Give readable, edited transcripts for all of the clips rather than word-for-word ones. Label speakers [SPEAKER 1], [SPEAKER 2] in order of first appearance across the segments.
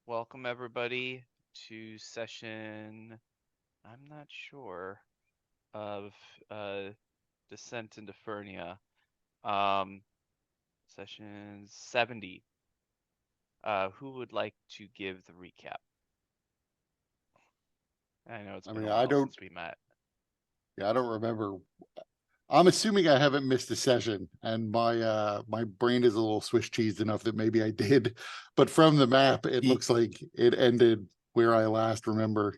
[SPEAKER 1] Welcome everybody to session, I'm not sure, of Descent into Fernia. Um, Session 70. Who would like to give the recap? I know it's
[SPEAKER 2] I
[SPEAKER 1] been
[SPEAKER 2] mean,
[SPEAKER 1] a
[SPEAKER 2] I
[SPEAKER 1] while
[SPEAKER 2] don't.
[SPEAKER 1] since we met.
[SPEAKER 2] Yeah, I don't remember. I'm assuming I haven't missed a session, and my brain is a little Swiss cheesed enough that maybe I did. But from the map, it looks like it ended where I last remember,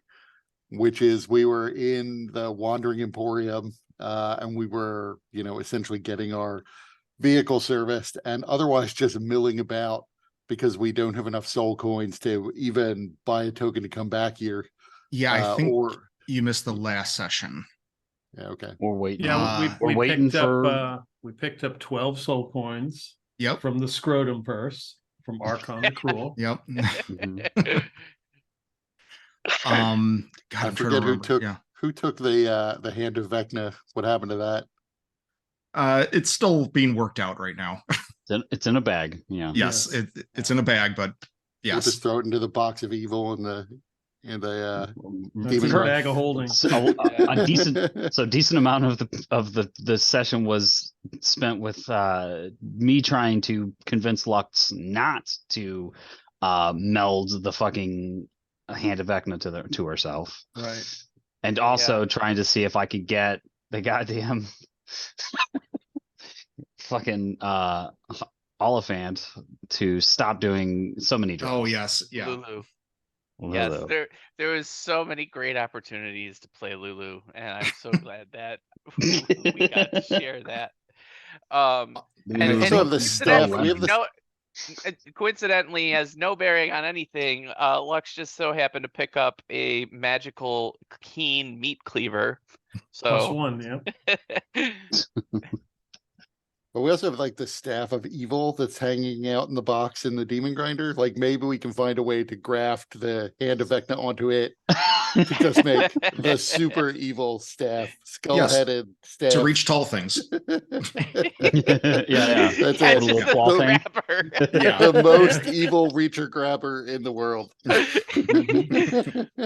[SPEAKER 2] which is we were in the Wandering Emporium, and we were, essentially getting our vehicle serviced, and otherwise just milling about because we don't have enough soul coins to even buy a token to come back here.
[SPEAKER 3] Yeah, I think
[SPEAKER 2] Or
[SPEAKER 3] you missed the last session.
[SPEAKER 2] Yeah, okay.
[SPEAKER 4] We're waiting.
[SPEAKER 5] Yeah,
[SPEAKER 4] We're
[SPEAKER 5] we
[SPEAKER 4] waiting
[SPEAKER 5] picked
[SPEAKER 4] for.
[SPEAKER 5] up we picked up 12 soul coins
[SPEAKER 3] Yep.
[SPEAKER 5] from the scrotum purse from Archon the Cruel.
[SPEAKER 3] Yep.
[SPEAKER 4] Mhm.
[SPEAKER 3] God,
[SPEAKER 2] I
[SPEAKER 3] I'm trying to
[SPEAKER 2] forget
[SPEAKER 3] remember.
[SPEAKER 2] who took the hand of Vecna. What happened to that?
[SPEAKER 3] It's still being worked out right now.
[SPEAKER 4] It's in a bag. Yeah.
[SPEAKER 3] Yes,
[SPEAKER 5] Yes.
[SPEAKER 3] it's in a bag, but
[SPEAKER 2] We'll just
[SPEAKER 3] yes.
[SPEAKER 2] throw it into the box of evil and the
[SPEAKER 5] That's
[SPEAKER 2] demon
[SPEAKER 5] in a
[SPEAKER 2] run.
[SPEAKER 5] bag of holding.
[SPEAKER 4] So a decent amount of the session was spent with me trying to convince Lux not to meld the fucking hand of Vecna to herself,
[SPEAKER 5] Right.
[SPEAKER 4] and also trying to see if I could get the goddamn fucking Oliphant to stop doing so many drops.
[SPEAKER 3] Oh yes, yeah.
[SPEAKER 1] Lulu.
[SPEAKER 4] Lulu.
[SPEAKER 1] Yes, there was so many great opportunities to play Lulu, and I'm so glad that we got to share that.
[SPEAKER 2] We also have the staff. We have the
[SPEAKER 1] coincidentally has no bearing on anything. Lux just so happened to pick up a magical keen meat cleaver. So
[SPEAKER 5] +1, yeah.
[SPEAKER 2] But we also have like the staff of evil that's hanging out in the box in the demon grinder. Like maybe we can find a way to graft the hand of Vecna onto it to just make the super evil staff, skull-headed staff
[SPEAKER 3] to reach tall things.
[SPEAKER 4] yeah.
[SPEAKER 2] That's
[SPEAKER 1] yeah,
[SPEAKER 2] it.
[SPEAKER 1] just a
[SPEAKER 4] ball thing.
[SPEAKER 1] grabber.
[SPEAKER 3] Yeah.
[SPEAKER 2] The most evil reacher grabber in the world.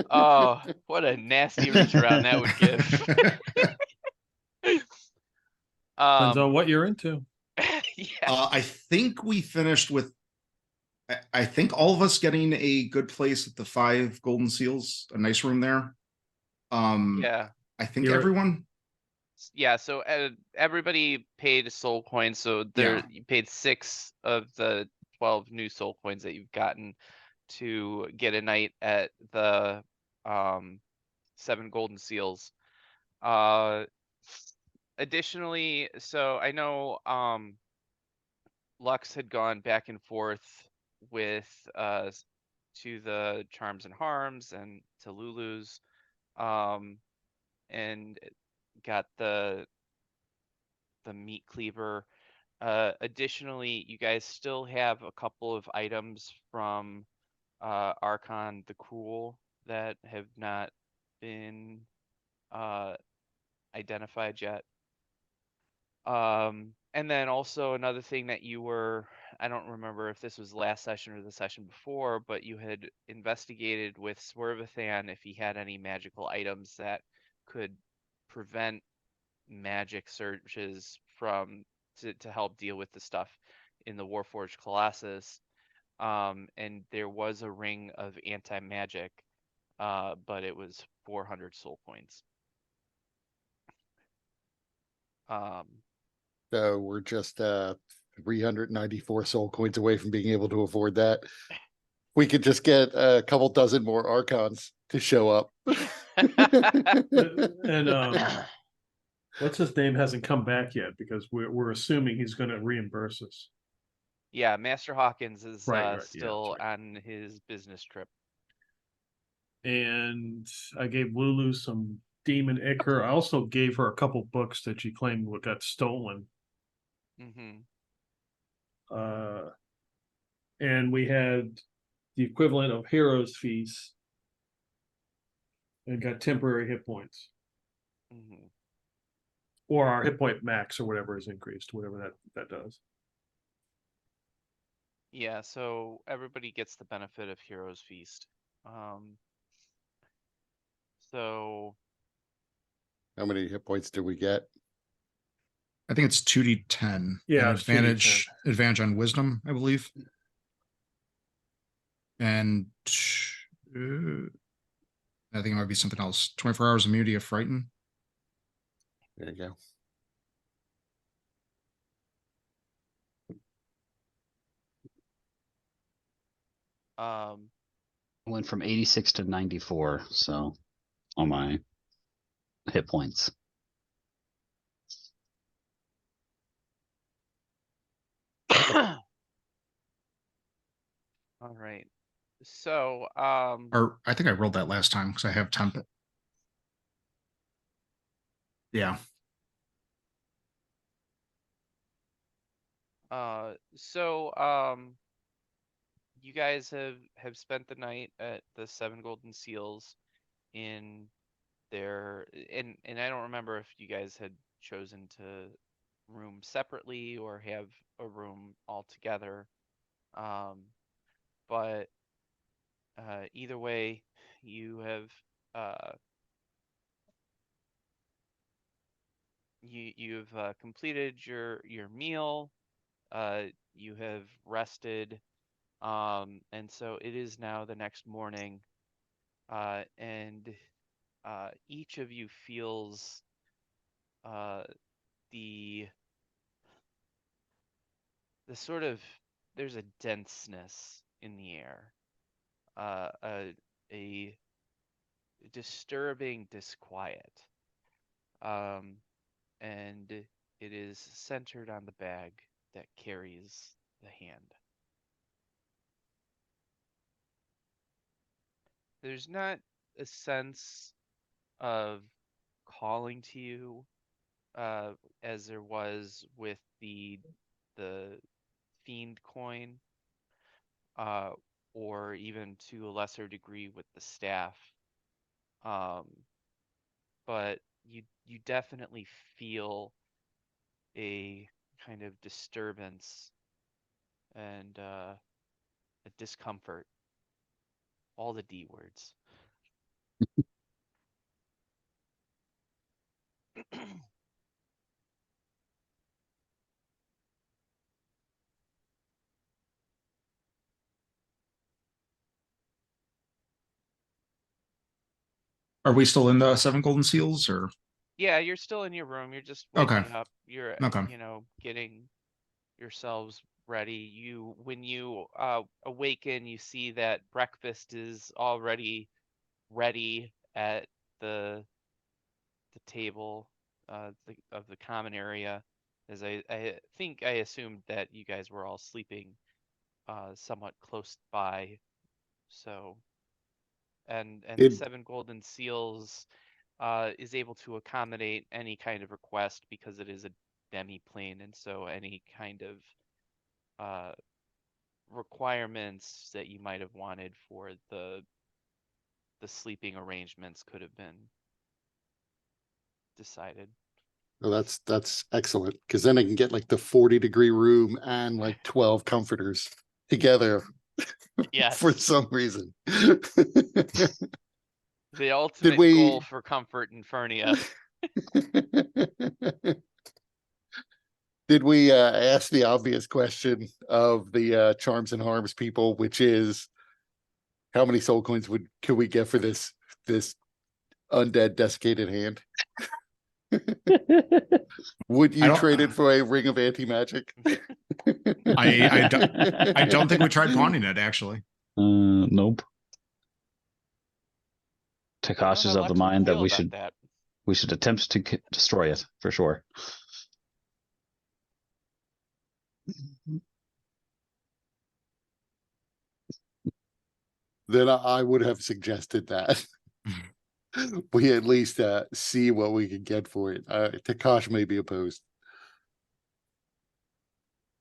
[SPEAKER 1] Oh, what a nasty reach around that would give.
[SPEAKER 5] Depends on what you're into.
[SPEAKER 1] Yeah.
[SPEAKER 3] I think we finished with. I think all of us getting a good place at the 5 golden seals, a nice room there.
[SPEAKER 1] Yeah.
[SPEAKER 3] I think everyone.
[SPEAKER 1] Yeah, so everybody paid a soul coin, so you paid 6 of the 12 new soul coins that you've gotten to get a night at the 7 golden seals. Additionally, so I know Lux had gone back and forth with to the Charms and Harms and to Lulu's, and got the meat cleaver. Additionally, you guys still have a couple of items from Archon the Cruel that have not been identified yet. And then also another thing that I don't remember if this was last session or the session before, but you had investigated with Swervathan if he had any magical items that could prevent magic searches to help deal with the stuff in the Warforged Colossus. And there was a ring of anti-magic, but it was 400 soul points.
[SPEAKER 2] So we're just 394 soul coins away from being able to afford that. We could just get a couple dozen more Archons to show up.
[SPEAKER 5] And what's his name hasn't come back yet because we're assuming he's going to reimburse us.
[SPEAKER 1] Yeah, Master Hawkins is still
[SPEAKER 5] right.
[SPEAKER 1] on his business trip.
[SPEAKER 5] And I gave Lulu some Demon Ichor. I also gave her a couple books that she claimed got stolen.
[SPEAKER 1] Mm-hmm.
[SPEAKER 5] And we had the equivalent of Heroes Feast and got temporary hit points.
[SPEAKER 1] Mm-hmm.
[SPEAKER 5] Or our hit point max or whatever is increased, whatever that does.
[SPEAKER 1] Yeah, so everybody gets the benefit of Hero's Feast. So
[SPEAKER 2] How many hit points do we get?
[SPEAKER 3] I think it's 2d10.
[SPEAKER 5] Yeah,
[SPEAKER 3] and
[SPEAKER 5] it's 2d10.
[SPEAKER 3] advantage on wisdom, I believe. And I think it might be something else. 24 hours immunity of frighten.
[SPEAKER 2] There you go.
[SPEAKER 4] Went from 86 to 94, so on my hit points.
[SPEAKER 1] All right. So,
[SPEAKER 3] Or I think I rolled that last time because I have temp. Yeah.
[SPEAKER 1] You guys have spent the night at the Seven Golden Seals in there, and I don't remember if you guys had chosen to room separately or have a room all together. But either way, you have you've completed your meal. You have rested, and so it is now the next morning, and each of you feels the sort of, there's a denseness in the air, a disturbing disquiet, and it is centered on the bag that carries the hand. There's not a sense of calling to you, as there was with the fiend coin, or even to a lesser degree with the staff. But you definitely feel a kind of disturbance and a discomfort. All the D words.
[SPEAKER 3] Are we still in the Seven Golden Seals or?
[SPEAKER 1] Yeah, you're still in your room. You're just
[SPEAKER 3] Okay.
[SPEAKER 1] waking up. You're,
[SPEAKER 3] Okay.
[SPEAKER 1] getting yourselves ready. When you awaken, you see that breakfast is already ready at the table of the common area. As I think I assumed that you guys were all sleeping somewhat close by. So, and the
[SPEAKER 2] Did
[SPEAKER 1] Seven Golden Seals is able to accommodate any kind of request because it is a demi-plane, and so any kind of requirements that you might have wanted for the sleeping arrangements could have been decided.
[SPEAKER 2] well, that's excellent because then I can get like the 40-degree room and like 12 comforters together
[SPEAKER 1] Yes.
[SPEAKER 2] for some reason.
[SPEAKER 1] The ultimate goal for comfort in Fernia.
[SPEAKER 2] Did we ask the obvious question of the charms and harms people, which is how many soul coins could we get for this undead desiccated hand? Would you trade it for a ring of anti-magic?
[SPEAKER 3] I don't think we tried pawning it actually.
[SPEAKER 4] Nope.
[SPEAKER 1] I don't know
[SPEAKER 4] Takash is
[SPEAKER 1] how
[SPEAKER 4] of the
[SPEAKER 1] Lex would
[SPEAKER 4] mind that
[SPEAKER 1] feel
[SPEAKER 4] we
[SPEAKER 1] about
[SPEAKER 4] should
[SPEAKER 1] that.
[SPEAKER 4] attempt to destroy it for sure.
[SPEAKER 2] Then I would have suggested that we at least see what we can get for it. Takash may be opposed.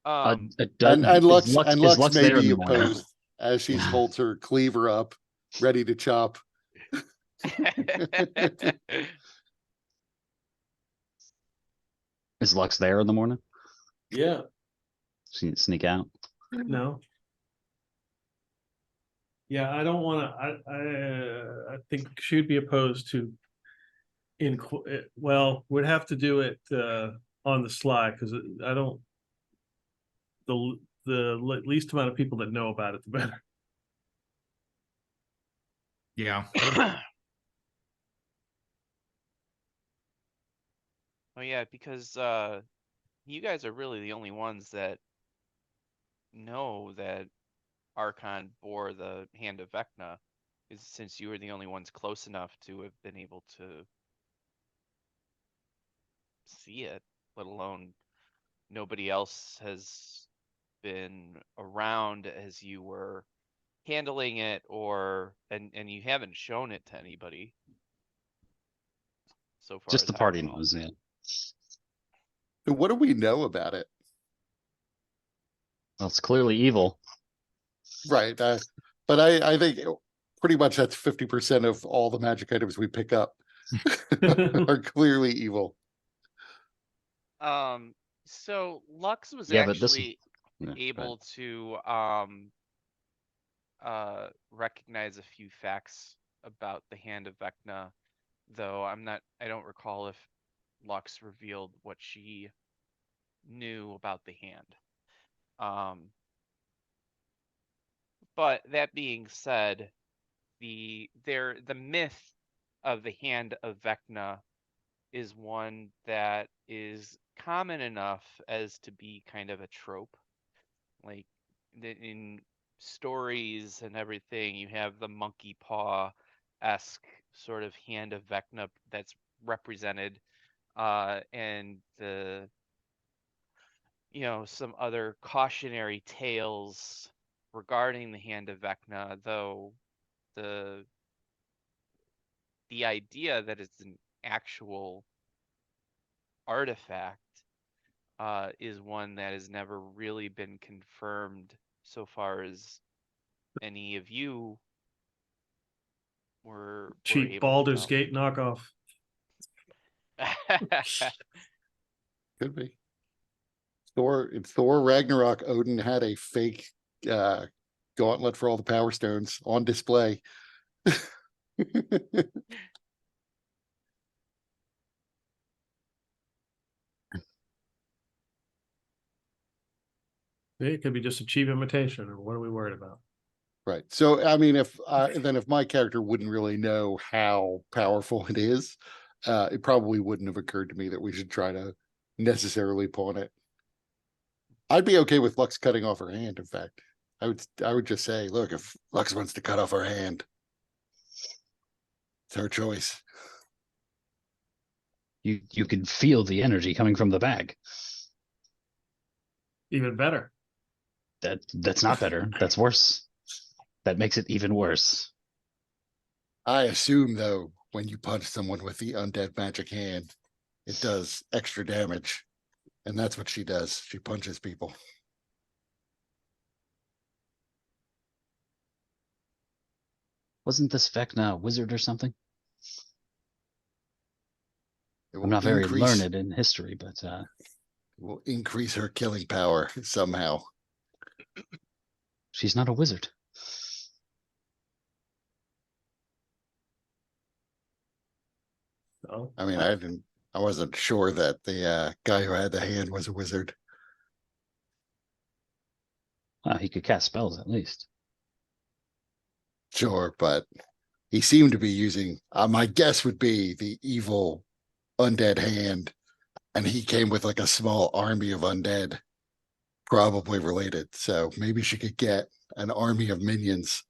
[SPEAKER 1] Um,
[SPEAKER 2] And Lux
[SPEAKER 4] is Lux
[SPEAKER 2] may
[SPEAKER 4] there in
[SPEAKER 2] be
[SPEAKER 4] the morning?
[SPEAKER 2] opposed as she holds her cleaver up, ready to chop.
[SPEAKER 4] Is Lux there in the morning?
[SPEAKER 5] Yeah.
[SPEAKER 4] Sneak out.
[SPEAKER 5] No. Yeah, I don't want to. I think she'd be opposed to. Well, we'd have to do it on the sly because I don't. The least amount of people that know about it, the better.
[SPEAKER 3] Yeah.
[SPEAKER 1] Oh yeah, because you guys are really the only ones that know that Archon bore the hand of Vecna, is since you were the only ones close enough to have been able to see it, let alone nobody else has been around as you were handling it, or and you haven't shown it to anybody so far
[SPEAKER 4] Just
[SPEAKER 1] as
[SPEAKER 4] the
[SPEAKER 1] I
[SPEAKER 4] party
[SPEAKER 1] know.
[SPEAKER 4] knows, yeah.
[SPEAKER 2] So what do we know about it?
[SPEAKER 4] Well, it's clearly evil.
[SPEAKER 2] Right. But I think pretty much that's 50% of all the magic items we pick up are clearly evil.
[SPEAKER 1] So Lux was
[SPEAKER 4] Yeah, but this
[SPEAKER 1] actually
[SPEAKER 4] yeah, go ahead.
[SPEAKER 1] able to recognize a few facts about the hand of Vecna, though I don't recall if Lux revealed what she knew about the hand. But that being said, the myth of the hand of Vecna is one that is common enough as to be kind of a trope. Like in stories and everything, you have the monkey paw esque sort of hand of Vecna that's represented, and some other cautionary tales regarding the hand of Vecna, though the idea that it's an actual artifact is one that has never really been confirmed so far as any of you were
[SPEAKER 5] Cheap
[SPEAKER 1] able to
[SPEAKER 5] Baldur's
[SPEAKER 1] tell.
[SPEAKER 5] Gate knockoff.
[SPEAKER 2] Could be. In Thor Ragnarok, Odin had a fake gauntlet for all the power stones on display.
[SPEAKER 5] It could be just a cheap imitation, or what are we worried about?
[SPEAKER 2] Right. So, I mean, if my character wouldn't really know how powerful it is, it probably wouldn't have occurred to me that we should try to necessarily pawn it. I'd be okay with Lux cutting off her hand. In fact, I would just say, look, if Lux wants to cut off her hand, it's her choice.
[SPEAKER 4] You can feel the energy coming from the bag.
[SPEAKER 5] Even better.
[SPEAKER 4] That's not better. That's worse. That makes it even worse.
[SPEAKER 2] I assume, though, when you punch someone with the undead magic hand, it does extra damage. And that's what she does. She punches people.
[SPEAKER 4] Wasn't this Vecna a wizard or something?
[SPEAKER 2] It
[SPEAKER 4] I'm
[SPEAKER 2] will
[SPEAKER 4] not very
[SPEAKER 2] increase,
[SPEAKER 4] learned in history, but
[SPEAKER 2] will increase her killing power somehow.
[SPEAKER 4] she's not a wizard.
[SPEAKER 5] Oh,
[SPEAKER 2] I mean, I wasn't sure that the guy who had the hand was a wizard.
[SPEAKER 4] He could cast spells at least.
[SPEAKER 2] Sure, but he seemed to be using, my guess would be the evil undead hand, and he came with like a small army of undead, probably related. So maybe she could get an army of minions,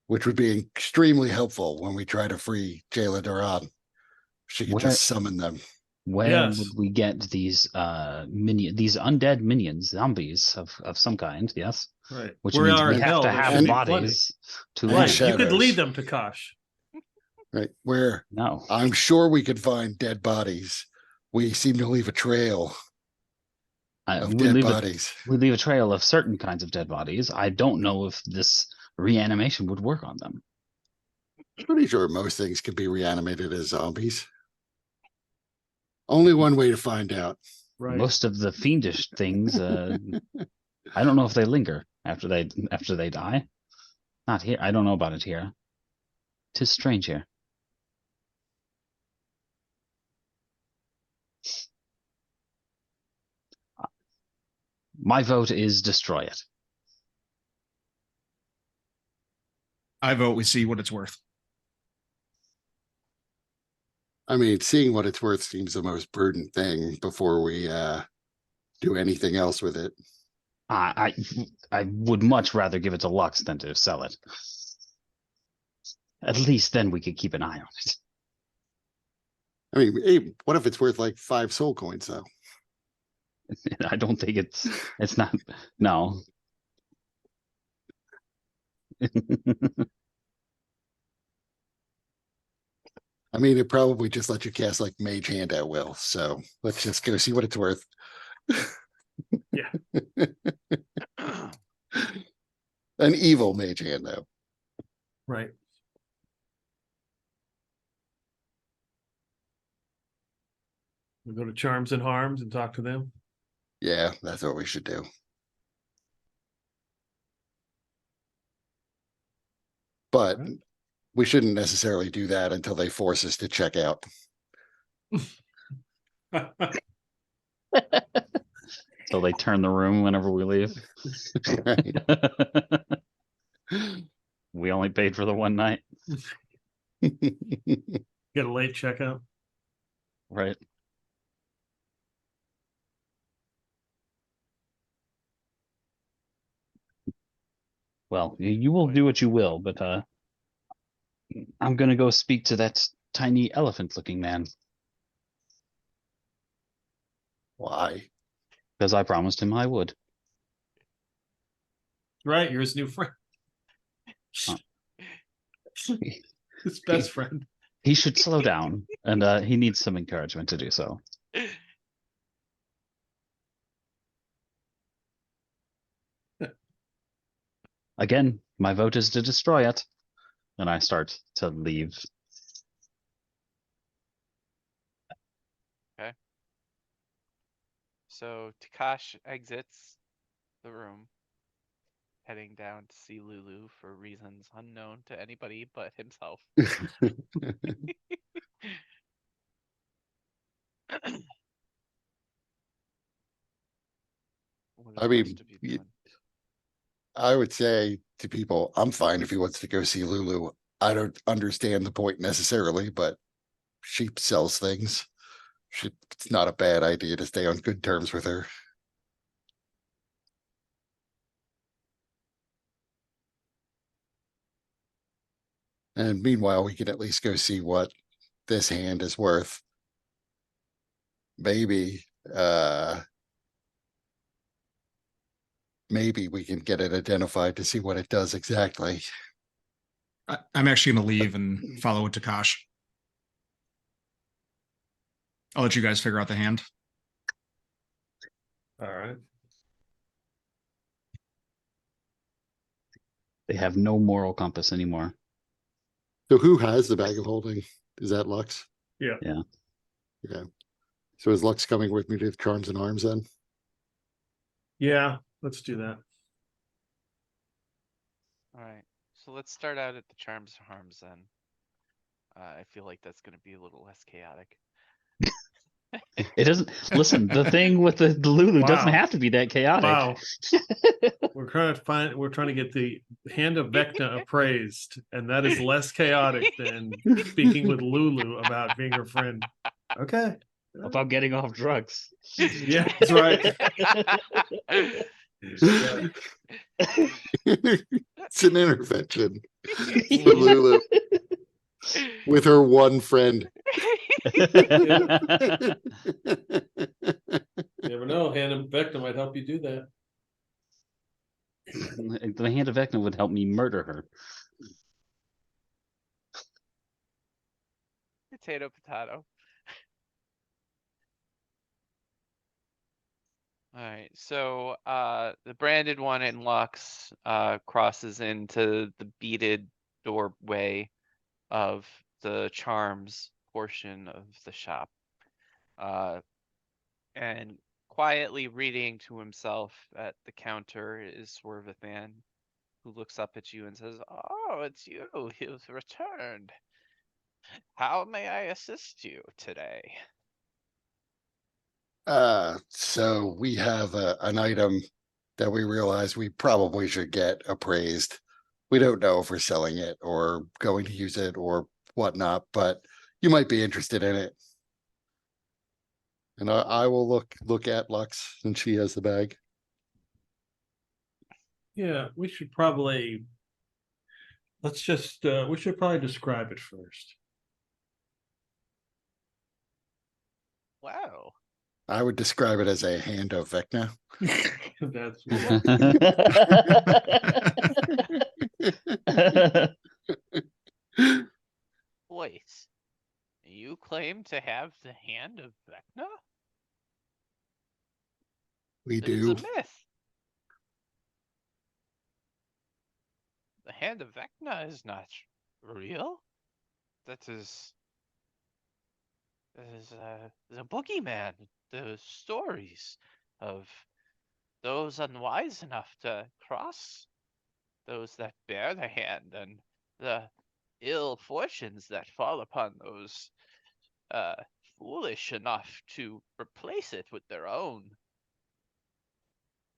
[SPEAKER 2] which would be extremely helpful when we try to free Jayla Duran. She could
[SPEAKER 4] Where
[SPEAKER 2] just summon them.
[SPEAKER 4] where
[SPEAKER 5] Yes.
[SPEAKER 4] would we get these these undead minions, zombies of some kind? Yes,
[SPEAKER 5] right.
[SPEAKER 4] which
[SPEAKER 5] We
[SPEAKER 4] means
[SPEAKER 5] are
[SPEAKER 4] we
[SPEAKER 5] in
[SPEAKER 4] have
[SPEAKER 5] hell.
[SPEAKER 4] to
[SPEAKER 5] There
[SPEAKER 4] have
[SPEAKER 5] should be plenty.
[SPEAKER 4] bodies to
[SPEAKER 2] And
[SPEAKER 5] Right.
[SPEAKER 4] land.
[SPEAKER 5] You could
[SPEAKER 2] shadows.
[SPEAKER 5] lead them to Kosh.
[SPEAKER 2] Right. Where
[SPEAKER 4] No,
[SPEAKER 2] I'm sure we could find dead bodies. We seem to leave a trail of
[SPEAKER 4] we
[SPEAKER 2] dead
[SPEAKER 4] leave
[SPEAKER 2] bodies.
[SPEAKER 4] we leave a trail of certain kinds of dead bodies. I don't know if this reanimation would work on them.
[SPEAKER 2] Pretty sure most things can be reanimated as zombies. Only one way to find out.
[SPEAKER 5] Right.
[SPEAKER 4] Most of the fiendish things, I don't know if they linger after they die. Not here. I don't know about it here. 'Tis strange here. My vote is destroy it.
[SPEAKER 3] I vote we see what it's worth.
[SPEAKER 2] I mean, seeing what it's worth seems the most prudent thing before we do anything else with it.
[SPEAKER 4] I would much rather give it to Lux than to sell it. At least then we could keep an eye on it.
[SPEAKER 2] I mean, hey, what if it's worth like 5 soul coins though?
[SPEAKER 4] I don't think it's not. No.
[SPEAKER 2] I mean, it probably just let you cast like Mage Hand at will. So let's just go see what it's worth.
[SPEAKER 5] Yeah.
[SPEAKER 2] An evil Mage Hand though.
[SPEAKER 5] Right. We go to Charms and Harms and talk to them.
[SPEAKER 2] Yeah, that's what we should do. But we shouldn't necessarily do that until they force us to check out.
[SPEAKER 4] So they turn the room whenever we leave.
[SPEAKER 2] Right?
[SPEAKER 4] We only paid for the one night.
[SPEAKER 5] Get a late checkout.
[SPEAKER 4] Right. Well, you will do what you will, but I'm gonna go speak to that tiny elephant-looking man
[SPEAKER 2] Why?
[SPEAKER 4] because I promised him I would.
[SPEAKER 5] Right, you're his new friend.
[SPEAKER 4] Huh.
[SPEAKER 5] His best friend.
[SPEAKER 4] He should slow down, and he needs some encouragement to do so. Again, my vote is to destroy it, and I start to leave.
[SPEAKER 1] So Takash exits the room, heading down to see Lulu for reasons unknown to anybody but himself. What is
[SPEAKER 2] I mean,
[SPEAKER 1] rest of you doing?
[SPEAKER 2] I would say to people, I'm fine if he wants to go see Lulu. I don't understand the point necessarily, but she sells things. It's not a bad idea to stay on good terms with her. And meanwhile, we can at least go see what this hand is worth. Maybe, maybe we can get it identified to see what it does exactly.
[SPEAKER 3] I'm actually going to leave and follow with Takash. I'll let you guys figure out the hand.
[SPEAKER 5] All right.
[SPEAKER 4] They have no moral compass anymore.
[SPEAKER 2] So who has the bag of holding? Is that Lux?
[SPEAKER 5] Yeah.
[SPEAKER 4] Yeah.
[SPEAKER 2] Okay. So is Lux coming with me to Charms and Arms then?
[SPEAKER 5] Yeah, let's do that.
[SPEAKER 1] All right. So let's start out at the Charms and Harms then. I feel like that's going to be a little less chaotic.
[SPEAKER 4] It doesn't. Listen, the thing with the Lulu doesn't
[SPEAKER 5] Wow.
[SPEAKER 4] have to be that chaotic.
[SPEAKER 5] Wow. We're trying to get the hand of Vecna appraised, and that is less chaotic than speaking with Lulu about being her friend. Okay.
[SPEAKER 4] About getting off drugs.
[SPEAKER 5] Yeah, that's right. Yeah.
[SPEAKER 2] It's an intervention for Lulu with her one friend.
[SPEAKER 5] You never know. Hand of Vecna might help you do that.
[SPEAKER 4] The hand of Vecna would help me murder her.
[SPEAKER 1] Potato, potato. All right, so the branded one in Lux crosses into the beaded doorway of the Charms portion of the shop, and quietly reading to himself at the counter is Swervathan, who looks up at you and says, "Oh, it's you. You've returned. How may I assist you today?"
[SPEAKER 2] So we have an item that we realize we probably should get appraised. We don't know if we're selling it or going to use it or whatnot, but you might be interested in it. And I will look at Lux since she has the bag.
[SPEAKER 5] Yeah, we should probably we should probably describe it first.
[SPEAKER 1] Wow.
[SPEAKER 2] I would describe it as a hand of Vecna.
[SPEAKER 5] That's
[SPEAKER 1] Wait. You claim to have the hand of Vecna?
[SPEAKER 2] We
[SPEAKER 1] It is a
[SPEAKER 2] do.
[SPEAKER 1] myth. The hand of Vecna is not real. That is the boogeyman. The stories of those unwise enough to cross, those that bear the hand, and the ill fortunes that fall upon those uh, foolish enough to replace it with their own.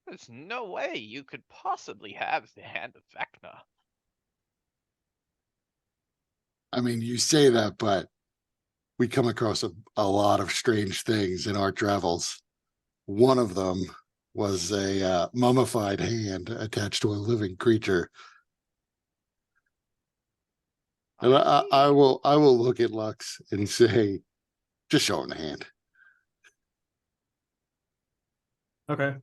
[SPEAKER 1] There's no way you could possibly have the hand of Vecna.
[SPEAKER 2] I mean, you say that, but we come across a lot of strange things in our travels. One of them was a mummified hand attached to a living creature. And I will look at Lux and say, just show him the hand.
[SPEAKER 5] okay.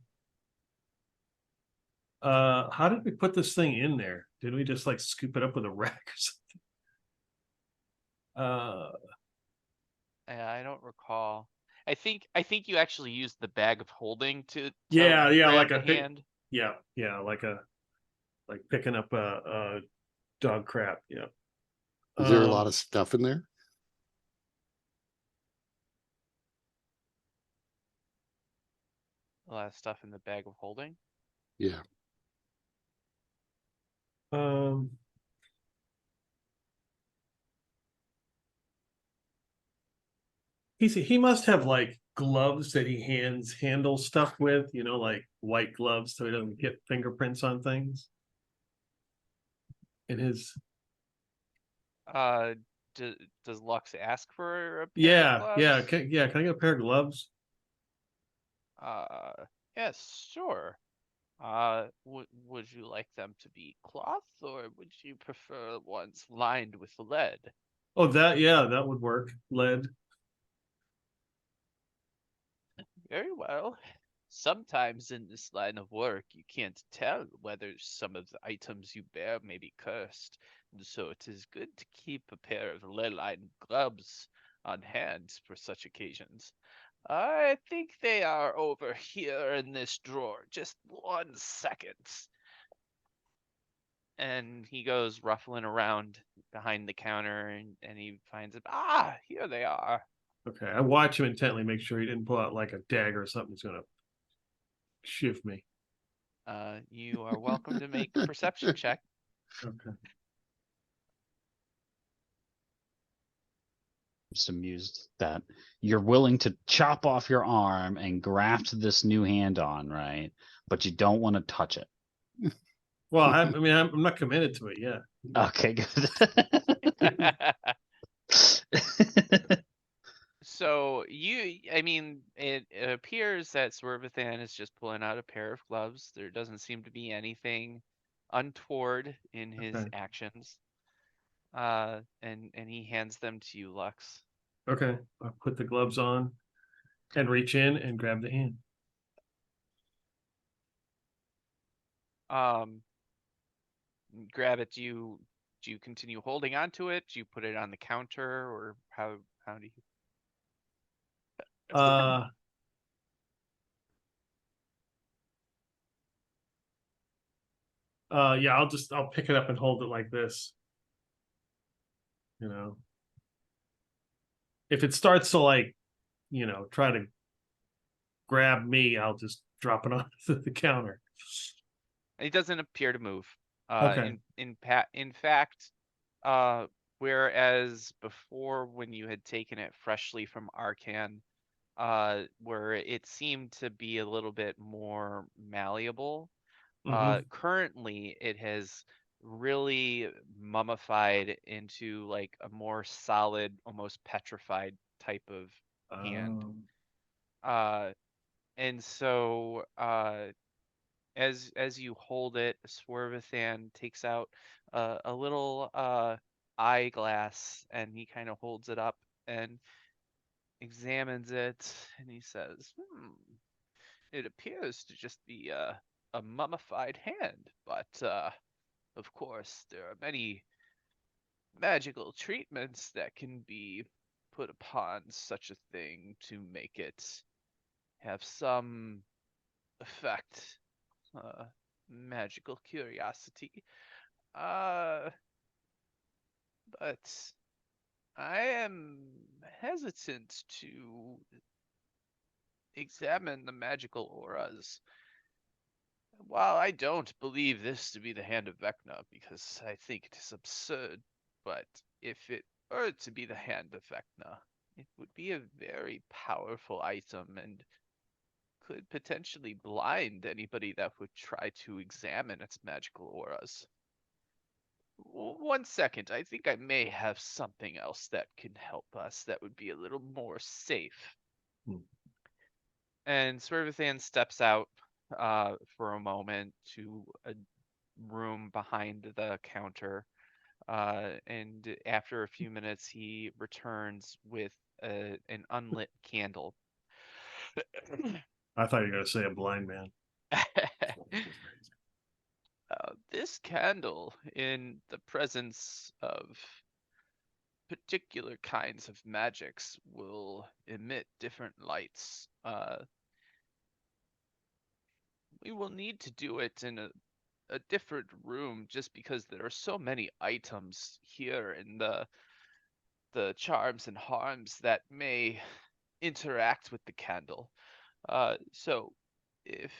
[SPEAKER 5] How did we put this thing in there? Did we just like scoop it up with a rack or something?
[SPEAKER 1] I don't recall. I think you actually used the bag of holding to
[SPEAKER 5] Yeah,
[SPEAKER 1] grab
[SPEAKER 5] like
[SPEAKER 1] the
[SPEAKER 5] a big-
[SPEAKER 1] hand.
[SPEAKER 5] Yeah, like picking up a dog crap. Yeah.
[SPEAKER 2] Is there a lot of stuff in there?
[SPEAKER 1] A lot of stuff in the bag of holding.
[SPEAKER 2] Yeah.
[SPEAKER 5] He must have like gloves that he handles stuff with, like white gloves so he doesn't get fingerprints on things. In his
[SPEAKER 1] Does Lux ask for a pair of
[SPEAKER 5] yeah,
[SPEAKER 1] gloves?
[SPEAKER 5] can I get a pair of gloves?
[SPEAKER 1] Yes, sure. Would you like them to be cloth, or would you prefer ones lined with lead?
[SPEAKER 5] Oh, that would work. Lead.
[SPEAKER 1] Very well. Sometimes in this line of work, you can't tell whether some of the items you bear may be cursed, and so it is good to keep a pair of lead-lined gloves on hand for such occasions. I think they are over here in this drawer. Just 1 second. And he goes ruffling around behind the counter and he finds it. Ah, here they are.
[SPEAKER 5] Okay, I watch him intently, make sure he didn't pull out like a dagger or something that's gonna shift me.
[SPEAKER 1] You are welcome to make a perception check.
[SPEAKER 5] Okay.
[SPEAKER 4] Just amused that you're willing to chop off your arm and graft this new hand on, right? But you don't want to touch it.
[SPEAKER 5] Well, I'm not committed to it yet.
[SPEAKER 4] Okay, good.
[SPEAKER 1] So it appears that Swervathan is just pulling out a pair of gloves. There doesn't seem to be anything untoward in his
[SPEAKER 5] Okay.
[SPEAKER 1] actions. And he hands them to you, Lux.
[SPEAKER 5] Okay, I'll put the gloves on and reach in and grab the hand.
[SPEAKER 1] Grab it. Do you continue holding on to it? Do you put it on the counter, or how do you?
[SPEAKER 5] Yeah, I'll pick it up and hold it like this. If it starts to like, try to grab me, I'll just drop it onto the counter.
[SPEAKER 1] He doesn't appear to move.
[SPEAKER 5] Okay.
[SPEAKER 1] In fact, whereas before when you had taken it freshly from Arcan, where it seemed to be a little bit more malleable, currently it has really mummified into like a more solid, almost petrified type of hand. Uh, and so as you hold it, Swervathan takes out a little eyeglass and he kind of holds it up and examines it and he says, it appears to just be a mummified hand, but of course there are many magical treatments that can be put upon such a thing to make it have some effect. Magical curiosity. Uh, but I am hesitant to examine the magical auras. While I don't believe this to be the hand of Vecna, because I think it is absurd, but if it were to be the hand of Vecna, it would be a very powerful item and could potentially blind anybody that would try to examine its magical auras. One second, I think I may have something else that can help us that would be a little more safe. And Swervathan steps out for a moment to a room behind the counter. And after a few minutes, he returns with an unlit candle.
[SPEAKER 5] I thought you were going to say a blind man.
[SPEAKER 1] This candle, in the presence of particular kinds of magics, will emit different lights. We will need to do it in a different room just because there are so many items here in the charms and harms that may interact with the candle. So if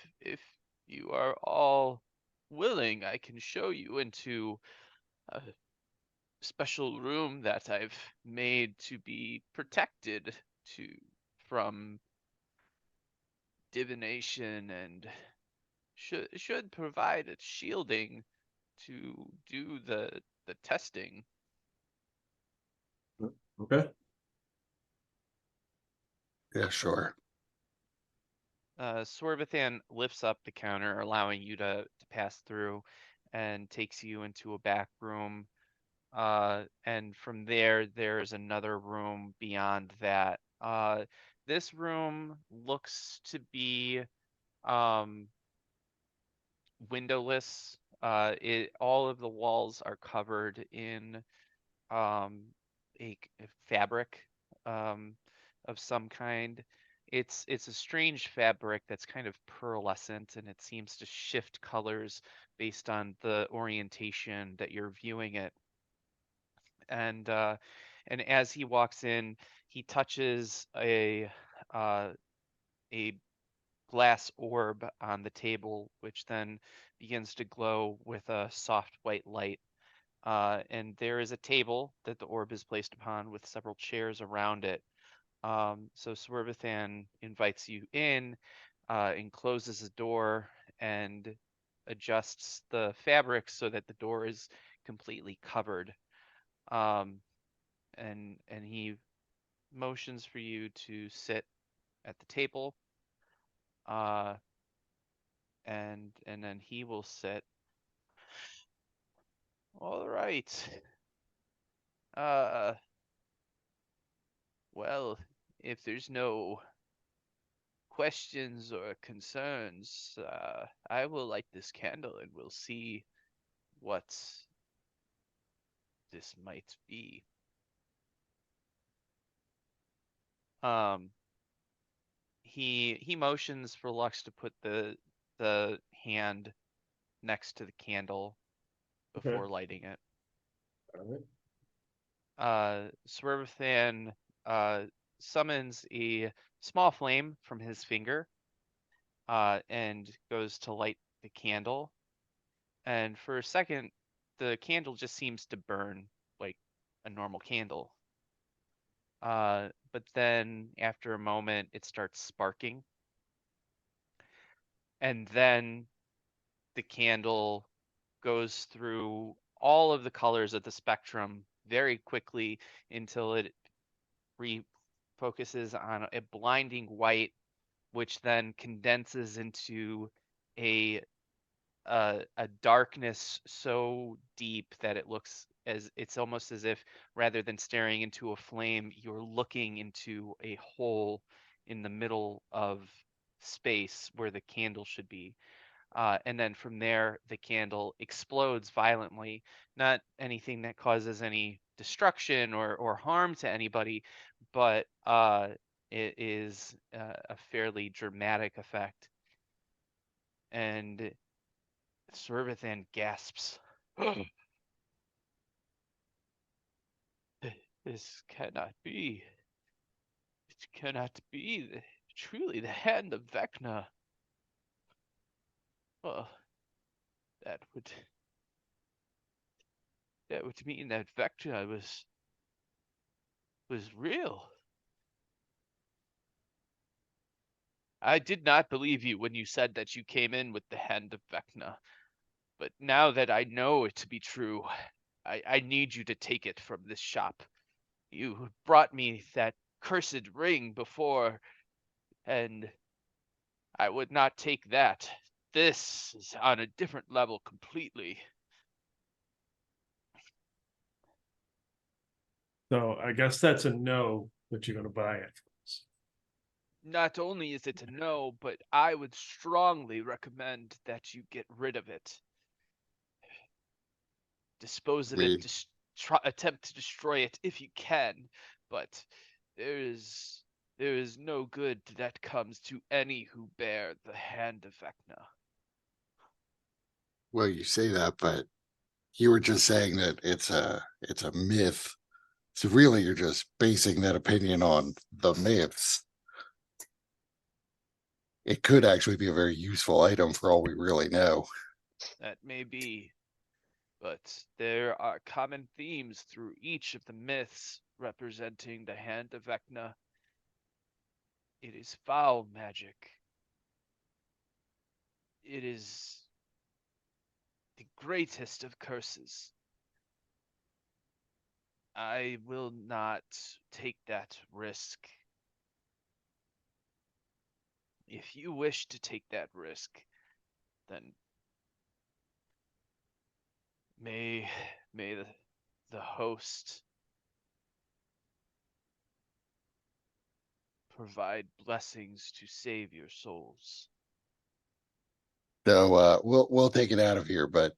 [SPEAKER 1] you are all willing, I can show you into a special room that I've made to be protected to from divination and should provide a shielding to do the testing.
[SPEAKER 5] Okay.
[SPEAKER 2] Yeah, sure.
[SPEAKER 1] Swervathan lifts up the counter, allowing you to pass through, and takes you into a back room. And from there, there's another room beyond that. This room looks to be um, windowless. All of the walls are covered in um, a fabric um, of some kind. It's a strange fabric that's kind of pearlescent, and it seems to shift colors based on the orientation that you're viewing it. And and as he walks in, he touches uh, a glass orb on the table, which then begins to glow with a soft white light. And there is a table that the orb is placed upon with several chairs around it. So Swervathan invites you in and closes the door and adjusts the fabric so that the door is completely covered. Um, and he motions for you to sit at the table. Uh, and then he will sit. All right. Uh, well, if there's no questions or concerns, I will light this candle and we'll see what this might be. Um, he motions for Lux to put the hand next to the candle before lighting it. Swervathan summons a small flame from his finger and goes to light the candle. And for a second, the candle just seems to burn like a normal candle. But then after a moment, it starts sparking. And then the candle goes through all of the colors of the spectrum very quickly until it refocuses on a blinding white, which then condenses into a a darkness so deep that it looks as it's almost as if rather than staring into a flame, you're looking into a hole in the middle of space where the candle should be. And then from there, the candle explodes violently. Not anything that causes any destruction or harm to anybody, but it is a fairly dramatic effect. And Swervethan gasps. This cannot be. It cannot be truly the hand of Vecna. Well, that would mean that Vecna was real. I did not believe you when you said that you came in with the hand of Vecna. But now that I know it to be true, I need you to take it from this shop. You brought me that cursed ring before, and I would not take that. This is on a different level completely.
[SPEAKER 5] So I guess that's a no that you're going to buy it.
[SPEAKER 1] Not only is it a no, but I would strongly recommend that you get rid of it. Dispose of it,
[SPEAKER 2] We
[SPEAKER 1] attempt to destroy it if you can, but there is no good that comes to any who bear the hand of Vecna.
[SPEAKER 2] well, you say that, but you were just saying that it's a myth. So really, you're just basing that opinion on the myths. It could actually be a very useful item for all we really know.
[SPEAKER 1] That may be, but there are common themes through each of the myths representing the hand of Vecna. It is foul magic. It is the greatest of curses. I will not take that risk. If you wish to take that risk, then may the host provide blessings to save your souls.
[SPEAKER 2] So we'll take it out of here. But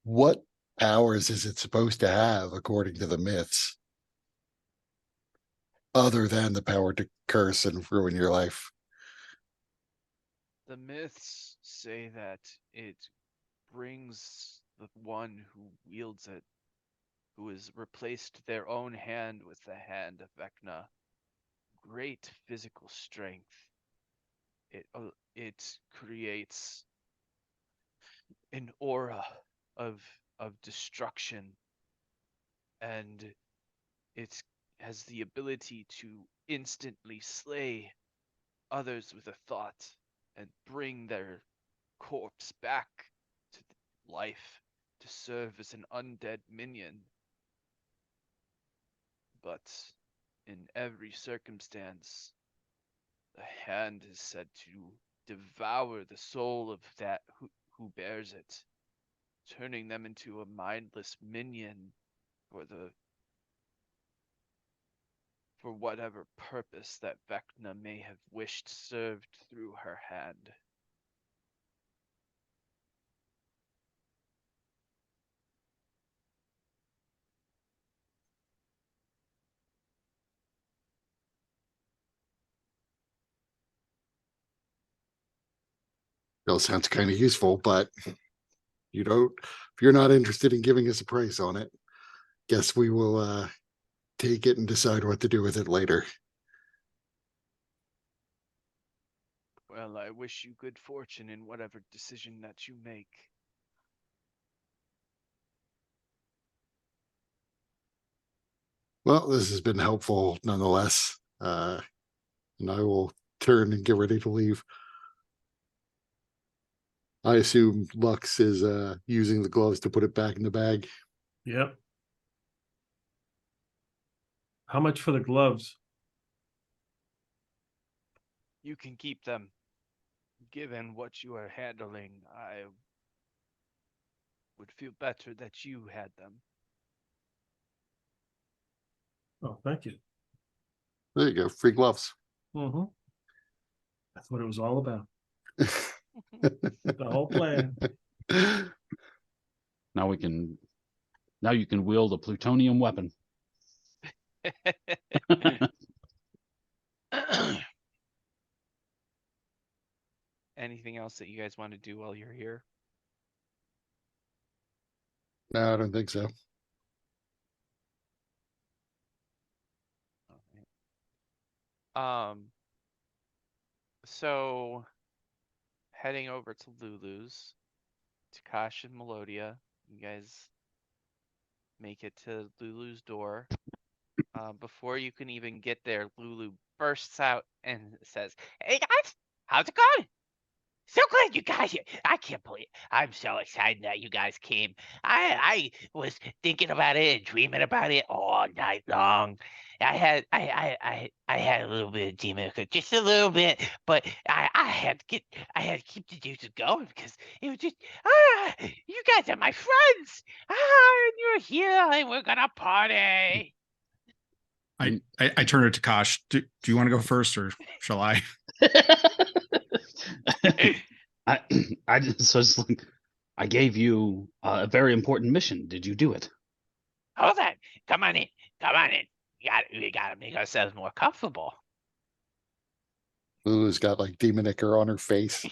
[SPEAKER 2] what powers is it supposed to have according to the myths, other than the power to curse and ruin your life?
[SPEAKER 1] The myths say that it brings the one who wields it, who has replaced their own hand with the hand of Vecna, great physical strength. It creates an aura of destruction, and it has the ability to instantly slay others with a thought and bring their corpse back to life to serve as an undead minion. But in every circumstance, the hand is said to devour the soul of that who bears it, turning them into a mindless minion for whatever purpose that Vecna may have wished served through her hand.
[SPEAKER 2] Still sounds kind of useful, but you don't. If you're not interested in giving us a price on it, guess we will take it and decide what to do with it later.
[SPEAKER 1] Well, I wish you good fortune in whatever decision that you make.
[SPEAKER 2] Well, this has been helpful nonetheless. And I will turn and get ready to leave. I assume Lux is using the gloves to put it back in the bag.
[SPEAKER 5] Yep. How much for the gloves?
[SPEAKER 1] You can keep them. Given what you are handling, I would feel better that you had them.
[SPEAKER 5] Oh, thank you.
[SPEAKER 2] There you go, free gloves.
[SPEAKER 5] Mm-hmm. That's what it was all about. The whole plan.
[SPEAKER 4] Now you can wield a plutonium weapon.
[SPEAKER 1] Anything else that you guys want to do while you're here?
[SPEAKER 2] No, I don't think so.
[SPEAKER 1] Alright. So heading over to Lulu's, Takash and Melodia, you guys make it to Lulu's door. Before you can even get there, Lulu bursts out and says, "Hey guys, how's it going? So glad you guys here. I can't believe I'm so excited that you guys came. I was thinking about it and dreaming about it all night long. I had a little bit of demon, just a little bit, but I had to keep the juices going because it was just you guys are my friends. And you're here and we're gonna party."
[SPEAKER 3] I turn to Takash. Do you want to go first or shall I?
[SPEAKER 4] I just like, I gave you a very important mission. Did you do it?
[SPEAKER 1] Hold on. Come on in. Come on in. We gotta make ourselves more comfortable.
[SPEAKER 2] Lulu's got like demonicker on her face.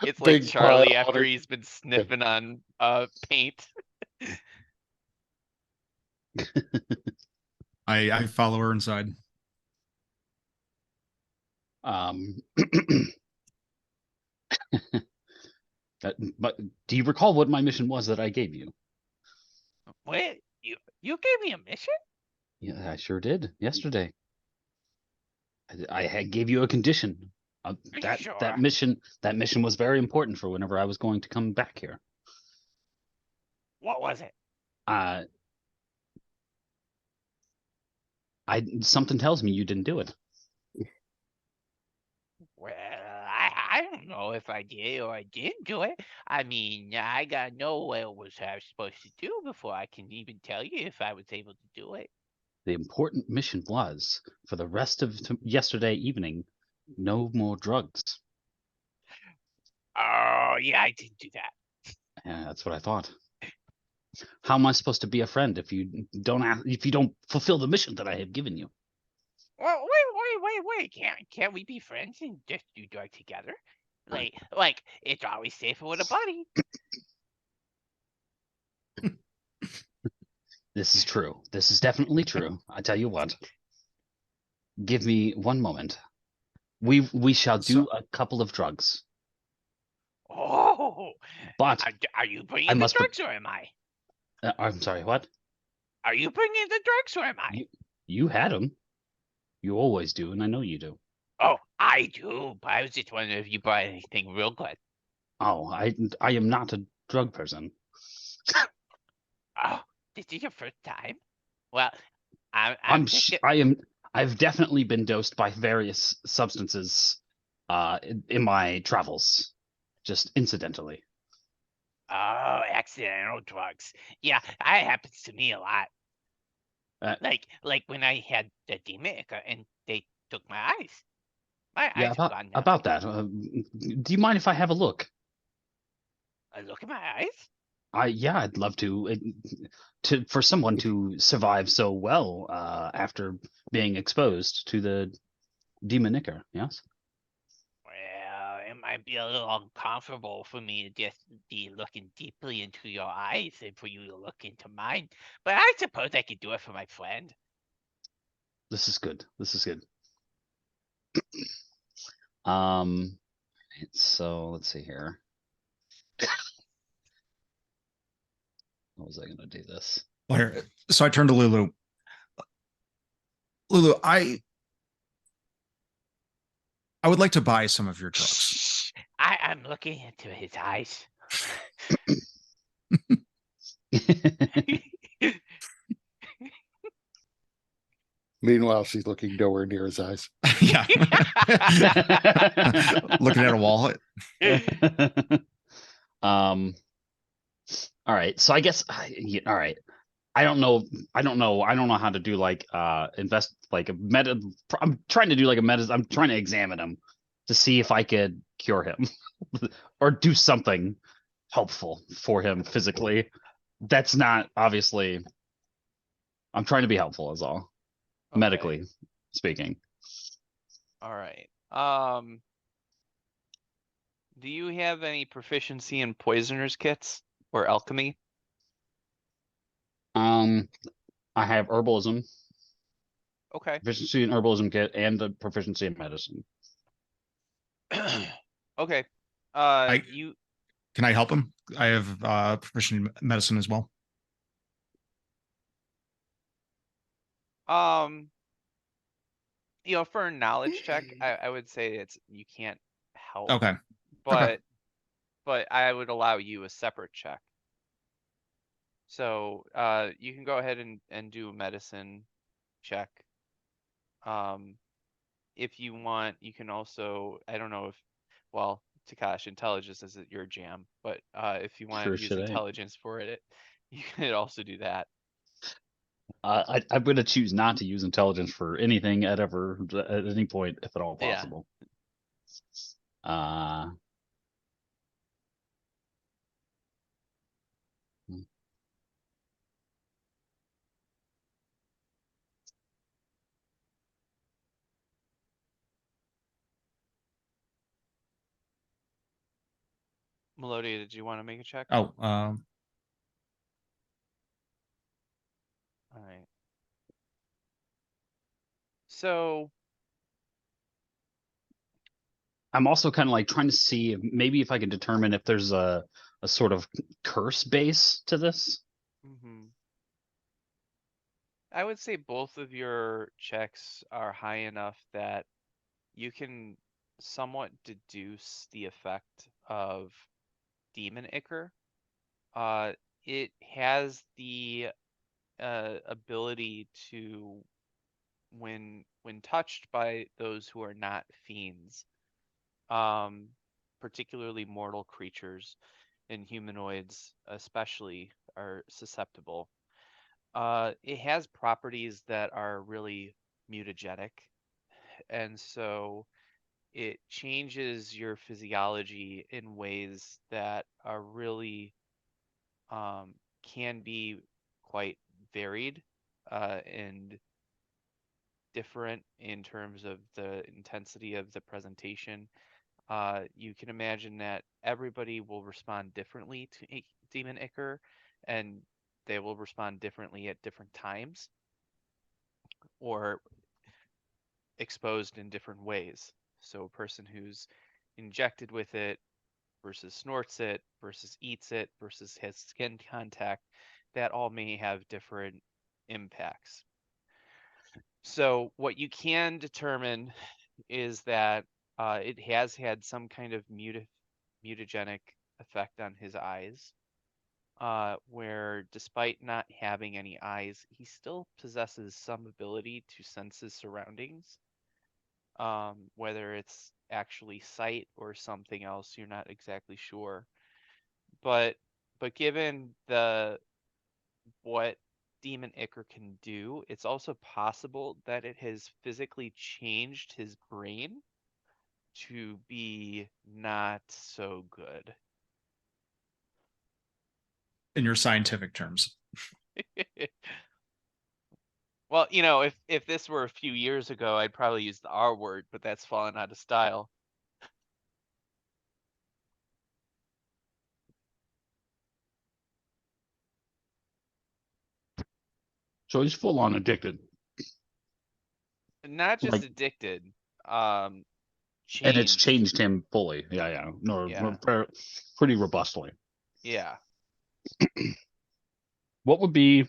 [SPEAKER 1] It's like
[SPEAKER 2] Big
[SPEAKER 1] Charlie
[SPEAKER 2] pile on
[SPEAKER 1] after
[SPEAKER 2] her-
[SPEAKER 1] he's been sniffing on paint.
[SPEAKER 3] I follow her inside.
[SPEAKER 4] But do you recall what my mission was that I gave you?
[SPEAKER 1] Wait, you gave me a mission?
[SPEAKER 4] Yeah, I sure did yesterday. I gave you a condition.
[SPEAKER 1] Are you
[SPEAKER 4] That
[SPEAKER 1] sure?
[SPEAKER 4] that mission was very important for whenever I was going to come back here.
[SPEAKER 1] What was it?
[SPEAKER 4] Something tells me you didn't do it.
[SPEAKER 1] Well, I don't know if I did or I didn't do it. I mean, I gotta know what it was I was supposed to do before I can even tell you if I was able to do it.
[SPEAKER 4] The important mission was for the rest of yesterday evening, no more drugs.
[SPEAKER 1] Oh, yeah, I didn't do that.
[SPEAKER 4] Yeah, that's what I thought. How am I supposed to be a friend if you don't fulfill the mission that I have given you?
[SPEAKER 1] Well, wait. Can't we be friends and just do drugs together? Like it's always safer with a buddy.
[SPEAKER 4] This is true. This is definitely true. I tell you what. Give me one moment. We shall do a couple of drugs.
[SPEAKER 1] Oh,
[SPEAKER 4] But
[SPEAKER 1] are you bringing
[SPEAKER 4] I
[SPEAKER 1] the
[SPEAKER 4] must
[SPEAKER 1] drugs or am I?
[SPEAKER 4] I'm sorry, what?
[SPEAKER 1] Are you bringing the drugs or am I?
[SPEAKER 4] You had them. You always do, and I know you do.
[SPEAKER 1] Oh, I do, but I was just wondering if you brought anything real good.
[SPEAKER 4] Oh, I am not a drug person.
[SPEAKER 1] Oh, this is your first time? Well,
[SPEAKER 4] I've definitely been dosed by various substances in my travels, just incidentally.
[SPEAKER 1] Oh, accidental drugs. Yeah, that happens to me a lot. Like when I had the demon and they took my eyes. My
[SPEAKER 4] Yeah,
[SPEAKER 1] eyes are gone now.
[SPEAKER 4] about that. Do you mind if I have a look?
[SPEAKER 1] Look at my eyes?
[SPEAKER 4] Yeah, I'd love to. For someone to survive so well after being exposed to the demonicker, yes.
[SPEAKER 1] Well, it might be a little uncomfortable for me to just be looking deeply into your eyes and for you to look into mine. But I suppose I could do it for my friend.
[SPEAKER 4] This is good. This is good. Um, so let's see here. How was I going to do this?
[SPEAKER 3] So I turned to Lulu. Lulu, I would like to buy some of your drugs.
[SPEAKER 1] Shh. I'm looking into his eyes.
[SPEAKER 2] Meanwhile, she's looking nowhere near his eyes.
[SPEAKER 3] Yeah. Looking at a wall.
[SPEAKER 4] All right. So I guess all right. I don't know how to do like invest like a meta. I'm trying to do like a meta. I'm trying to examine him to see if I could cure him or do something helpful for him physically. That's not obviously. I'm trying to be helpful is all.
[SPEAKER 1] Okay.
[SPEAKER 4] Medically speaking.
[SPEAKER 1] All right. Do you have any proficiency in poisoners kits or alchemy?
[SPEAKER 4] I have herbalism,
[SPEAKER 1] Okay.
[SPEAKER 4] proficiency in herbalism kit, and a proficiency in medicine.
[SPEAKER 1] Okay.
[SPEAKER 3] I-
[SPEAKER 1] You
[SPEAKER 3] Can I help him? I have proficient in medicine as well.
[SPEAKER 1] for a knowledge check, I would say you can't help.
[SPEAKER 3] Okay.
[SPEAKER 1] But I would allow you a separate check. So you can go ahead and do a medicine check. If you want, you can also, I don't know if, well, Takash, intelligence isn't your jam, but if you want
[SPEAKER 4] Sure
[SPEAKER 1] to use
[SPEAKER 4] shit ain't.
[SPEAKER 1] intelligence for it, you could also do that.
[SPEAKER 4] I'm going to choose not to use intelligence for anything at any point, if at all
[SPEAKER 1] Yeah.
[SPEAKER 4] possible.
[SPEAKER 1] Melodia, did you want to make a check?
[SPEAKER 3] Oh,
[SPEAKER 1] All right. So
[SPEAKER 4] I'm also kind of like trying to see maybe if I can determine if there's a sort of curse base to this.
[SPEAKER 1] I would say both of your checks are high enough that you can somewhat deduce the effect of Demon Ichor. It has the ability to, when touched by those who are not fiends, particularly mortal creatures and humanoids especially, are susceptible. It has properties that are really mutagenic, and so it changes your physiology in ways that are really can be quite varied and different in terms of the intensity of the presentation. You can imagine that everybody will respond differently to Demon Ichor, and they will respond differently at different times or exposed in different ways. So a person who's injected with it versus snorts it versus eats it versus has skin contact, that all may have different impacts. So what you can determine is that it has had some kind of mutagenic effect on his eyes, where despite not having any eyes, he still possesses some ability to sense his surroundings. Whether it's actually sight or something else, you're not exactly sure. But given what Demon Ichor can do, it's also possible that it has physically changed his brain to be not so good.
[SPEAKER 3] in your scientific terms.
[SPEAKER 1] Well, if this were a few years ago, I'd probably use the R word, but that's fallen out of style.
[SPEAKER 4] So he's full on addicted.
[SPEAKER 1] Not just
[SPEAKER 4] Like-
[SPEAKER 1] addicted,
[SPEAKER 4] And it's
[SPEAKER 1] changed.
[SPEAKER 4] changed him fully. Yeah. No,
[SPEAKER 1] Yeah.
[SPEAKER 4] pretty robustly.
[SPEAKER 1] Yeah.
[SPEAKER 4] What would be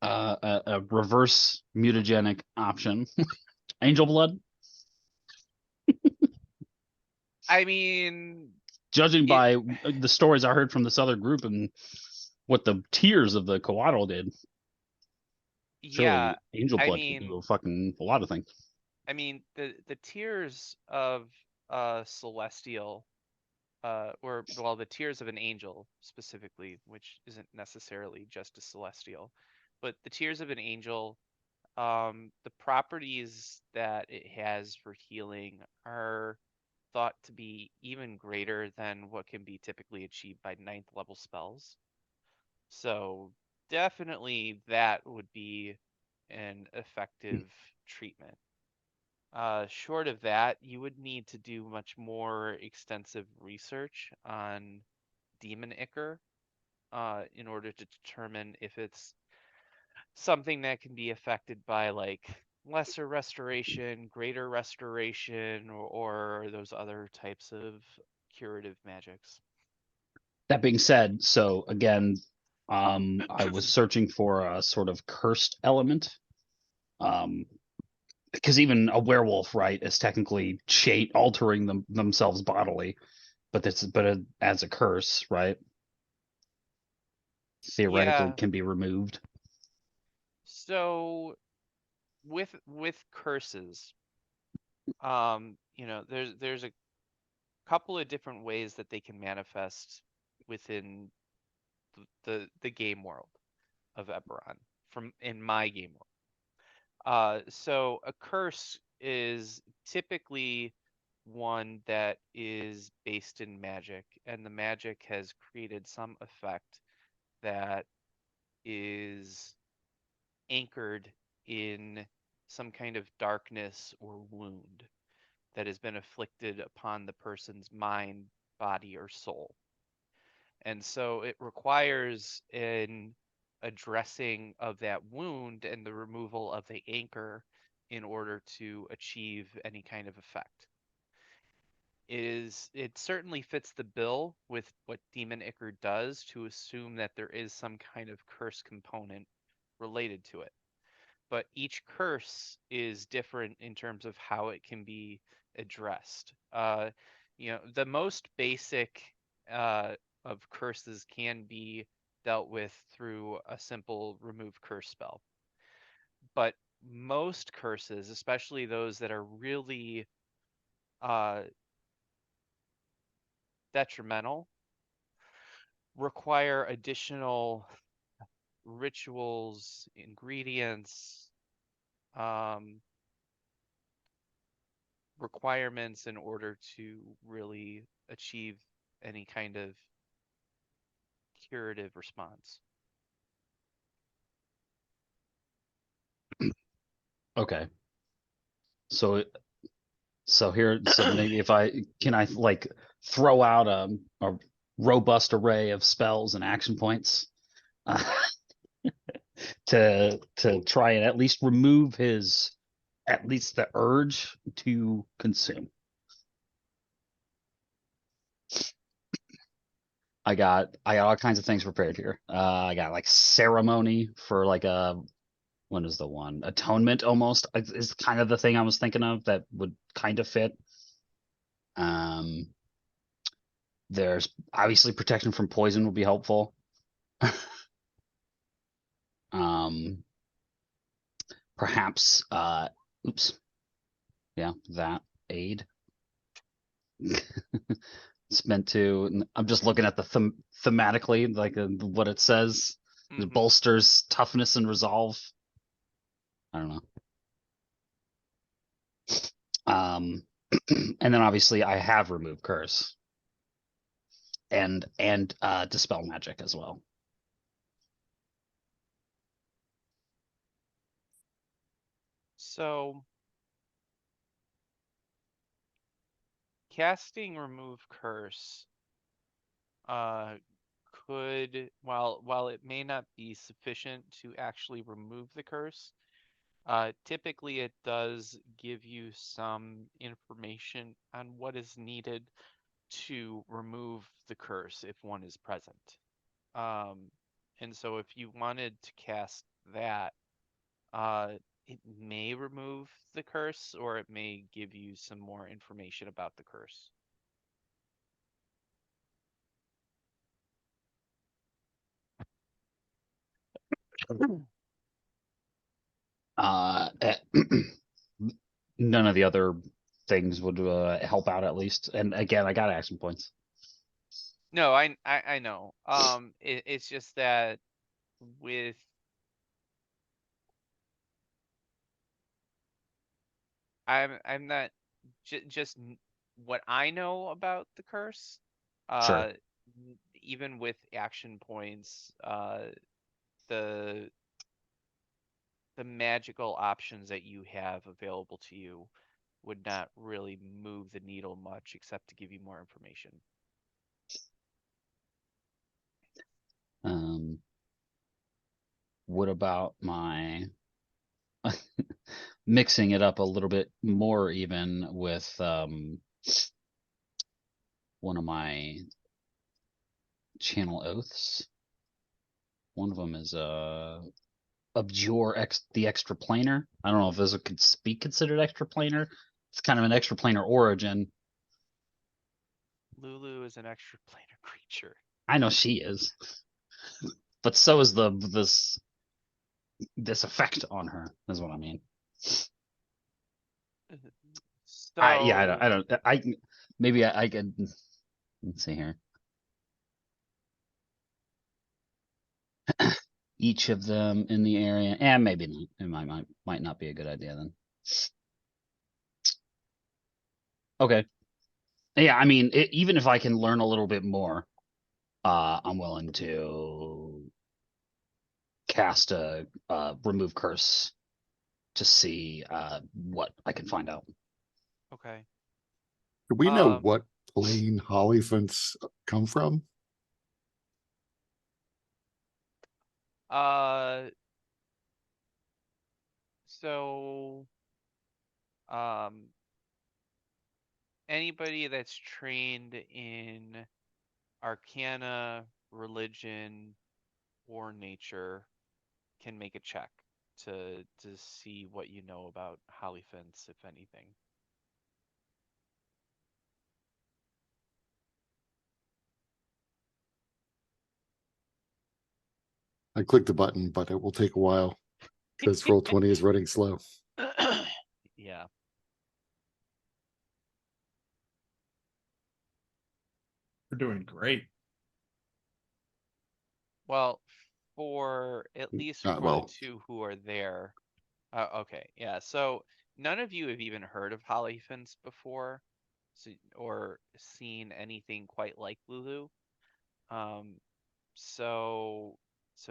[SPEAKER 4] a reverse mutagenic option? Angel blood?
[SPEAKER 1] I mean,
[SPEAKER 4] Judging
[SPEAKER 1] it,
[SPEAKER 4] by the stories I heard from this other group and what the tears of the coatl did,
[SPEAKER 1] yeah,
[SPEAKER 4] surely angel
[SPEAKER 1] I
[SPEAKER 4] blood could do
[SPEAKER 1] mean,
[SPEAKER 4] a lot of things.
[SPEAKER 1] the tears of celestial, or well, the tears of an angel specifically, which isn't necessarily just a celestial, but the tears of an angel, the properties that it has for healing are thought to be even greater than what can be typically achieved by ninth level spells. So definitely that would be an effective treatment. Short of that, you would need to do much more extensive research on demon ichor in order to determine if it's something that can be affected by like lesser restoration, greater restoration, or those other types of curative magics.
[SPEAKER 4] That being said, so again, I was searching for a sort of cursed element. Because even a werewolf, right, is technically altering themselves bodily, but as a curse, right? Theoretically
[SPEAKER 1] Yeah.
[SPEAKER 4] can be removed.
[SPEAKER 1] So with curses, there's a couple of different ways that they can manifest within the game world of Eberron from in my game world. So a curse is typically one that is based in magic, and the magic has created some effect that is anchored in some kind of darkness or wound that has been afflicted upon the person's mind, body, or soul. And so it requires an addressing of that wound and the removal of the anchor in order to achieve any kind of effect. It certainly fits the bill with what Demon Ichor does to assume that there is some kind of curse component related to it. But each curse is different in terms of how it can be addressed. The most basic of curses can be dealt with through a simple remove curse spell. But most curses, especially those that are really uh, detrimental, require additional rituals, ingredients, um, requirements in order to really achieve any kind of curative response.
[SPEAKER 4] Okay. So maybe if I like throw out a robust array of spells and action points uh, to try and at least remove at least the urge to consume. I got all kinds of things prepared here. I got like ceremony for like what is the one? Atonement almost is kind of the thing I was thinking of that would kind of fit. There's obviously protection from poison would be helpful. um, Perhaps oops. Yeah, that aid. It's meant to. I'm just looking at the thematically, like what it says. It
[SPEAKER 1] Mm-hmm.
[SPEAKER 4] bolsters toughness and resolve. I don't know. And then obviously I have remove curse and dispel magic as well.
[SPEAKER 1] So casting remove curse could, while it may not be sufficient to actually remove the curse, typically it does give you some information on what is needed to remove the curse if one is present. And so if you wanted to cast that, it may remove the curse, or it may give you some more information about the curse.
[SPEAKER 4] None of the other things would help out at least. And again, I got action points.
[SPEAKER 1] No, I know. It's just that with I'm not just what I know about the curse.
[SPEAKER 4] Sure.
[SPEAKER 1] Even with action points, the magical options that you have available to you would not really move the needle much, except to give you more information.
[SPEAKER 4] What about my mixing it up a little bit more even with one of my channel oaths? One of them is abjure the extra planar. I don't know if this could be considered extra planar. It's kind of an extra planar origin.
[SPEAKER 1] Lulu is an extra planar creature.
[SPEAKER 4] I know she is, but so is this effect on her. Is what I mean.
[SPEAKER 1] So
[SPEAKER 4] I maybe I could. Let's see here. Each of them in the area, and maybe not. It might not be a good idea then. Okay. Yeah, I mean, even if I can learn a little bit more, I'm willing to cast a remove curse to see what I can find out.
[SPEAKER 1] okay.
[SPEAKER 2] Do we know what plane Hollyphants come from?
[SPEAKER 1] So anybody that's trained in Arcana, religion, or nature can make a check to see what you know about Hollyphants, if anything.
[SPEAKER 2] I clicked the button, but it will take a while because Roll20 is running slow.
[SPEAKER 1] Yeah.
[SPEAKER 5] We're doing great.
[SPEAKER 1] Well, for at least
[SPEAKER 2] Not
[SPEAKER 1] for
[SPEAKER 2] well.
[SPEAKER 1] the two who are there. Okay, yeah. So none of you have even heard of Hollyphants before, or seen anything quite like Lulu. So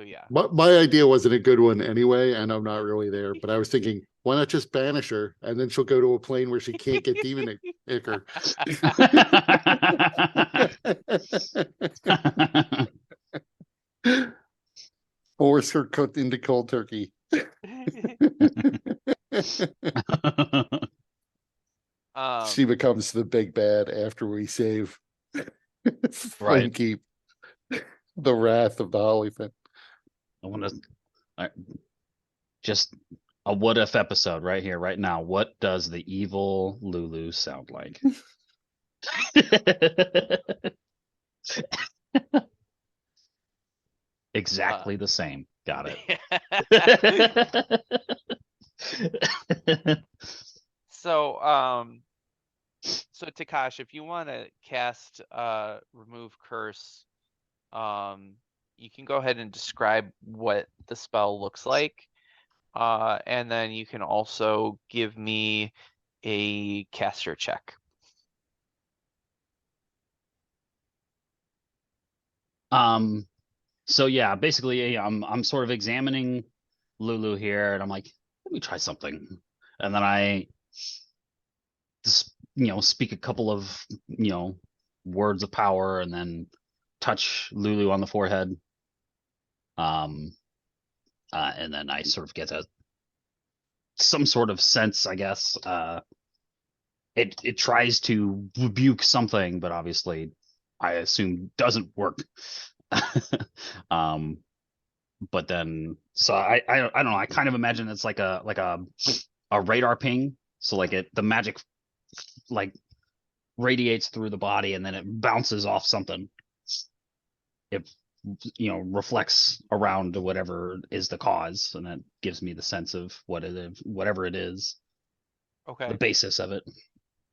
[SPEAKER 1] yeah.
[SPEAKER 2] My idea wasn't a good one anyway, and I'm not really there. But I was thinking, why not just banish her, and then she'll go to a plane where she can't get demon ichor. Force her cooked into cold turkey. She becomes the big bad after we save
[SPEAKER 4] Right.
[SPEAKER 2] Keep, the wrath of the Hollyphant.
[SPEAKER 4] I want to just a what if episode right here, right now. What does the evil Lulu sound like? Exactly the same. Got it.
[SPEAKER 1] So so Takash, if you want to cast remove curse, you can go ahead and describe what the spell looks like. And then you can also give me a caster check.
[SPEAKER 4] So yeah, basically I'm sort of examining Lulu here and I'm like, let me try something. And then I just, speak a couple of, words of power and then touch Lulu on the forehead. And then I sort of get some sort of sense, I guess. It tries to rebuke something, but obviously I assume doesn't work. but then so I don't know. I kind of imagine it's like a radar ping. So like the magic like radiates through the body and then it bounces off something. It reflects around to whatever is the cause, and that gives me the sense of whatever it is, the
[SPEAKER 1] Okay.
[SPEAKER 4] basis of it.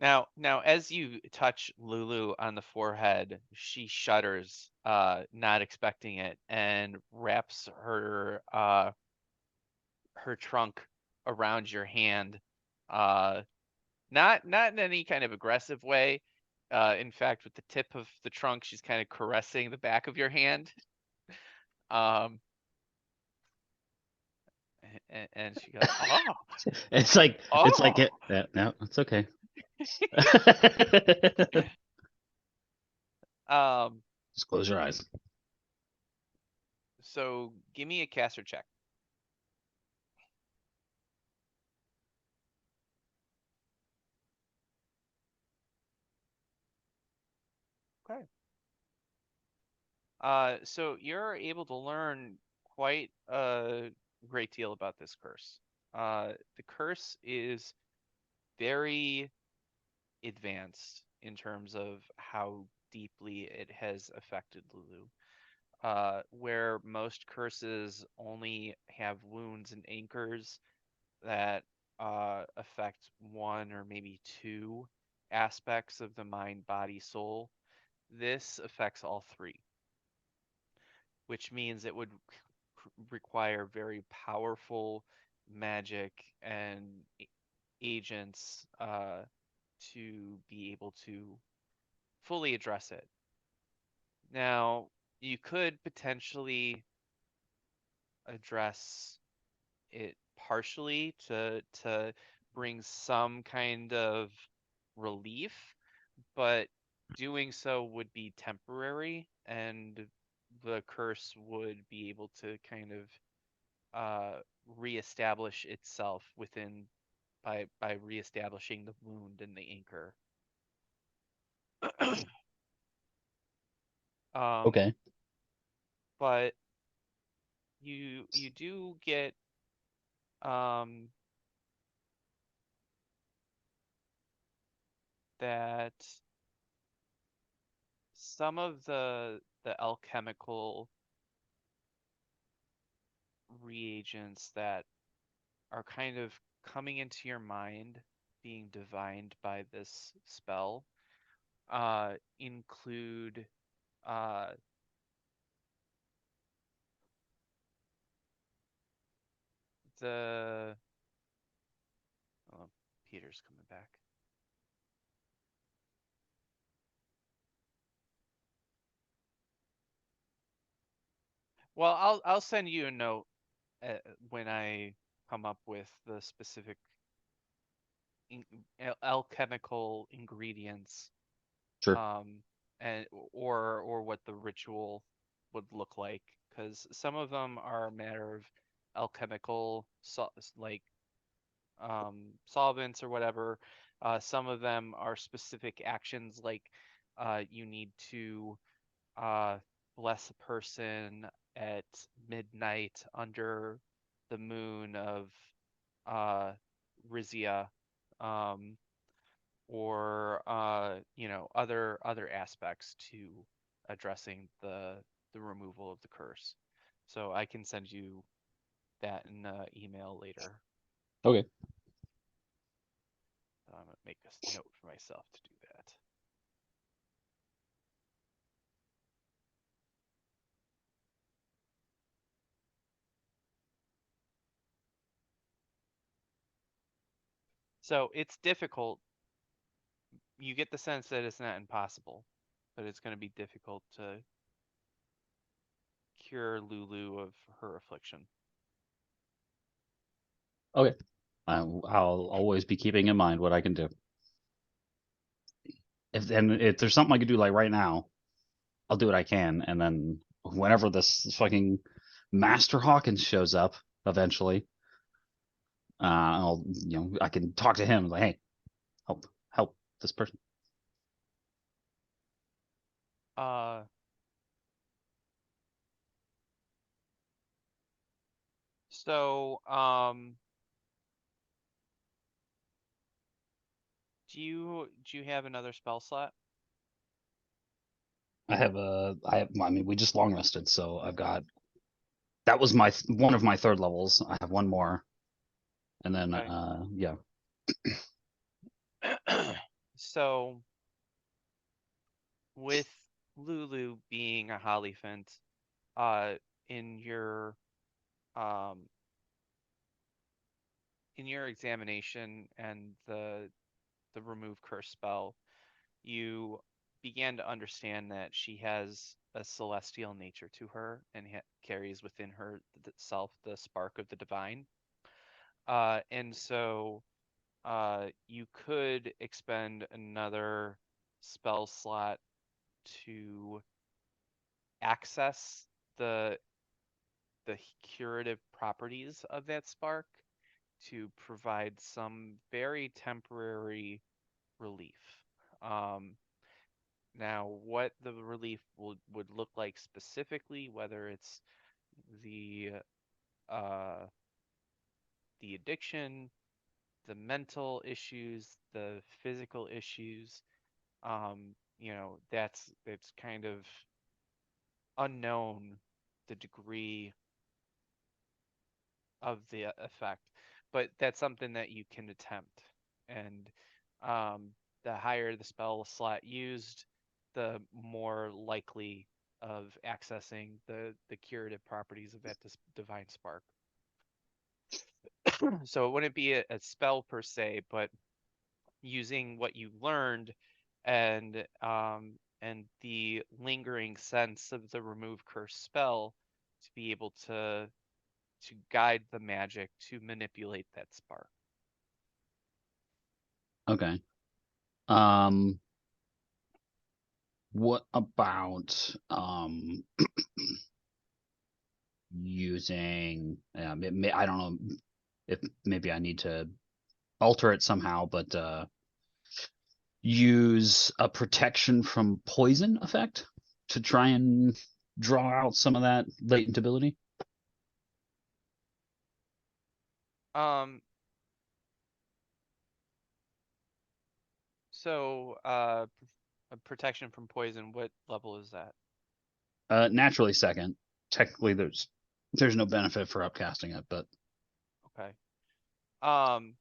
[SPEAKER 1] Now, as you touch Lulu on the forehead, she shudders, not expecting it, and wraps her trunk around your hand, not in any kind of aggressive way. In fact, with the tip of the trunk, she's kind of caressing the back of your hand. Um, and she goes, "Oh,
[SPEAKER 4] It's like
[SPEAKER 1] oh."
[SPEAKER 4] no, it's okay. Just close your eyes.
[SPEAKER 1] So give me a caster check. Okay. So you're able to learn quite a great deal about this curse. The curse is very advanced in terms of how deeply it has affected Lulu. Where most curses only have wounds and anchors that affect one or maybe two aspects of the mind, body, soul, this affects all three, which means it would require very powerful magic and agents to be able to fully address it. Now, you could potentially address it partially to bring some kind of relief, but doing so would be temporary, and the curse would be able to kind of reestablish itself within by reestablishing the wound and the anchor.
[SPEAKER 4] Okay.
[SPEAKER 1] But you do get that some of the alchemical reagents that are kind of coming into your mind being divined by this spell include uh, the oh, Peter's coming back. Well, I'll send you a note when I come up with the specific alchemical ingredients,
[SPEAKER 4] Sure.
[SPEAKER 1] and or what the ritual would look like, because some of them are a matter of alchemical like solvents or whatever. Some of them are specific actions, like you need to uh, bless a person at midnight under the moon of uh, Rizia, um, or other aspects to addressing the removal of the curse. So I can send you that in email later.
[SPEAKER 4] Okay.
[SPEAKER 1] I'm gonna make a note for myself to do that. So it's difficult. You get the sense that it's not impossible, but it's going to be difficult to cure Lulu of her affliction.
[SPEAKER 4] Okay. I'll always be keeping in mind what I can do. If there's something I could do like right now, I'll do what I can, and then whenever this fucking Master Hawkins shows up eventually, I can talk to him like, hey, help this person.
[SPEAKER 1] Uh, So, do you have another spell slot?
[SPEAKER 4] I mean, we just long rested, so I've got, that was one of my third levels. I have one more. And then,
[SPEAKER 1] Okay.
[SPEAKER 4] yeah.
[SPEAKER 1] So, with Lulu being a Hollyphant, uh, in your um in your examination and the remove curse spell, you began to understand that she has a celestial nature to her and carries within her self the spark of the divine. And so you could expend another spell slot to access the curative properties of that spark to provide some very temporary relief. Um, Now, what the relief would look like specifically, whether it's the uh, the addiction, the mental issues, the physical issues, that's kind of unknown, the degree of the effect, but that's something that you can attempt. And um, the higher the spell slot used, the more likely of accessing the curative properties of that divine spark. So it wouldn't be a spell per se, but using what you learned and the lingering sense of the remove curse spell to be able to guide the magic to manipulate that spark.
[SPEAKER 4] Okay. What about using, I don't know if maybe I need to alter it somehow, but use a protection from poison effect to try and draw out some of that latent ability?
[SPEAKER 1] Um, so protection from poison, what level is that?
[SPEAKER 4] Naturally second. Technically, there's no benefit for upcasting it, but
[SPEAKER 1] Okay. Um,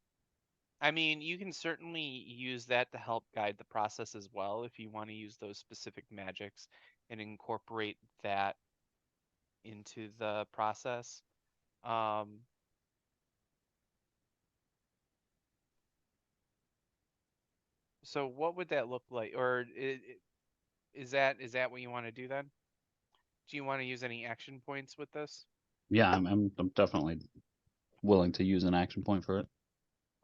[SPEAKER 1] I mean, you can certainly use that to help guide the process as well if you want to use those specific magics and incorporate that into the process. Um, so what would that look like? Or is that what you want to do then? Do you want to use any action points with this?
[SPEAKER 4] yeah, I'm definitely willing to use an action point for it.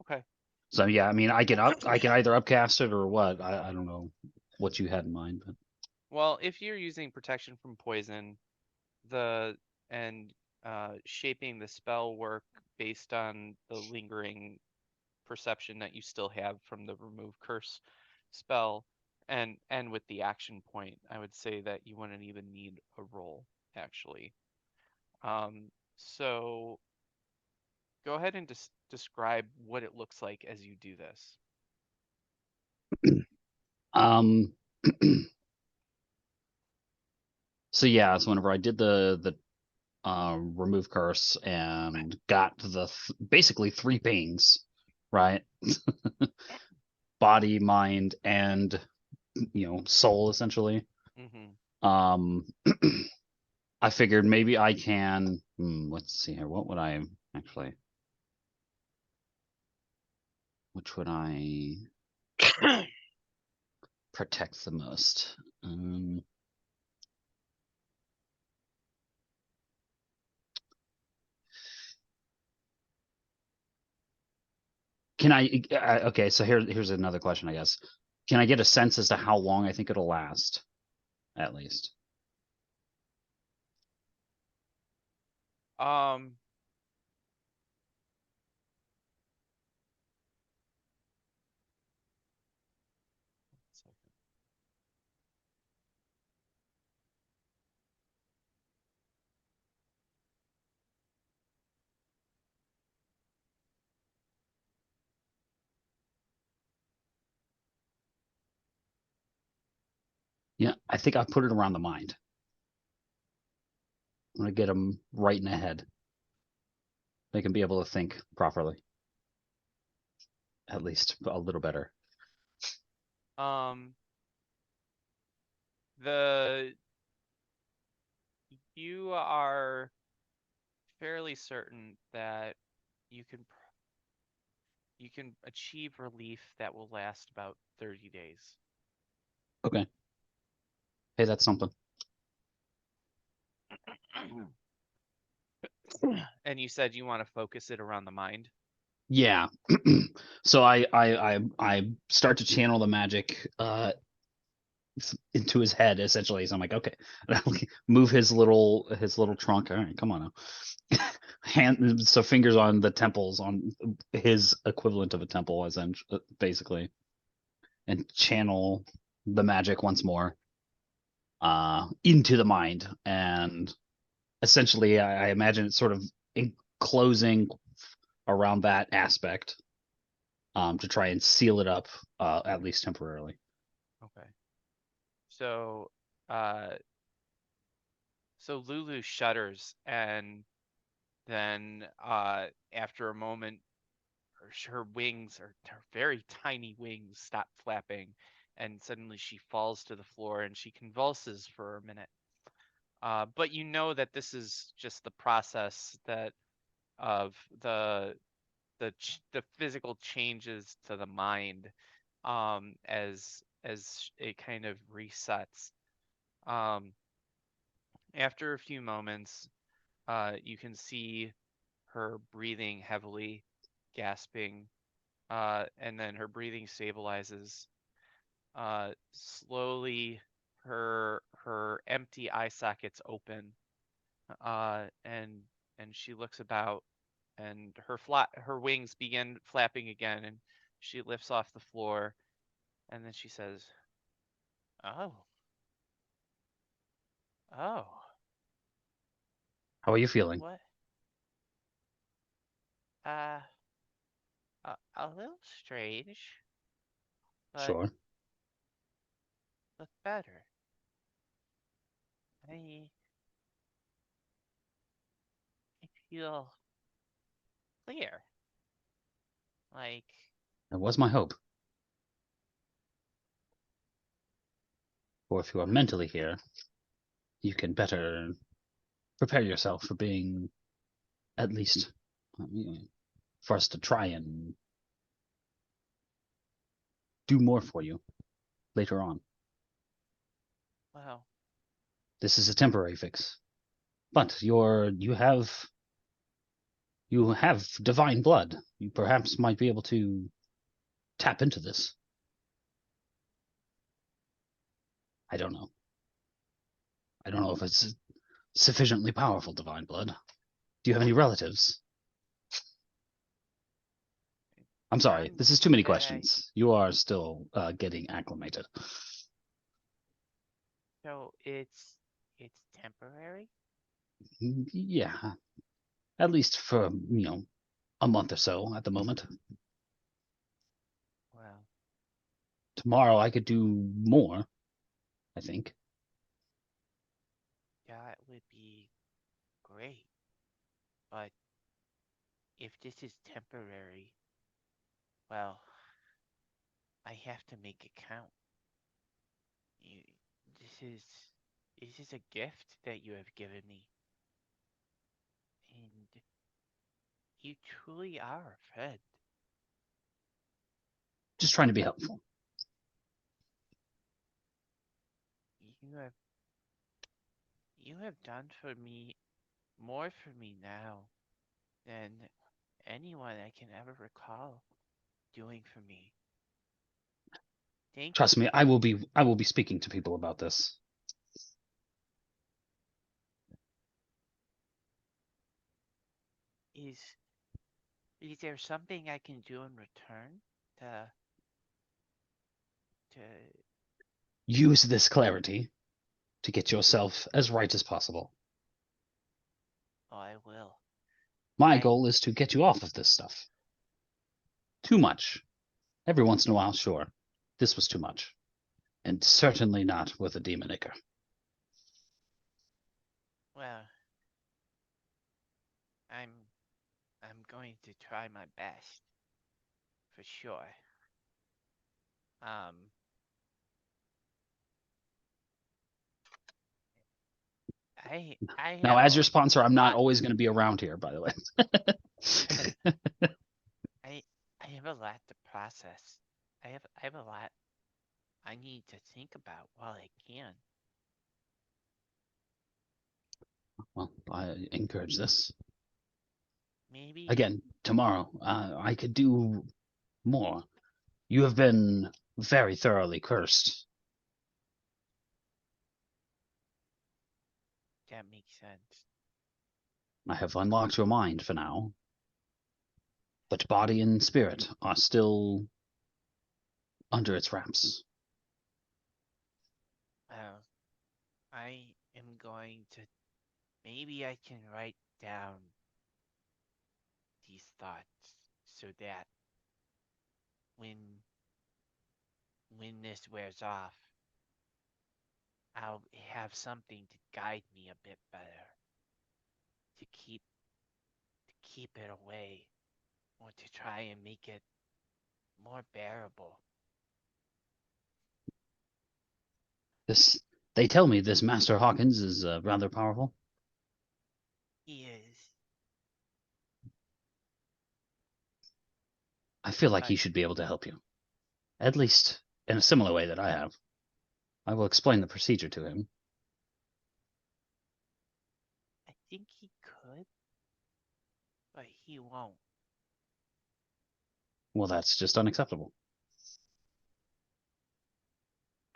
[SPEAKER 1] Okay.
[SPEAKER 4] So yeah, I mean, I can either upcast it or what. I don't know what you had in mind, but
[SPEAKER 1] Well, if you're using protection from poison, the and shaping the spell work based on the lingering perception that you still have from the remove curse spell and with the action point, I would say that you wouldn't even need a roll actually. So go ahead and describe what it looks like as you do this.
[SPEAKER 4] um. So yeah, so whenever I did the remove curse and got basically three pings, right? Body, mind, and soul essentially.
[SPEAKER 1] Mm-hmm.
[SPEAKER 4] Um, I figured maybe I can. Let's see here. What would I actually? Which would I protect the most? Can I? Okay, so here's another question, I guess. Can I get a sense as to how long I think it'll last, at least?
[SPEAKER 1] Um,
[SPEAKER 4] Yeah, I think I put it around the mind. I'm gonna get him right in the head. Make him be able to think properly. At least a little better.
[SPEAKER 1] The you are fairly certain that you can achieve relief that will last about 30 days.
[SPEAKER 4] Okay. Hey, that's something.
[SPEAKER 1] And you said you want to focus it around the mind.
[SPEAKER 4] Yeah. So I start to channel the magic into his head essentially. So I'm like, okay, move his little trunk. All right, come on now. Hand so fingers on the temples on his equivalent of a temple, as in basically, and channel the magic once more into the mind, and essentially I imagine it's sort of enclosing around that aspect to try and seal it up at least temporarily.
[SPEAKER 1] Okay. So, uh, so Lulu shudders, and then after a moment, her wings, her very tiny wings, stop flapping, and suddenly she falls to the floor and she convulses for a minute. But you know that this is just the process that of the physical changes to the mind, as it kind of resets. Um, After a few moments, you can see her breathing heavily, gasping, and then her breathing stabilizes. Slowly, her empty eye sockets open, and she looks about, and her wings begin flapping again, and she lifts off the floor, and then she says, "Oh, oh,
[SPEAKER 4] How are you feeling?
[SPEAKER 1] what? Uh, a little strange, but
[SPEAKER 4] Sure.
[SPEAKER 1] better. I feel clear, like."
[SPEAKER 4] That was my hope. Or if you are mentally here, you can better prepare yourself for being at least for us to try and do more for you later on.
[SPEAKER 1] Well,
[SPEAKER 4] This is a temporary fix, but you have divine blood. You perhaps might be able to tap into this. I don't know. I don't know if it's sufficiently powerful divine blood. Do you have any relatives? I'm sorry,
[SPEAKER 1] none
[SPEAKER 4] this is too many
[SPEAKER 1] that
[SPEAKER 4] questions. You are still getting acclimated.
[SPEAKER 1] So it's temporary.
[SPEAKER 4] Yeah, at least for, a month or so at the moment.
[SPEAKER 1] Well,
[SPEAKER 4] Tomorrow I could do more, I think.
[SPEAKER 1] that would be great. But if this is temporary, well, I have to make it count. You, this is a gift that you have given me, and you truly are a friend.
[SPEAKER 4] Just trying to be helpful.
[SPEAKER 1] You have done for me more for me now than anyone I can ever recall doing for me. Thank
[SPEAKER 4] Trust
[SPEAKER 1] you.
[SPEAKER 4] me, I will be speaking to people about this.
[SPEAKER 1] Is there something I can do in return to to
[SPEAKER 4] Use this clarity to get yourself as right as possible.
[SPEAKER 1] oh, I will.
[SPEAKER 4] My
[SPEAKER 1] I
[SPEAKER 4] goal is to get you off of this stuff. Too much. Every once in a while, sure. This was too much. and certainly not with a demonicker.
[SPEAKER 1] Well, I'm going to try my best, for sure. Um, I
[SPEAKER 4] Now,
[SPEAKER 1] have
[SPEAKER 4] as your sponsor, I'm not
[SPEAKER 1] lot-
[SPEAKER 4] always going to be around here, by the way.
[SPEAKER 1] I have a lot to process. I have a lot I need to think about while I can.
[SPEAKER 4] Well, I encourage this.
[SPEAKER 1] Maybe
[SPEAKER 4] Again, tomorrow, I could do more. You have been very thoroughly cursed.
[SPEAKER 1] that makes sense.
[SPEAKER 4] I have unlocked your mind for now, but body and spirit are still under its wraps.
[SPEAKER 1] Well, I am going to. Maybe I can write down these thoughts so that when this wears off, I'll have something to guide me a bit better to keep it away or to try and make it more bearable.
[SPEAKER 4] They tell me this Master Hawkins is rather powerful.
[SPEAKER 1] He is.
[SPEAKER 4] I feel like
[SPEAKER 1] But
[SPEAKER 4] he should be able to help you. At least in a similar way that I have. I will explain the procedure to him.
[SPEAKER 1] I think he could, but he won't.
[SPEAKER 4] Well, that's just unacceptable.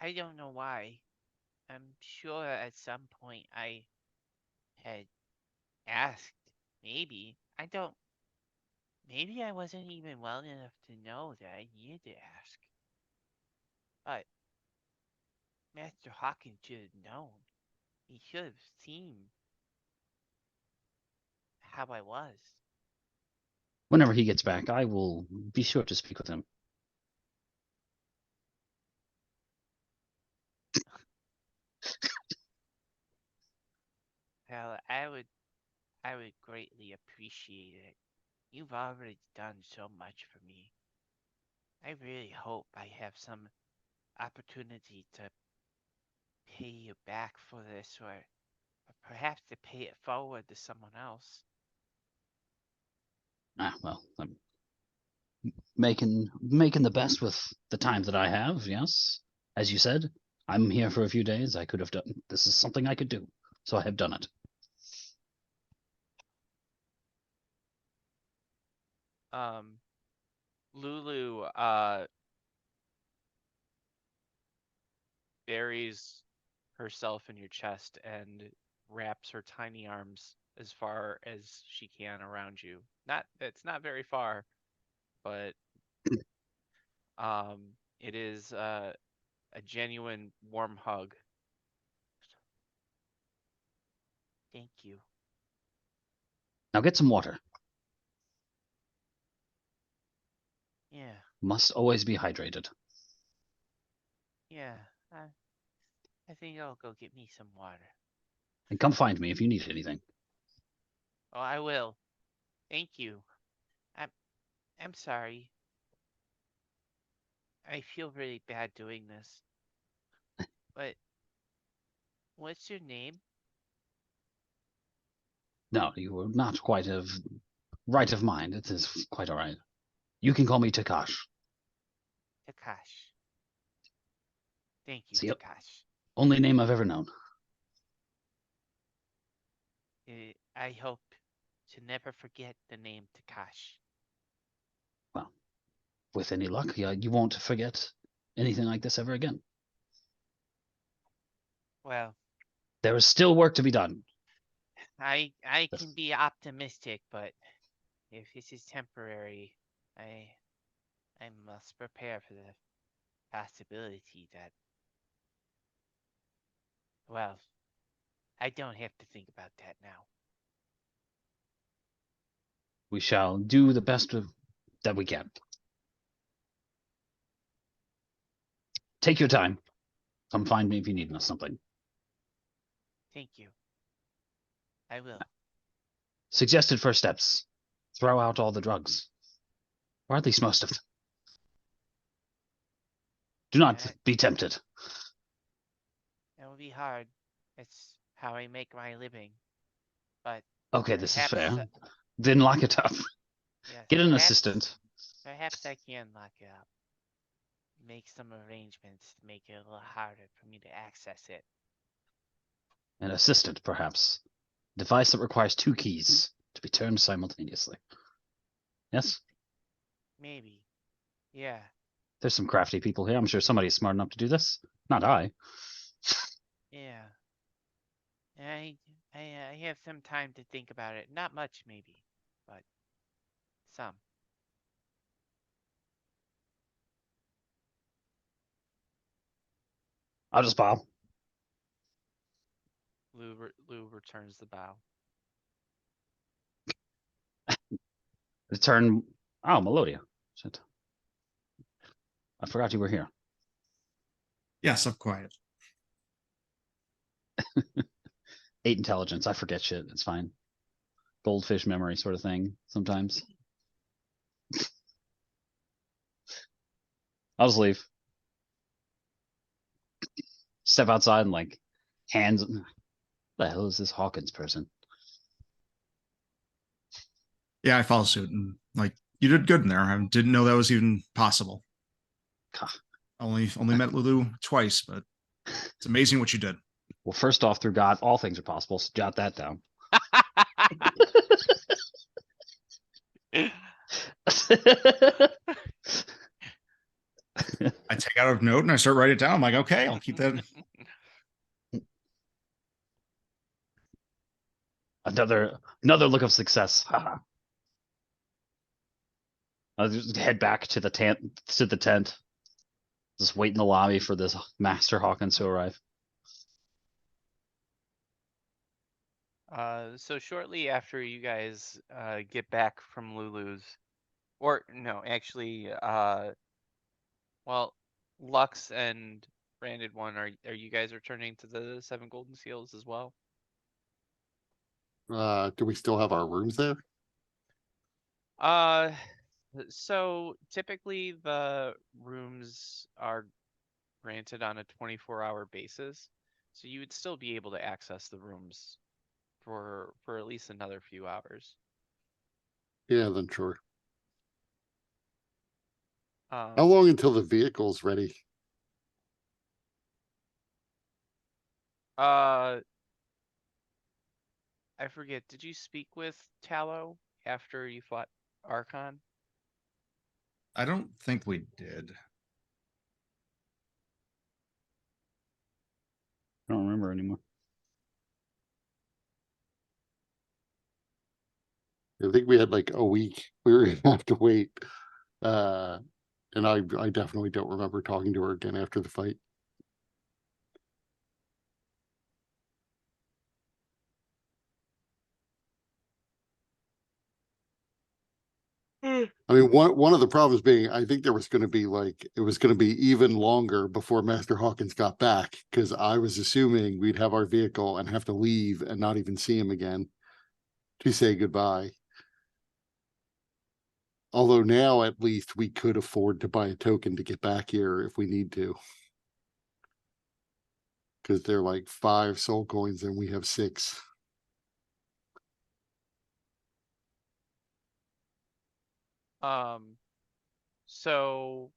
[SPEAKER 1] I don't know why. I'm sure at some point I had asked. Maybe. I don't. Maybe I wasn't even well enough to know that I needed to ask. But Master Hawkins should have known. He should have seen how I was.
[SPEAKER 4] Whenever he gets back, I will be sure to speak with him.
[SPEAKER 1] Well, I would greatly appreciate it. You've already done so much for me. I really hope I have some opportunity to pay you back for this, or perhaps to pay it forward to someone else.
[SPEAKER 4] Well, I'm making the best with the time that I have. Yes, as you said, I'm here for a few days. I could have done. This is something I could do, so I have done it.
[SPEAKER 1] Lulu buries herself in your chest and wraps her tiny arms as far as she can around you. It's not very far, but it is a genuine warm hug. Thank you.
[SPEAKER 4] Now get some water.
[SPEAKER 1] Yeah,
[SPEAKER 4] Must always be hydrated.
[SPEAKER 1] yeah. I think I'll go get me some water.
[SPEAKER 4] And come find me if you need anything.
[SPEAKER 1] Oh, I will. Thank you. I'm sorry. I feel really bad doing this. But what's your name?
[SPEAKER 4] No, you were not quite of right of mind. It is quite all right. You can call me Takash.
[SPEAKER 1] Takash. Thank you,
[SPEAKER 4] It's the
[SPEAKER 1] Takash.
[SPEAKER 4] only name I've ever known.
[SPEAKER 1] I hope to never forget the name Takash.
[SPEAKER 4] Well, with any luck, you won't forget anything like this ever again.
[SPEAKER 1] Well,
[SPEAKER 4] There is still work to be done.
[SPEAKER 1] I can be optimistic, but if this is temporary, I must prepare for the possibility that, well, I don't have to think about that now.
[SPEAKER 4] We shall do the best that we can. Take your time. Come find me if you need something.
[SPEAKER 1] Thank you. I will.
[SPEAKER 4] Suggested first steps. Throw out all the drugs. Or at least most of them. Do not
[SPEAKER 1] Yeah.
[SPEAKER 4] be tempted.
[SPEAKER 1] It will be hard. It's how I make my living. But
[SPEAKER 4] Okay, this is
[SPEAKER 1] perhaps,
[SPEAKER 4] fair. Then lock it up.
[SPEAKER 1] yes,
[SPEAKER 4] Get an
[SPEAKER 1] perhaps,
[SPEAKER 4] assistant.
[SPEAKER 1] Perhaps I can lock it up. Make some arrangements to make it a little harder for me to access it.
[SPEAKER 4] An assistant, perhaps. Device that requires 2 keys to be turned simultaneously. Yes?
[SPEAKER 1] Maybe. Yeah.
[SPEAKER 4] There's some crafty people here. I'm sure somebody's smart enough to do this. Not I.
[SPEAKER 1] Yeah. And I have some time to think about it. Not much, maybe, but some.
[SPEAKER 4] I'll just bow.
[SPEAKER 1] Lou returns the bow.
[SPEAKER 4] Return. Oh, Melodia. Shit. I forgot you were here.
[SPEAKER 3] Yes, I'm quiet.
[SPEAKER 4] 8 intelligence. I forget shit. It's fine. Goldfish memory sort of thing sometimes. I'll just leave. Step outside and like hands. The hell is this Hawkins person?
[SPEAKER 3] Yeah, I follow suit and like you did good in there. I didn't know that was even possible.
[SPEAKER 4] Gah.
[SPEAKER 3] Only met Lulu twice, but it's amazing what you did.
[SPEAKER 4] Well, first off, through God, all things are possible. So jot that down.
[SPEAKER 3] I take out a note and I start writing it down. I'm like, okay, I'll keep that.
[SPEAKER 4] Another look of success. I'll just head back to the tent. Just wait in the lobby for this Master Hawkins to arrive.
[SPEAKER 1] So shortly after you guys get back from Lulu's, or no, actually, well, Lux and Branded One, are you guys returning to the 7 Golden Seals as well?
[SPEAKER 2] Do we still have our rooms there?
[SPEAKER 1] So typically the rooms are granted on a 24-hour basis, so you would still be able to access the rooms for at least another few hours.
[SPEAKER 2] Yeah, then sure.
[SPEAKER 1] Um,
[SPEAKER 2] How long until the vehicle's ready?
[SPEAKER 1] I forget, did you speak with Tallow after you fought Archon?
[SPEAKER 3] I don't think we did.
[SPEAKER 4] I don't remember anymore.
[SPEAKER 2] I think we had like a week. We were gonna have to wait. And I definitely don't remember talking to her again after the fight. I mean, one of the problems being, I think there was going to be like, it was going to be even longer before Master Hawkins got back, because I was assuming we'd have our vehicle and have to leave and not even see him again to say goodbye. Although now at least we could afford to buy a token to get back here if we need to. Because they're like 5 soul coins and we have 6.
[SPEAKER 1] So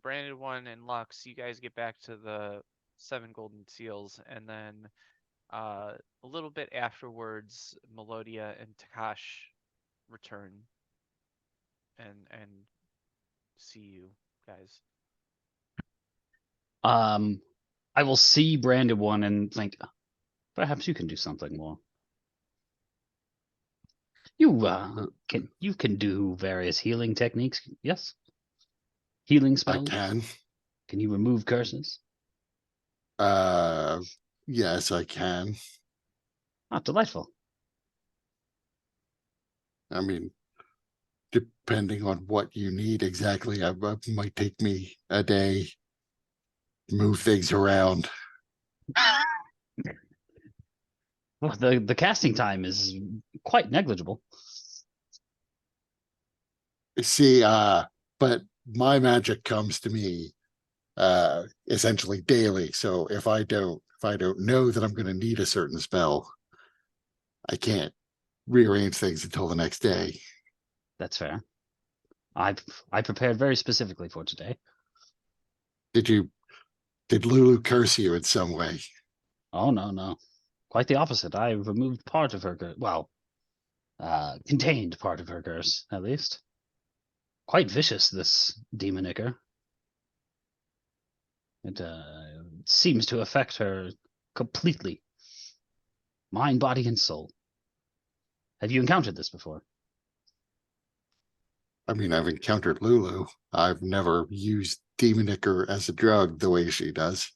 [SPEAKER 1] Branded One and Lux, you guys get back to the 7 Golden Seals, and then a little bit afterwards, Melodia and Takash return and see you guys.
[SPEAKER 4] I will see Branded One and think, perhaps you can do something more. You can do various healing techniques, yes? Healing
[SPEAKER 2] I
[SPEAKER 4] spells?
[SPEAKER 2] can.
[SPEAKER 4] Can you remove curses?
[SPEAKER 2] Yes, I can.
[SPEAKER 4] Ah, delightful.
[SPEAKER 2] I mean, depending on what you need exactly, it might take me a day move things around.
[SPEAKER 4] Well, the casting time is quite negligible.
[SPEAKER 2] See, but my magic comes to me essentially daily. So if I don't know that I'm going to need a certain spell, I can't rearrange things until the next day.
[SPEAKER 4] That's fair. I prepared very specifically for today.
[SPEAKER 2] Did Lulu curse you in some way?
[SPEAKER 4] Oh no. Quite the opposite. I removed part of her curse. Well, contained part of her curse, at least. Quite vicious, this demon ichor. It seems to affect her completely. Mind, body, and soul. Have you encountered this before?
[SPEAKER 2] I mean, I've encountered Lulu. I've never used demon ichor as a drug the way she does.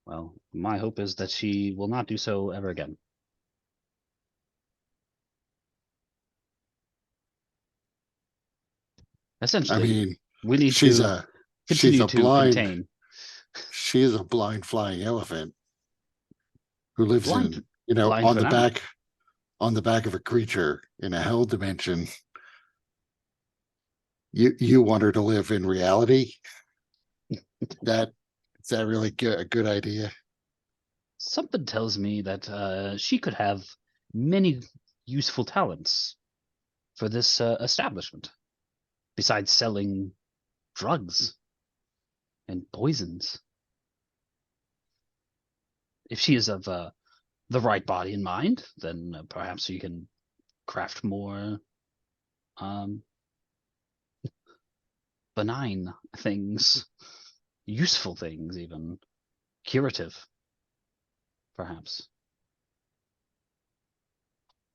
[SPEAKER 4] Well, my hope is that she will not do so ever again.
[SPEAKER 2] I
[SPEAKER 4] Essentially,
[SPEAKER 2] mean,
[SPEAKER 4] we need
[SPEAKER 2] she's
[SPEAKER 4] to
[SPEAKER 2] a
[SPEAKER 4] continue to contain.
[SPEAKER 2] She is a blind flying elephant who lives
[SPEAKER 4] Blind,
[SPEAKER 2] in,
[SPEAKER 4] blind for now.
[SPEAKER 2] on the back of a creature in a hell dimension. You want her to live in reality? That is that really a good idea?
[SPEAKER 4] Something tells me that she could have many useful talents for this establishment, besides selling drugs and poisons. If she is of the right body and mind, then perhaps you can craft more benign things, useful things, even curative, perhaps.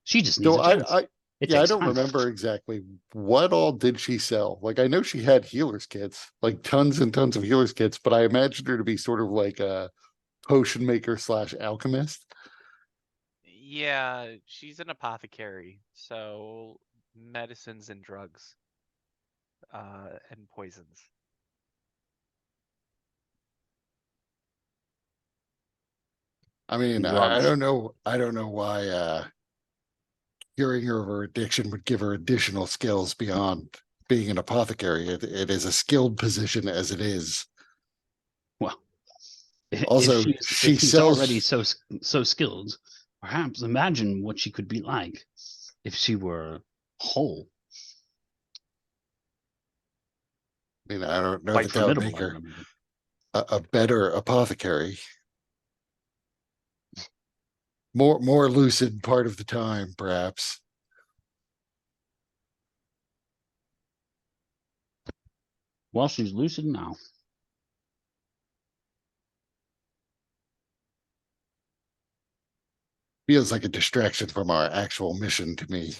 [SPEAKER 4] She just needs
[SPEAKER 2] So
[SPEAKER 4] a chance. It
[SPEAKER 2] I
[SPEAKER 4] takes
[SPEAKER 2] don't
[SPEAKER 4] time.
[SPEAKER 2] remember exactly what all did she sell. Like I know she had healers kits, like tons and tons of healers kits, but I imagined her to be sort of like a potion maker / alchemist.
[SPEAKER 1] Yeah, she's an apothecary, so medicines and drugs, and poisons.
[SPEAKER 2] I mean, I
[SPEAKER 4] Drugs.
[SPEAKER 2] don't know. I don't know why curing her of her addiction would give her additional skills beyond being an apothecary. It is a skilled position as it is.
[SPEAKER 4] Well,
[SPEAKER 2] Also,
[SPEAKER 4] if
[SPEAKER 2] she
[SPEAKER 4] she's already
[SPEAKER 2] sells.
[SPEAKER 4] so skilled, perhaps imagine what she could be like if she were whole.
[SPEAKER 2] I mean, I don't know
[SPEAKER 4] Quite
[SPEAKER 2] that that would
[SPEAKER 4] formidable,
[SPEAKER 2] make
[SPEAKER 4] I would
[SPEAKER 2] her
[SPEAKER 4] imagine.
[SPEAKER 2] a better apothecary. More lucid part of the time, perhaps.
[SPEAKER 4] Well, she's lucid now.
[SPEAKER 2] Feels like a distraction from our actual mission to me.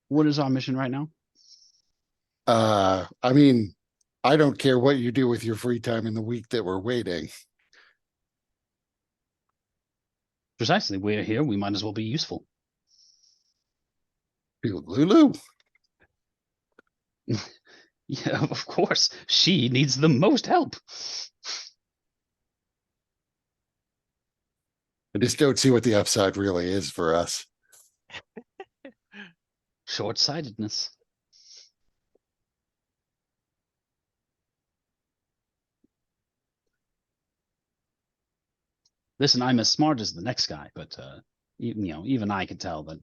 [SPEAKER 4] What is our mission right now?
[SPEAKER 2] I mean, I don't care what you do with your free time in the week that we're waiting.
[SPEAKER 4] Precisely, we're here. We might as well be useful.
[SPEAKER 2] Lulu?
[SPEAKER 4] Yeah, of course. She needs the most help.
[SPEAKER 2] I just don't see what the upside really is for us.
[SPEAKER 4] Short-sightedness. Listen, I'm as smart as the next guy, but even I can tell that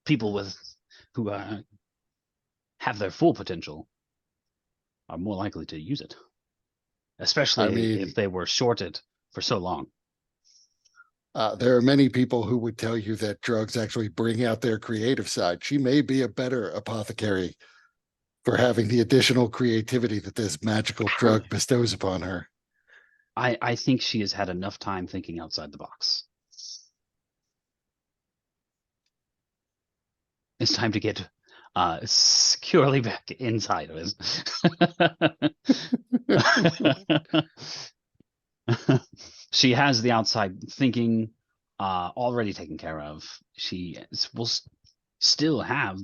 [SPEAKER 4] people who have their full potential are more likely to use it, especially
[SPEAKER 2] I mean,
[SPEAKER 4] if they were shorted for so long.
[SPEAKER 2] There are many people who would tell you that drugs actually bring out their creative side. She may be a better apothecary for having the additional creativity that this magical drug bestows upon her.
[SPEAKER 4] I think she has had enough time thinking outside the box. It's time to get securely back inside of it. She has the outside thinking already taken care of. She will still have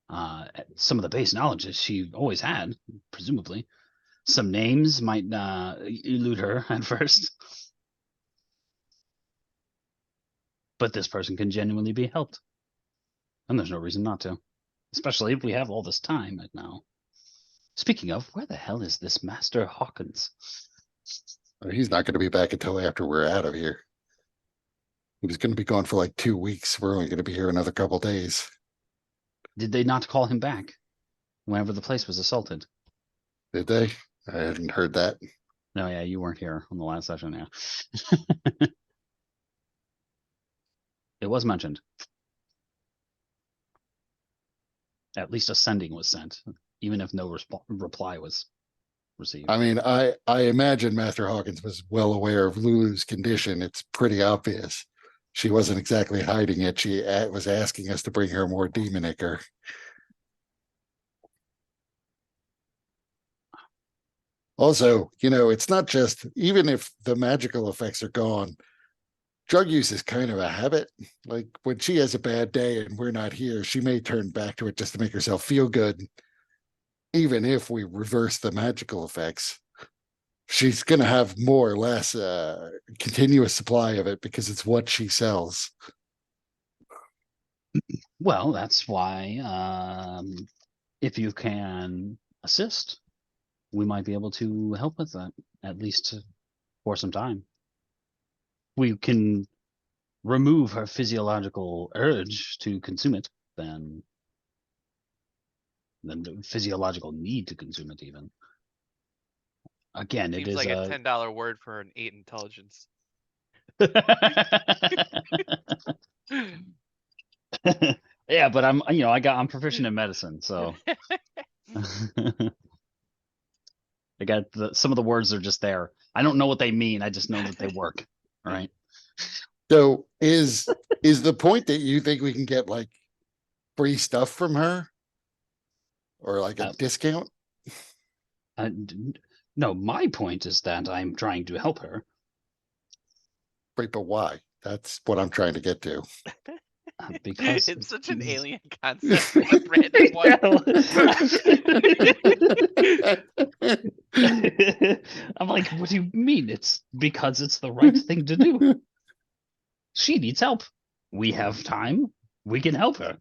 [SPEAKER 4] some of the base knowledge that she always had, presumably. Some names might elude her at first. But this person can genuinely be helped. And there's no reason not to. Especially if we have all this time right now. Speaking of, where the hell is this Master Hawkins?
[SPEAKER 2] He's not going to be back until after we're out of here. He was going to be gone for like 2 weeks. We're only going to be here another couple days.
[SPEAKER 4] Did they not call him back whenever the place was assaulted?
[SPEAKER 2] Did they? I hadn't heard that.
[SPEAKER 4] No, yeah, you weren't here on the last session, yeah. It was mentioned. At least a sending was sent, even if no reply was received.
[SPEAKER 2] I mean, I imagine Master Hawkins was well aware of Lulu's condition. It's pretty obvious. She wasn't exactly hiding it. She was asking us to bring her more demon ichor. Also, it's not just, even if the magical effects are gone, drug use is kind of a habit. Like when she has a bad day and we're not here, she may turn back to it just to make herself feel good. Even if we reverse the magical effects, she's going to have more or less a continuous supply of it because it's what she sells.
[SPEAKER 4] Well, that's why if you can assist, we might be able to help with that, at least for some time. We can remove her physiological urge to consume it, then the physiological need to consume it even. Again, it
[SPEAKER 1] Seems
[SPEAKER 4] is
[SPEAKER 1] like a $10 word for an 8 intelligence.
[SPEAKER 4] Yeah, but I'm proficient in medicine, so I got some of the words are just there. I don't know what they mean. I just know that they work. All right.
[SPEAKER 2] So is the point that you think we can get like free stuff from her or like a discount?
[SPEAKER 4] No, my point is that I'm trying to help her.
[SPEAKER 2] Right, but why? That's what I'm trying to get to.
[SPEAKER 4] Because
[SPEAKER 1] it's such an alien concept. A random one.
[SPEAKER 4] I'm like, what do you mean? It's because it's the right thing to do. She needs help. We have time. We can help her.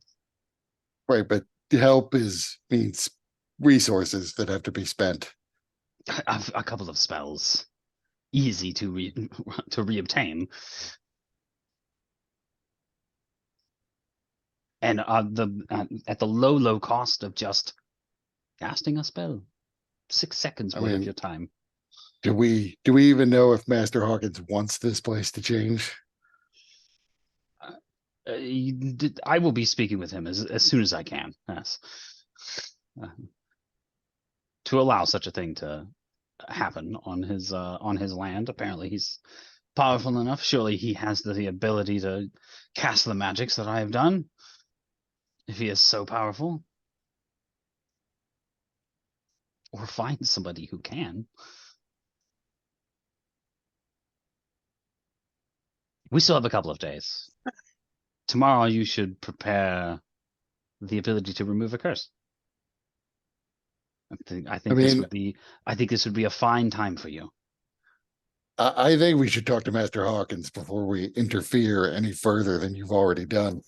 [SPEAKER 2] Right, but help means resources that have to be spent.
[SPEAKER 4] A couple of spells, easy to reobtain, and at the low cost of just casting a spell, 6 seconds worth of your time.
[SPEAKER 2] Do we even know if Master Hawkins wants this place to change?
[SPEAKER 4] I will be speaking with him as soon as I can. Yes. To allow such a thing to happen on his land. Apparently he's powerful enough. Surely he has the ability to cast the magics that I have done. If he is so powerful. Or find somebody who can. We still have a couple of days. Tomorrow you should prepare the ability to remove a curse. I think this would be a fine time for you.
[SPEAKER 2] I think we should talk to Master Hawkins before we interfere any further than you've already done.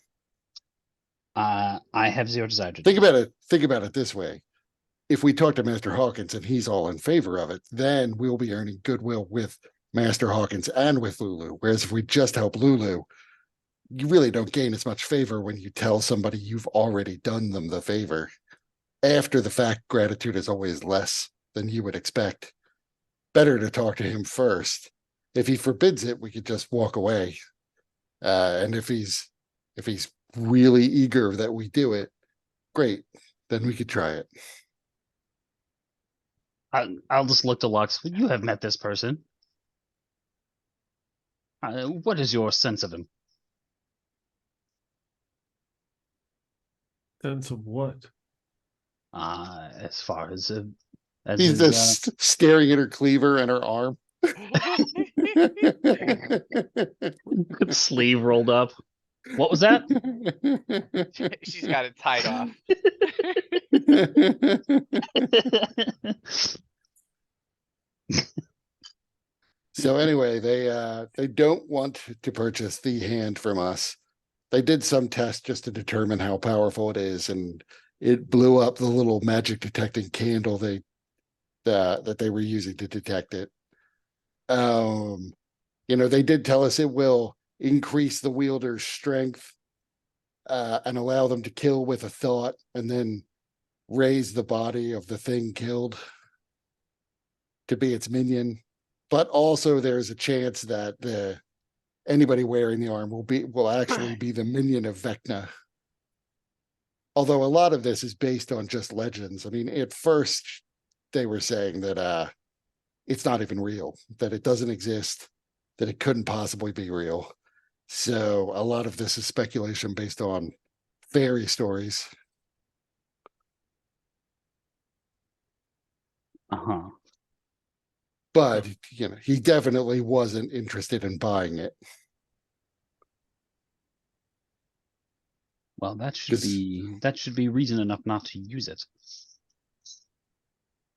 [SPEAKER 4] I have zero desire to
[SPEAKER 2] think about it this way. If we talk to Master Hawkins and he's all in favor of it, then we'll be earning goodwill with Master Hawkins and with Lulu. Whereas if we just help Lulu, you really don't gain as much favor when you tell somebody you've already done them the favor. After the fact, gratitude is always less than you would expect. Better to talk to him first. If he forbids it, we could just walk away. And if he's really eager that we do it, great. Then we could try it.
[SPEAKER 4] I'll just look to Lux. You have met this person. What is your sense of him?
[SPEAKER 5] Sense of what?
[SPEAKER 4] As far as
[SPEAKER 2] he's just staring at her cleaver and her arm.
[SPEAKER 4] Sleeve rolled up. What was that?
[SPEAKER 1] She's got it tied off.
[SPEAKER 2] So anyway, they don't want to purchase the hand from us. They did some tests just to determine how powerful it is, and it blew up the little magic detecting candle that they were using to detect it. They did tell us it will increase the wielder's strength and allow them to kill with a thought, and then raise the body of the thing killed to be its minion. But also, there's a chance that anybody wearing the arm will actually be the minion of Vecna. Although a lot of this is based on just legends. I mean, at first they were saying that it's not even real, that it doesn't exist, that it couldn't possibly be real. So a lot of this is speculation based on fairy stories.
[SPEAKER 4] Uh-huh.
[SPEAKER 2] But he definitely wasn't interested in buying it.
[SPEAKER 4] Well, that should be reason enough not to use it.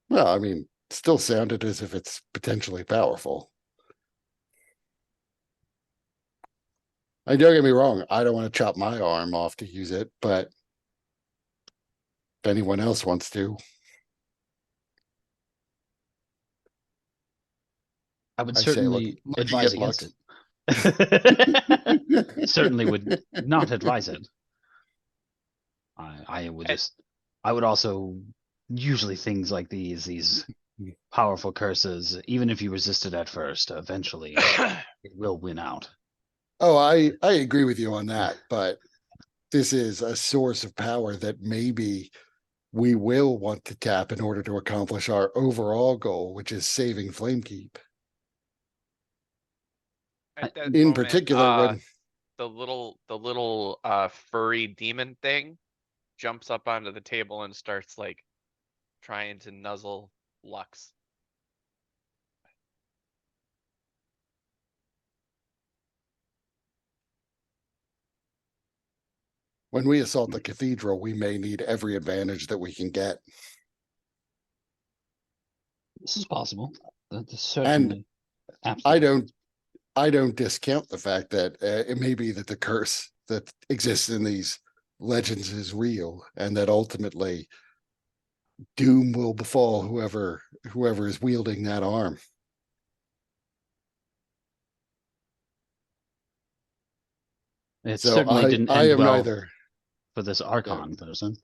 [SPEAKER 2] Well, I mean, still sounded as if it's potentially powerful. I don't get me wrong, I don't want to chop my arm off to use it, but if anyone else wants to.
[SPEAKER 4] I would
[SPEAKER 2] I say,
[SPEAKER 4] certainly
[SPEAKER 2] looking
[SPEAKER 4] advise
[SPEAKER 2] at
[SPEAKER 4] against
[SPEAKER 2] Lux.
[SPEAKER 4] it. Certainly would not advise it. I would also, usually things like these powerful curses, even if you resist it at first, eventually it will win out.
[SPEAKER 2] Oh, I agree with you on that, but this is a source of power that maybe we will want to tap in order to accomplish our overall goal, which is saving Flamekeep.
[SPEAKER 1] At that
[SPEAKER 2] In
[SPEAKER 1] moment,
[SPEAKER 2] particular, when
[SPEAKER 1] the little furry demon thing jumps up onto the table and starts like trying to nuzzle Lux.
[SPEAKER 2] we assault the cathedral, we may need every advantage that we can get.
[SPEAKER 4] This is possible. That's certainly.
[SPEAKER 2] Absolutely. I don't discount the fact that it may be that the curse that exists in these legends is real, and that ultimately doom will befall whoever is wielding that arm.
[SPEAKER 4] It
[SPEAKER 2] So
[SPEAKER 4] certainly didn't
[SPEAKER 2] I
[SPEAKER 4] end
[SPEAKER 2] am
[SPEAKER 4] well
[SPEAKER 2] neither
[SPEAKER 4] for this Archon person.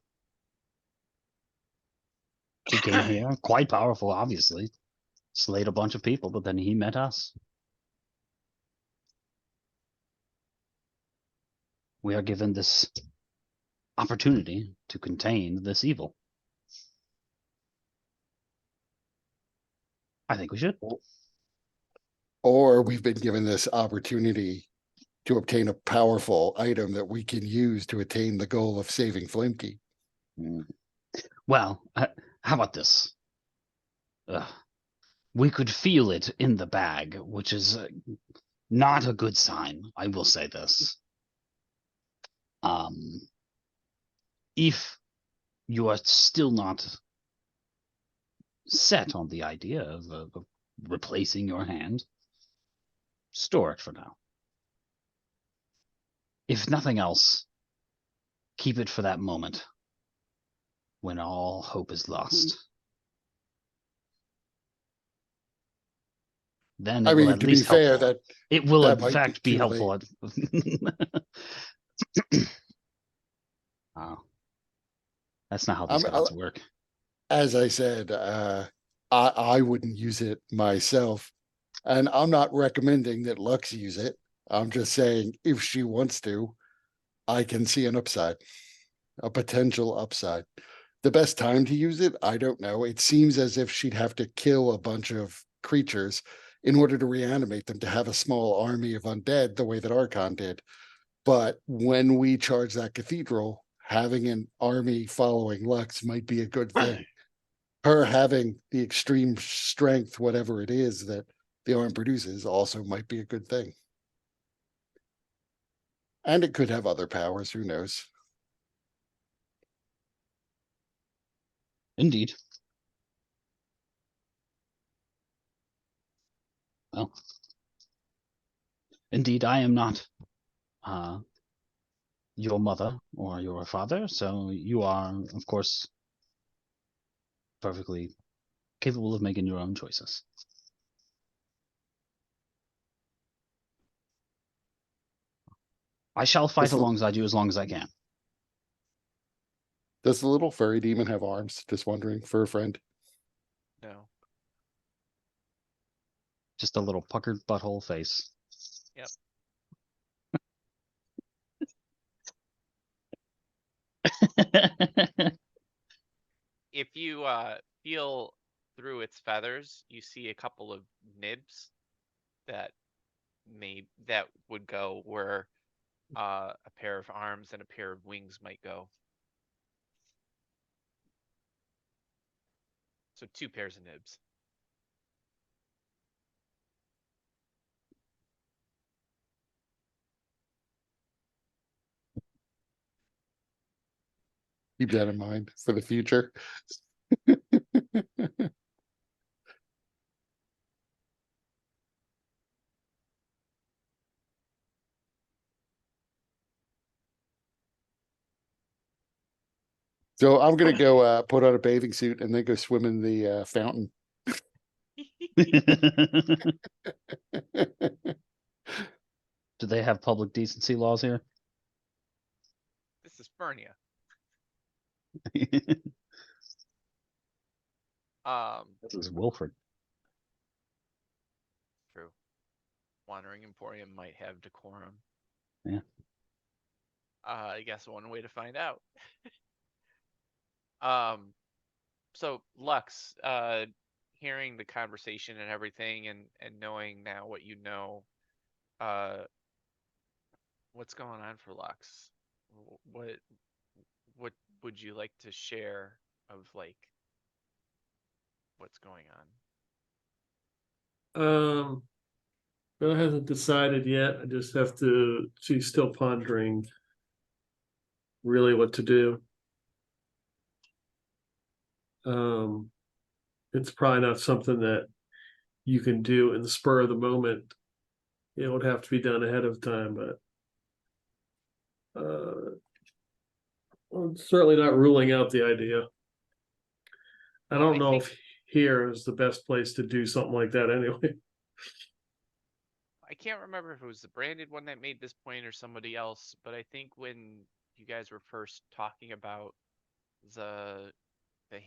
[SPEAKER 4] He came here quite powerful, obviously. Slayed a bunch of people, but then he met us. We are given this opportunity to contain this evil. I think we should.
[SPEAKER 2] or we've been given this opportunity to obtain a powerful item that we can use to attain the goal of saving Flamekeep.
[SPEAKER 4] Well, how about this? We could feel it in the bag, which is not a good sign. I will say this. If you are still not set on the idea of replacing your hand, store it for now. If nothing else, keep it for that moment when all hope is lost. Then it will at
[SPEAKER 2] to
[SPEAKER 4] least
[SPEAKER 2] be fair,
[SPEAKER 4] helpful. It will
[SPEAKER 2] that
[SPEAKER 4] in
[SPEAKER 2] might
[SPEAKER 4] fact be
[SPEAKER 2] too
[SPEAKER 4] helpful. Oh, that's not how these gods work.
[SPEAKER 2] As I said, I wouldn't use it myself, and I'm not recommending that Lux use it. I'm just saying if she wants to, I can see an upside, a potential upside. The best time to use it, I don't know. It seems as if she'd have to kill a bunch of creatures in order to reanimate them to have a small army of undead the way that Archon did. But when we charge that cathedral, having an army following Lux might be a good thing. Her having the extreme strength, whatever it is that the arm produces, also might be a good thing. And it could have other powers, who knows?
[SPEAKER 4] Indeed. Well, indeed, I am not your mother or your father, so you are, of course, perfectly capable of making your own choices. I shall fight
[SPEAKER 2] This l-
[SPEAKER 4] alongside you as long as I can.
[SPEAKER 2] Does the little furry demon have arms? Just wondering for a friend.
[SPEAKER 1] No.
[SPEAKER 4] Just a little puckered butthole face.
[SPEAKER 1] Yep. If you feel through its feathers, you see a couple of nibs that would go where a pair of arms and a pair of wings might go. So 2 pairs of nibs.
[SPEAKER 2] Keep that in mind for the future. So I'm gonna go put on a bathing suit and then go swim in the fountain.
[SPEAKER 4] Do they have public decency laws here?
[SPEAKER 1] This is Fernia.
[SPEAKER 4] This is Wilfred.
[SPEAKER 1] True. Wandering Emporium might have decorum.
[SPEAKER 4] Yeah.
[SPEAKER 1] I guess one way to find out. So Lux, hearing the conversation and everything, and knowing now what you know, what's going on for Lux? What would you like to share of like what's going on?
[SPEAKER 5] Bill hasn't decided yet. I just have to. She's still pondering really what to do. It's probably not something that you can do in the spur of the moment. It would have to be done ahead of time, but I'm certainly not ruling out the idea. I don't know if here is the best place to do something like that anyway.
[SPEAKER 1] I can't remember if it was the branded one that made this point or somebody else, but I think when you guys were first talking about the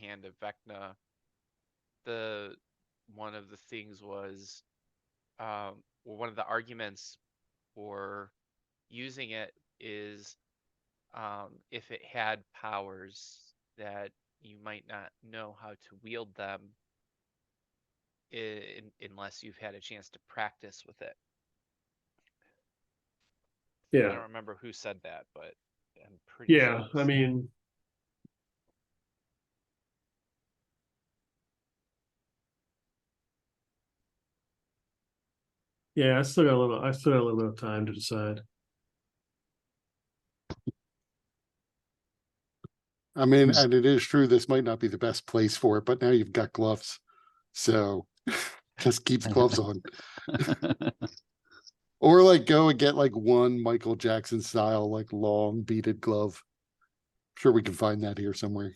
[SPEAKER 1] hand of Vecna, one of the things was or one of the arguments for using it is if it had powers that you might not know how to wield them unless you've had a chance to practice with it. I
[SPEAKER 5] Yeah,
[SPEAKER 1] don't remember who said that, but I'm pretty sure.
[SPEAKER 5] yeah. I mean, yeah. I still got a little. I still got a little bit of time to decide.
[SPEAKER 2] I mean, and it is true this might not be the best place for it, but now you've got gloves. So just keep the gloves on. Or like go and get like one Michael Jackson style, like long beaded glove. Sure, we can find that here somewhere.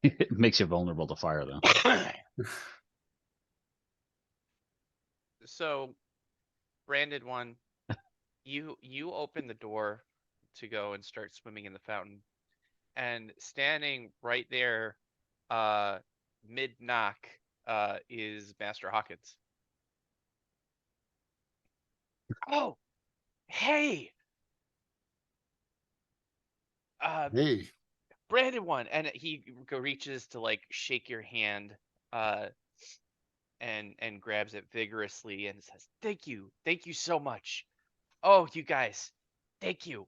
[SPEAKER 4] It makes you vulnerable to fire, though.
[SPEAKER 1] So, branded one, you open the door to go and start swimming in the fountain, and standing right there, mid knock, is Master Hawkins. Oh, hey,
[SPEAKER 2] Hey,
[SPEAKER 1] branded one, and he reaches to like shake your hand, and grabs it vigorously and says, thank you so much. Oh, you guys, thank you.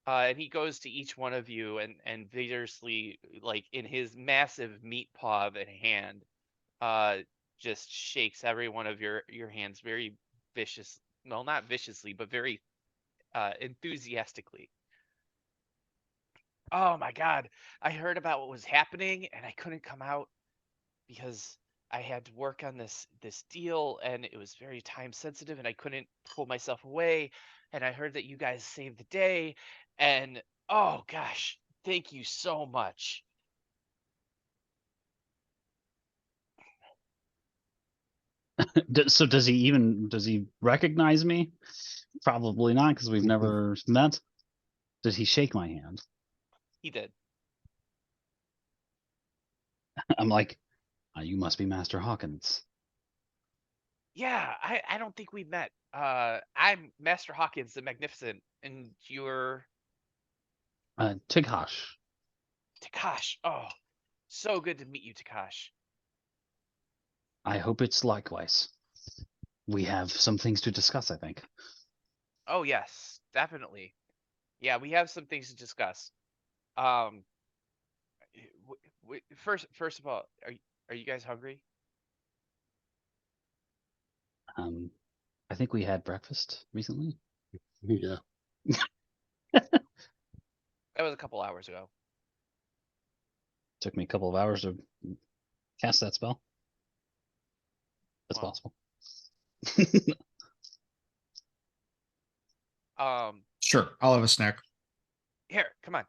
[SPEAKER 1] And he goes to each one of you and vigorously, like in his massive meat paw of a hand, uh, just shakes every one of your hands very vicious. Well, not viciously, but very enthusiastically. Oh my God, I heard about what was happening and I couldn't come out because I had to work on this deal, and it was very time sensitive, and I couldn't pull myself away. And I heard that you guys saved the day, and oh gosh, thank you so much.
[SPEAKER 4] So does he recognize me? Probably not, because we've never met. Did he shake my hand?
[SPEAKER 1] He did.
[SPEAKER 4] I'm like, you must be Master Hawkins.
[SPEAKER 1] Yeah, I don't think we met. I'm Master Hawkins the Magnificent, and you're
[SPEAKER 4] Tighosh.
[SPEAKER 1] Takash. Oh, so good to meet you, Takash.
[SPEAKER 4] I hope it's likewise. We have some things to discuss, I think.
[SPEAKER 1] Oh yes, definitely. Yeah, we have some things to discuss. Um, first of all, are you guys hungry?
[SPEAKER 4] I think we had breakfast recently.
[SPEAKER 2] Yeah.
[SPEAKER 1] That was a couple hours ago.
[SPEAKER 4] Took me a couple of hours to cast that spell. That's
[SPEAKER 1] Wow.
[SPEAKER 4] possible.
[SPEAKER 3] Sure, I'll have a snack.
[SPEAKER 1] Here, come on.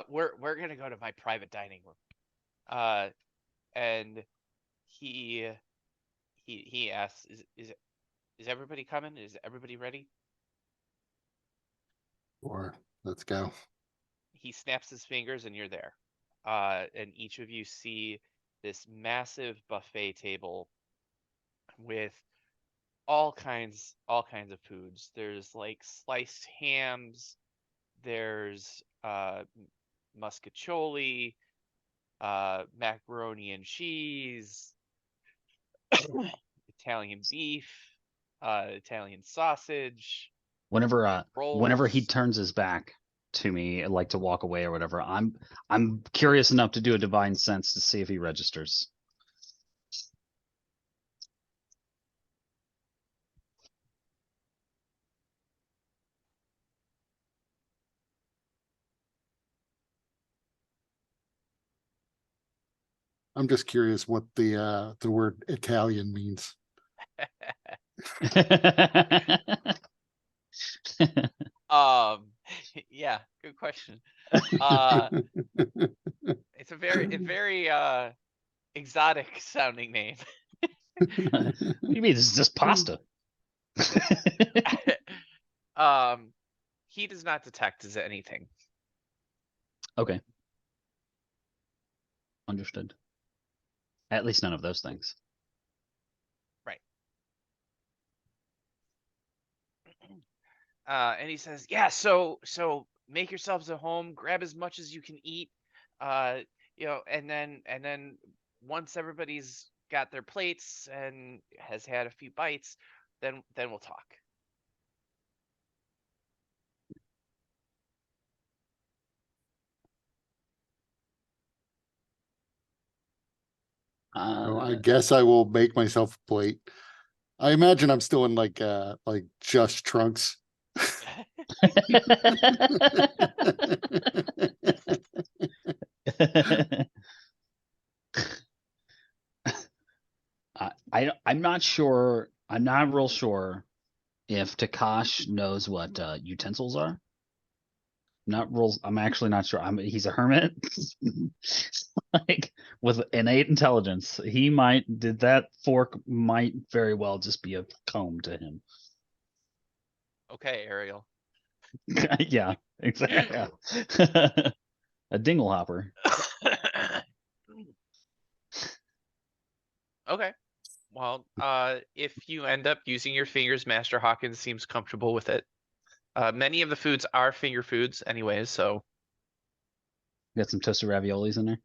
[SPEAKER 1] We're gonna go to my private dining room. And he asks, is everybody coming? Is everybody ready?
[SPEAKER 2] Or let's go.
[SPEAKER 1] He snaps his fingers, and you're there. And each of you see this massive buffet table with all kinds of foods. There's like sliced hams, there's muscatoli, macaroni and cheese, Italian beef, Italian sausage,
[SPEAKER 4] Whenever he
[SPEAKER 1] rolls.
[SPEAKER 4] turns his back to me, like to walk away or whatever, I'm curious enough to do a divine sense to see if he registers.
[SPEAKER 2] I'm just curious what the word Italian means.
[SPEAKER 1] Yeah, good question. It's a very exotic sounding name.
[SPEAKER 4] What do you mean? This is just pasta.
[SPEAKER 1] He does not detect as anything.
[SPEAKER 4] Okay. Understood. At least none of those things.
[SPEAKER 1] Right. And he says, yeah, so make yourselves at home, grab as much as you can eat, and then once everybody's got their plates and has had a few bites, then we'll talk.
[SPEAKER 2] So I guess I will make myself a plate. I imagine I'm still in like just trunks.
[SPEAKER 4] I'm not sure. I'm not real sure if Takash knows what utensils are. I'm actually not sure. He's a hermit, like with innate intelligence. That fork might very well just be a comb to him.
[SPEAKER 1] Okay, Ariel.
[SPEAKER 4] Yeah, exactly. A dingle hopper.
[SPEAKER 1] Okay. Well, if you end up using your fingers, Master Hawkins seems comfortable with it. Many of the foods are finger foods anyways, so.
[SPEAKER 4] Got some toasted raviolis in there.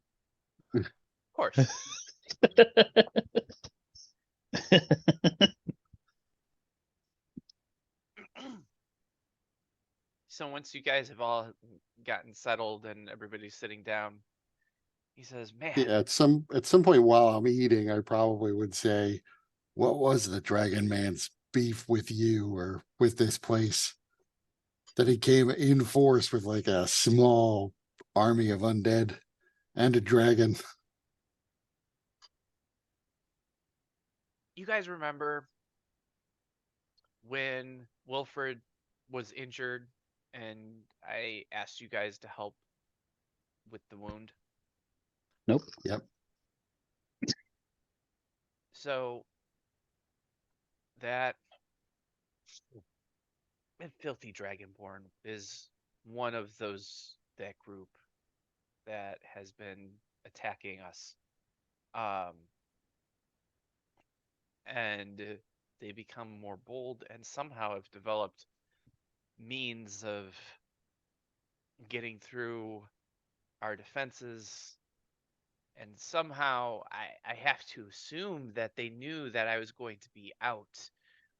[SPEAKER 1] Of course. So once you guys have all gotten settled and everybody's sitting down, he says, man.
[SPEAKER 2] Yeah, at some point while I'm eating, I probably would say, what was the Dragon Man's beef with you or with this place? That he came in force with like a small army of undead and a dragon.
[SPEAKER 1] you guys remember when Wilfred was injured and I asked you guys to help with the wound?
[SPEAKER 4] Nope.
[SPEAKER 2] Yep.
[SPEAKER 1] So that filthy dragonborn is one of that group that has been attacking us. Um, and they become more bold and somehow have developed means of getting through our defenses. And somehow I have to assume that they knew that I was going to be out,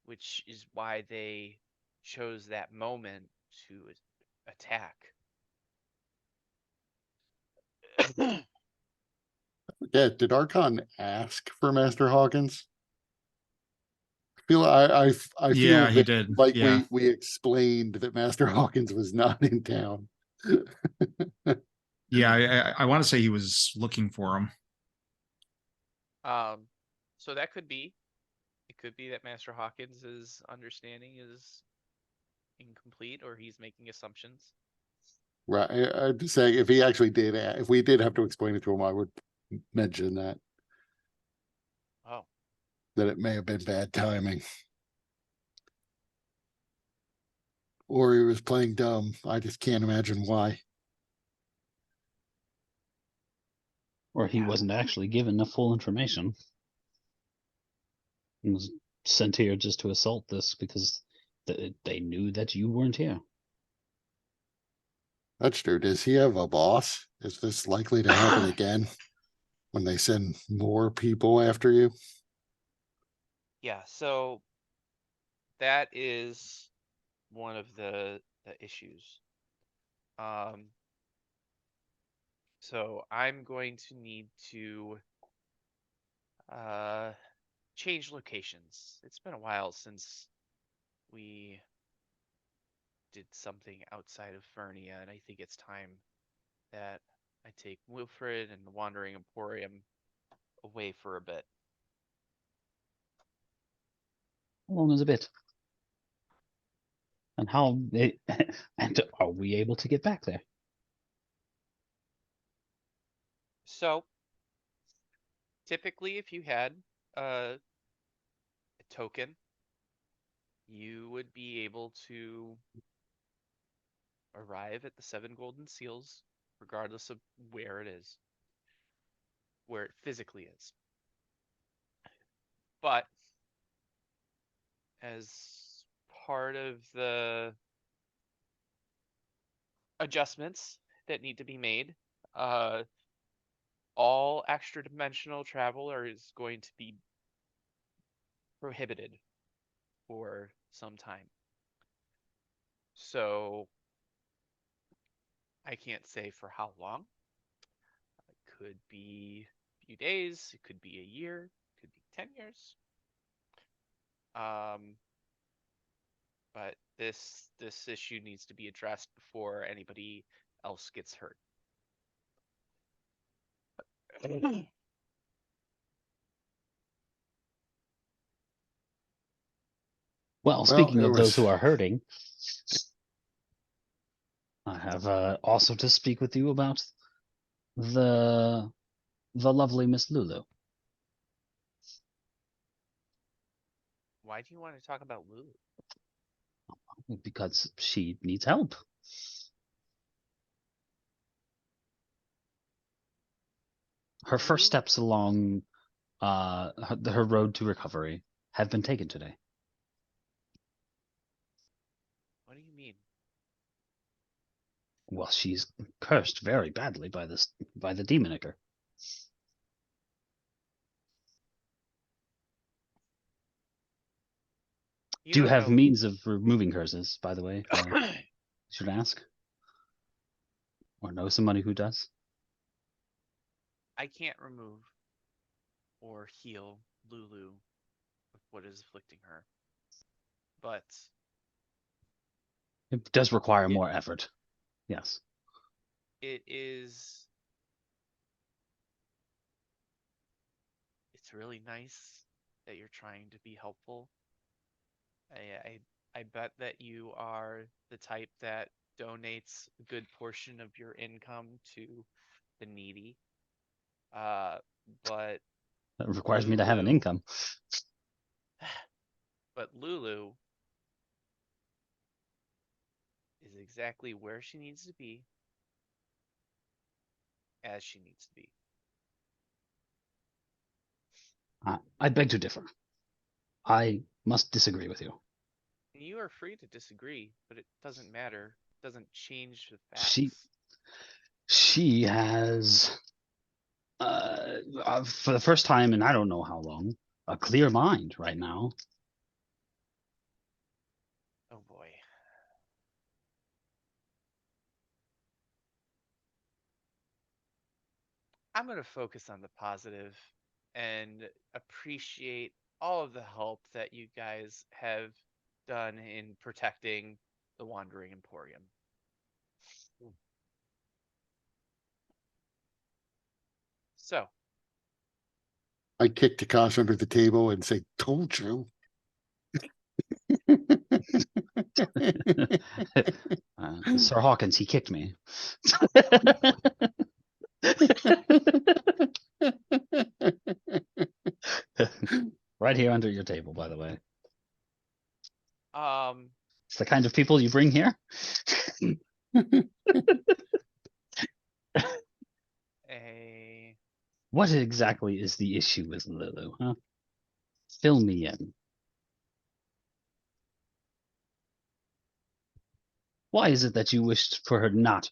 [SPEAKER 1] which is why they chose that moment to attack.
[SPEAKER 2] Yeah, did Archon ask for Master Hawkins? I feel
[SPEAKER 3] Yeah, he
[SPEAKER 2] that,
[SPEAKER 3] did.
[SPEAKER 2] like
[SPEAKER 3] Yeah.
[SPEAKER 2] we explained that Master Hawkins was not in town.
[SPEAKER 3] Yeah, I want to say he was looking for him.
[SPEAKER 1] So that could be. It could be that Master Hawkins' understanding is incomplete or he's making assumptions.
[SPEAKER 2] Right. I'm just saying, if he actually did, if we did have to explain it to him, I would mention that
[SPEAKER 1] Oh,
[SPEAKER 2] it may have been bad timing, or he was playing dumb. I just can't imagine why.
[SPEAKER 4] Or he
[SPEAKER 1] Yeah.
[SPEAKER 4] wasn't actually given the full information. He was sent here just to assault this because they knew that you weren't here.
[SPEAKER 2] That's true. Does he have a boss? Is this likely to happen again when they send more people after you?
[SPEAKER 1] yeah. So that is one of the issues. So I'm going to need to change locations. It's been a while since we did something outside of Fernia, and I think it's time that I take Wilfred and the Wandering Emporium away for a bit.
[SPEAKER 4] How long is a bit? And and are we able to get back there?
[SPEAKER 1] So typically, if you had a token, you would be able to arrive at the 7 Golden Seals, regardless of where it is, where it physically is. But as part of the adjustments that need to be made, all extra dimensional travel is going to be prohibited for some time. So I can't say for how long. It could be a few days, it could be a year, it could be 10 years. But this issue needs to be addressed before anybody else gets hurt.
[SPEAKER 4] Well, speaking
[SPEAKER 2] it
[SPEAKER 4] of those who
[SPEAKER 2] was
[SPEAKER 4] are hurting, I have also to speak with you about the lovely Miss Lulu.
[SPEAKER 1] Why do you want to talk about Lulu?
[SPEAKER 4] Because she needs help. Her first
[SPEAKER 1] Lulu?
[SPEAKER 4] steps along her road to recovery have been taken today.
[SPEAKER 1] What do you mean?
[SPEAKER 4] Well, she's cursed very badly by the demonicker.
[SPEAKER 1] You
[SPEAKER 4] Do you
[SPEAKER 1] don't
[SPEAKER 4] have
[SPEAKER 1] know.
[SPEAKER 4] means of removing curses, by the way? Should I ask? Or know somebody who does?
[SPEAKER 1] I can't remove or heal Lulu of what is afflicting her. But
[SPEAKER 4] It does require
[SPEAKER 1] it,
[SPEAKER 4] more effort. Yes.
[SPEAKER 1] it's really nice that you're trying to be helpful. I bet that you are the type that donates a good portion of your income to the needy. But
[SPEAKER 4] That requires me to have an
[SPEAKER 1] Lulu-
[SPEAKER 4] income.
[SPEAKER 1] But Lulu is exactly where she needs to be, as she needs to be.
[SPEAKER 4] I beg to differ. I must disagree with you.
[SPEAKER 1] You are free to disagree, but it doesn't matter. It doesn't change the
[SPEAKER 4] She
[SPEAKER 1] facts.
[SPEAKER 4] she has for the first time in I don't know how long, a clear mind right now.
[SPEAKER 1] Oh boy. I'm going to focus on the positive and appreciate all of the help that you guys have done in protecting the Wandering Emporium. So,
[SPEAKER 2] I kick Takash under the table and say, "Told you."
[SPEAKER 4] Sir Hawkins, he kicked me. Right here under your table, by the way. It's the kind of people you bring here. What exactly is the issue with Lulu, huh? Fill me in. Why is it that you wished for her not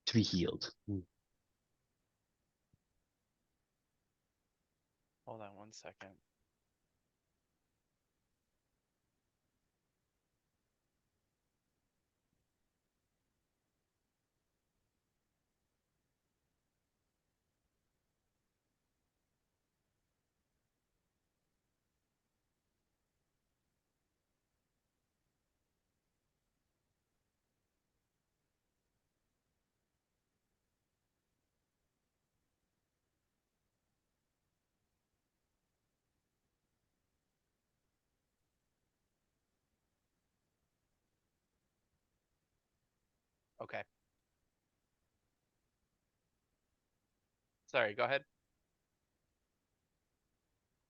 [SPEAKER 4] to be healed?
[SPEAKER 1] Hold on one second. Okay. Sorry, go ahead.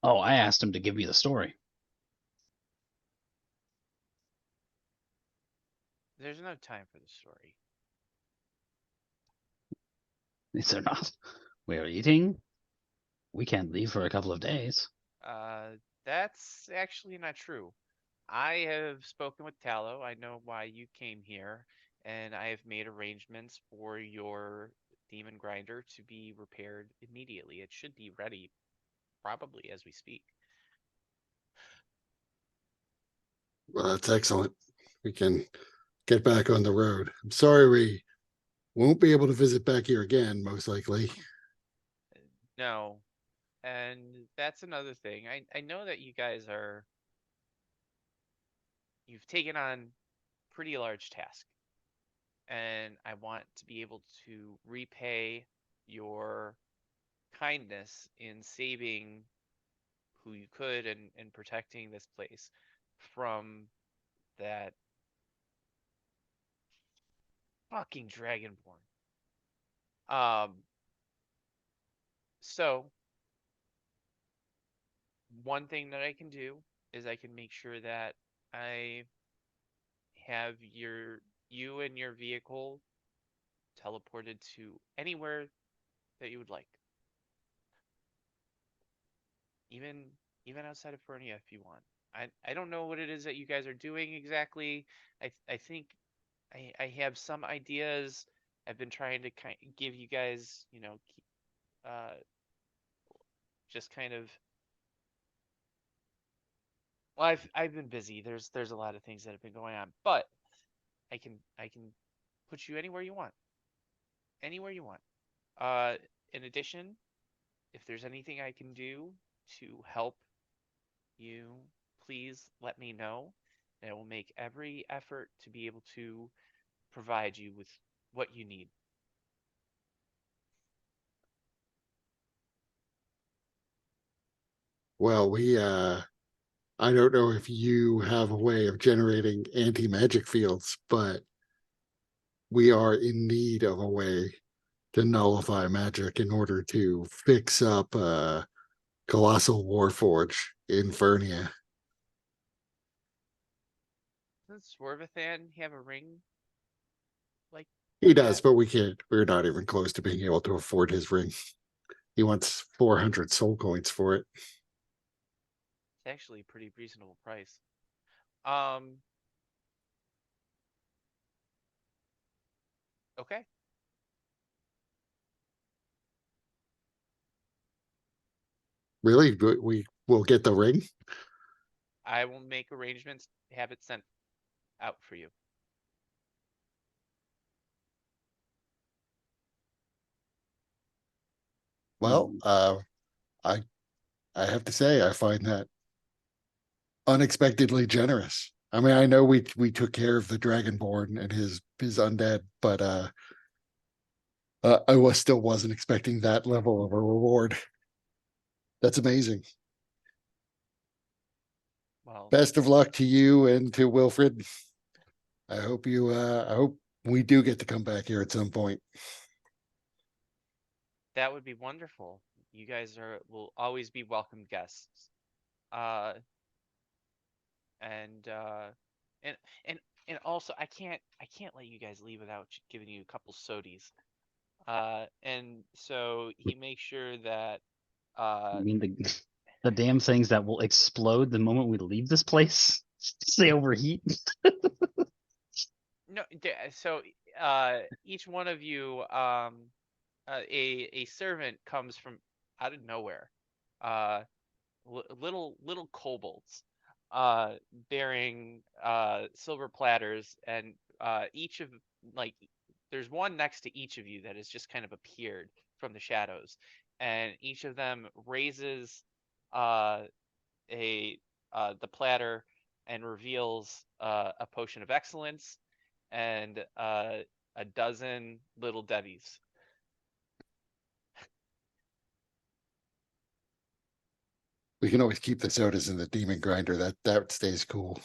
[SPEAKER 4] Oh, I asked him to give me the story.
[SPEAKER 1] There's no time for the story.
[SPEAKER 4] Is there not? We're eating. We can't leave for a couple of days.
[SPEAKER 1] That's actually not true. I have spoken with Tallow. I know why you came here, and I have made arrangements for your demon grinder to be repaired immediately. It should be ready probably as we speak.
[SPEAKER 2] Well, that's excellent. We can get back on the road. I'm sorry we won't be able to visit back here again, most likely.
[SPEAKER 1] No. And that's another thing. I know that you guys you've taken on pretty large task. And I want to be able to repay your kindness in saving who you could and protecting this place from that fucking dragonborn. So one thing that I can do is I can make sure that I have you and your vehicle teleported to anywhere that you would like. Even outside of Fernia if you want. I don't know what it is that you guys are doing exactly. I think I have some ideas. I've been trying to give you guys, uh, just kind of. Well, I've been busy. There's a lot of things that have been going on, but I can put you anywhere you want, anywhere you want. In addition, if there's anything I can do to help you, please let me know. And I will make every effort to be able to provide you with what you need.
[SPEAKER 2] Well, I don't know if you have a way of generating anti-magic fields, but we are in need of a way to nullify magic in order to fix up Colossal Warforge in Fernia.
[SPEAKER 1] Does Swervathan have a ring? Like
[SPEAKER 2] He does,
[SPEAKER 1] that?
[SPEAKER 2] but we can't. We're not even close to being able to afford his ring. He wants 400 soul coins for it.
[SPEAKER 1] It's actually a pretty reasonable price. Um. Okay.
[SPEAKER 2] Really? We will get the ring?
[SPEAKER 1] I will make arrangements to have it sent out for you.
[SPEAKER 2] Well, I I have to say I find that unexpectedly generous. I mean, I know we took care of the Dragonborn and his undead, but I wasn't expecting that level of a reward. That's amazing.
[SPEAKER 1] Well,
[SPEAKER 2] Best of luck to you and to Wilfred. I hope I hope we do get to come back here at some point.
[SPEAKER 1] that would be wonderful. You guys will always be welcome guests. Uh, and uh, and and and also I can't let you guys leave without giving you a couple sodies. And so he makes sure that
[SPEAKER 4] I mean the damn things that will explode the moment we leave this place. Say overheat.
[SPEAKER 1] no, so each one of you a servant comes from out of nowhere. Uh, little kobolds uh bearing silver platters, and each of like there's one next to each of you that has just kind of appeared from the shadows, and each of them raises uh a the platter and reveals a potion of excellence and a dozen little debbies.
[SPEAKER 2] We can always keep the sodas in the demon grinder. That stays cool.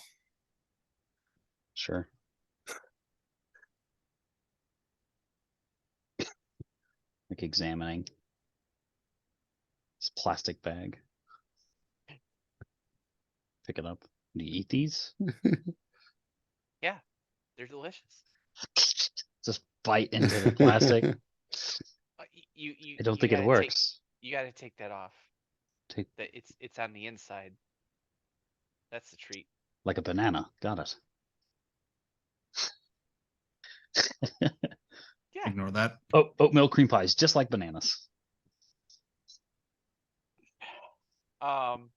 [SPEAKER 4] Sure. Like examining this plastic bag. Pick it up. Do you eat these?
[SPEAKER 1] Yeah, they're delicious.
[SPEAKER 4] Just bite into the plastic.
[SPEAKER 1] You
[SPEAKER 4] I don't
[SPEAKER 1] you
[SPEAKER 4] think it
[SPEAKER 1] gotta take
[SPEAKER 4] works.
[SPEAKER 1] you gotta take that off.
[SPEAKER 4] Take
[SPEAKER 1] That it's on the inside. That's the treat.
[SPEAKER 4] like a banana. Got it.
[SPEAKER 1] Yeah.
[SPEAKER 3] Ignore that.
[SPEAKER 4] Oh, oatmeal cream pies, just like bananas.
[SPEAKER 1] Um.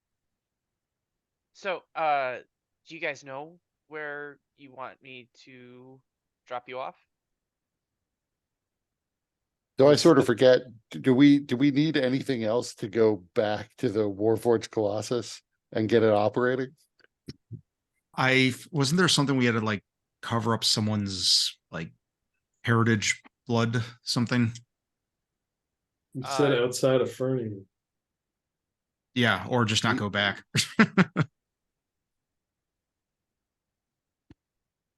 [SPEAKER 1] So, do you guys know where you want me to drop you off?
[SPEAKER 2] So I
[SPEAKER 3] What's
[SPEAKER 2] sort of
[SPEAKER 3] the-
[SPEAKER 2] forget. Do we need anything else to go back to the Warforged Colossus and get it operating?
[SPEAKER 3] Wasn't there something we had to like cover up someone's like heritage blood something?
[SPEAKER 5] You said
[SPEAKER 1] Uh,
[SPEAKER 5] outside of Fernie.
[SPEAKER 3] Yeah, or just not go back.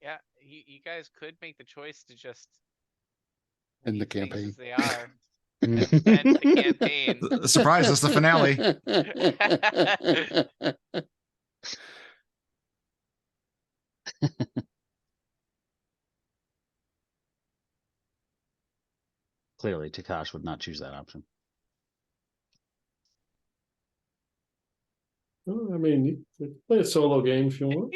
[SPEAKER 1] Yeah, you guys could make the choice to just
[SPEAKER 2] In the
[SPEAKER 1] leave things
[SPEAKER 2] campaign.
[SPEAKER 1] as they are and end the campaign.
[SPEAKER 3] Surprise, that's the finale.
[SPEAKER 4] Clearly, Takash would not choose that option.
[SPEAKER 5] Oh, I mean, you could play a solo game if you want.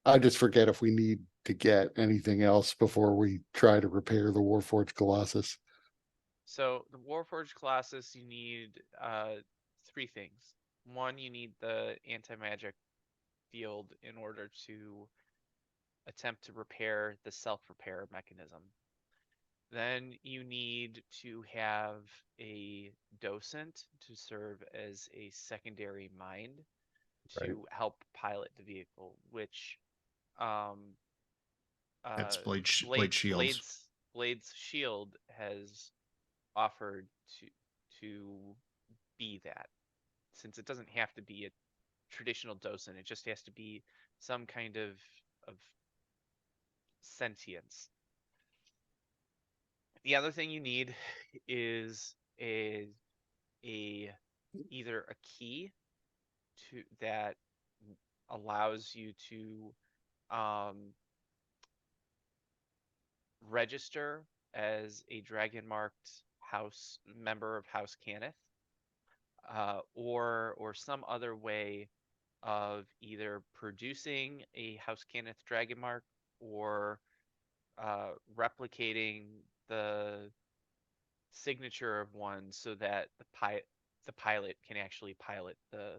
[SPEAKER 2] I just forget if we need to get anything else before we try to repair the Warforged Colossus.
[SPEAKER 1] So the Warforged Colossus, you need three things. One, you need the anti-magic field in order to attempt to repair the self-repair mechanism. Then you need to have a docent to serve as a secondary mind
[SPEAKER 4] Right.
[SPEAKER 1] to help pilot the vehicle, which um,
[SPEAKER 3] That's Blade Shields.
[SPEAKER 1] Blade's shield has offered to be that, since it doesn't have to be a traditional docent, it just has to be some kind of sentience. The other thing you need is either a key that allows you to register as a dragon marked house member of House Cannith, or some other way of either producing a House Cannith dragon mark or replicating the signature of one so that the pilot can actually pilot the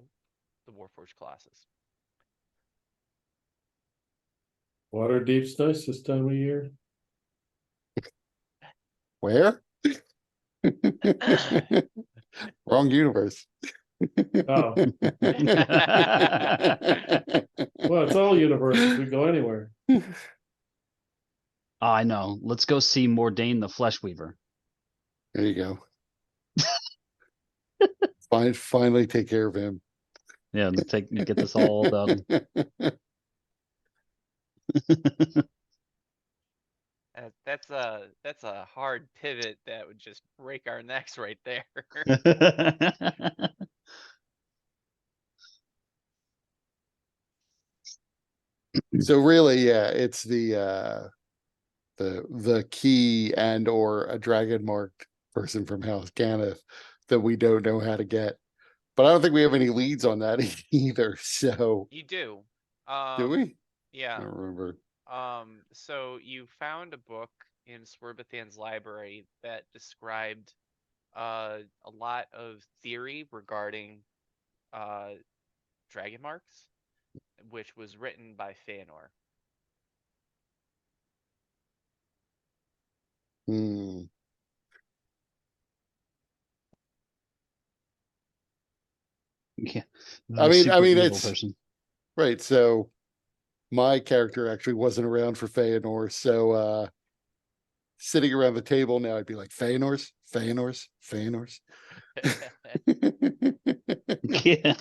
[SPEAKER 1] Warforged Colossus.
[SPEAKER 5] Waterdeep's nice this time of year.
[SPEAKER 2] Where? Wrong universe.
[SPEAKER 5] Oh. Well, it's all universes. We go anywhere.
[SPEAKER 4] I know. Let's go see Mordain the Flesh Weaver.
[SPEAKER 2] There you go. Finally take care of him.
[SPEAKER 4] Yeah, get this all done.
[SPEAKER 1] That's a hard pivot that would just break our necks right there.
[SPEAKER 2] So really, yeah, it's the key and or a dragon marked person from House Cannith that we don't know how to get. But I don't think we have any leads on that either. So
[SPEAKER 1] You do.
[SPEAKER 2] do we? I
[SPEAKER 1] Yeah.
[SPEAKER 2] don't remember.
[SPEAKER 1] So you found a book in Swerbathan's library that described a lot of theory regarding dragon marks, which was written by Feanor.
[SPEAKER 2] Hmm.
[SPEAKER 4] Yeah.
[SPEAKER 2] I mean,
[SPEAKER 4] evil
[SPEAKER 2] it's
[SPEAKER 4] person.
[SPEAKER 2] right. So my character actually wasn't around for Feanor, so sitting around the table now, I'd be like, Feanor's.
[SPEAKER 4] Yeah.